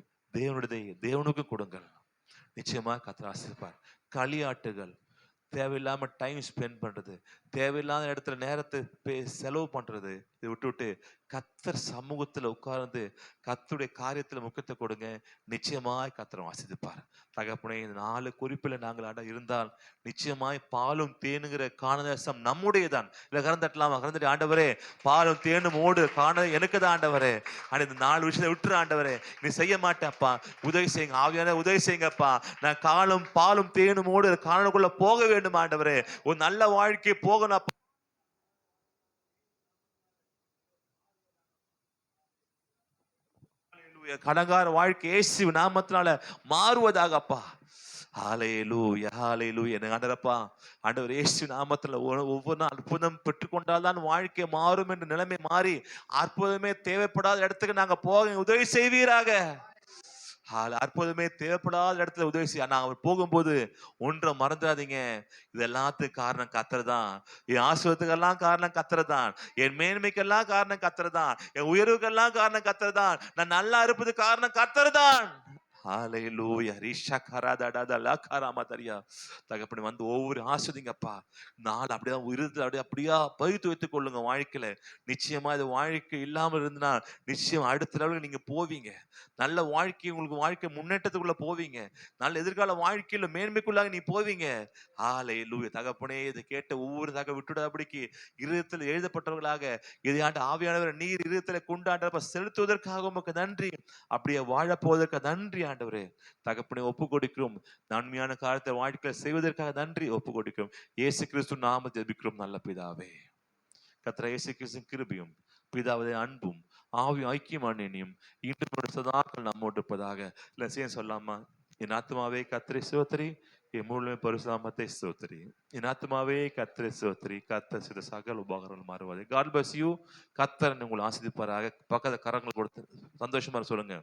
தேவனுக்கும் கொடுங்கள். நிச்சயமா கத்தர் ஆசீர்வதிப்பார். களியாட்டுகள், தேவையில்லாம டைம் ஸ்பெண்ட் பண்றது, தேவையில்லாத இடத்துல நேரத்தை செலவு பண்றது, இதை விட்டு கத்தர் சமூகத்துல உட்கார்ந்து கத்தருடைய காரியத்துல முக்கியத்தை கொடுங்க. நிச்சயமாய் கத்தரை ஆசீர்வதிப்பார். தகப்பனே, இந்த 4 குறிப்பில் நாங்கள் இருந்தால் நிச்சயமாய் பாலும் தேனுங்கிற காணதேசம் நம்முடையதான். இல்ல கறந்துட்டலாமா? கறந்துட்டு ஆண்டவரே பாலும் தேனும் ஓடு காண எனக்கு தான் ஆண்டவரே. ஆனா இந்த 4 விஷயத்தை விட்டுரு ஆண்டவரே, நீ செய்ய மாட்டேன்ப்பா, உதவி செய்யுங்க. ஆவியான உதவி செய்யுங்கப்பா. நான் பாலும் தேனும் ஓடு காணக்குள்ள போக வேண்டும் ஆண்டவரே. ஒரு நல்ல வாழ்க்கை போகணும். கடங்கார வாழ்க்கை இயேசு நாமத்தினால மாறுவதாகப்பா. ஹல்லேலூயா, ஹல்லேலூயா. என்ன ஆண்டவரப்பா, ஆண்டவர் இயேசு நாமத்துல ஒவ்வொரு நாள் அற்புதம் பெற்றுக்கொண்டால்தான் வாழ்க்கை மாறும் என்ற நிலைமை மாறி அற்புதமே தேவைப்படாத இடத்துக்கு நாங்க போக உதவி செய்வீராக. அற்புதமே தேவைப்படாத இடத்துல உதவி செய்ய நாங்க போகும்போது ஒன்றை மறந்துடாதீங்க, இது எல்லாத்துக்கும் காரணம் கத்தர்தான். என் ஆசிர்வாதத்துக்கெல்லாம் காரணம் கத்தர்தான். என் மேன்மைக்கெல்லாம் காரணம் கத்தர்தான். என் உயர்வுக்கெல்லாம் காரணம் கத்தர்தான். நான் நல்லா இருப்பது காரணம் கத்தர்தான். ஹல்லேலூயா. தகப்பனே, வந்து ஒவ்வொரு ஆஸ்வதிங்கப்பா. நாள் அப்படியே இருதயத்துல அப்படியா பயித்து வைத்துக் கொள்ளுங்க வாழ்க்கையில. நிச்சயமா இது வாழ்க்கை இல்லாமல் இருந்தா நிச்சயம் அடுத்த லெவலுக்கு நீங்க போவீங்க. நல்ல வாழ்க்கை, உங்களுக்கு வாழ்க்கை முன்னேற்றத்துக்குள்ள போவீங்க. நல்ல எதிர்கால வாழ்க்கையில மேன்மைக்குள்ளாக நீ போவீங்க. ஹல்லேலூயா. தகப்பனே, இதை கேட்ட ஒவ்வொரு விட்டுடாதபடிக்கு இருதயத்தில் எழுதப்பட்டவர்களாக இதை ஆவியானவர் நீர் இருதயத்தில் கொண்டாண்ட செலுத்துவதற்காக உமக்கு நன்றி. அப்படியே வாழ போவதற்கு நன்றி ஆண்டவரே. தகப்பனை ஒப்பு கொடுக்கிறோம். நன்மையான காலத்தை வாழ்க்கையில செய்வதற்காக நன்றி ஒப்பு கொடுக்கிறோம். இயேசு கிறிஸ்து நாம ஜெபிக்கிறோம் நல்ல பிதாவே. கர்த்தர் இயேசு கிறிஸ்துவின் கிருபையும் பிதாவுடைய அன்பும் ஆவி ஐக்கியமானியும் இன்று சதாக்கள் நம்மோடு இருப்பதாக. இல்ல செய்ய சொல்லாமா? என் ஆத்மாவே கர்த்தரை ஸ்தோத்திரி, என் முழு பரிசுத்தத்தை ஸ்தோத்திரி. என் ஆத்மாவே கர்த்தரை ஸ்தோத்திரி, கர்த்தர் செய்த சகல உபகாரங்கள் மாறுவாது. God bless you. கர்த்தர் உங்களை ஆசீர்வதிப்பாராக. பக்கத்துல கரங்கள் கொடுத்து சந்தோஷமா சொல்லுங்க.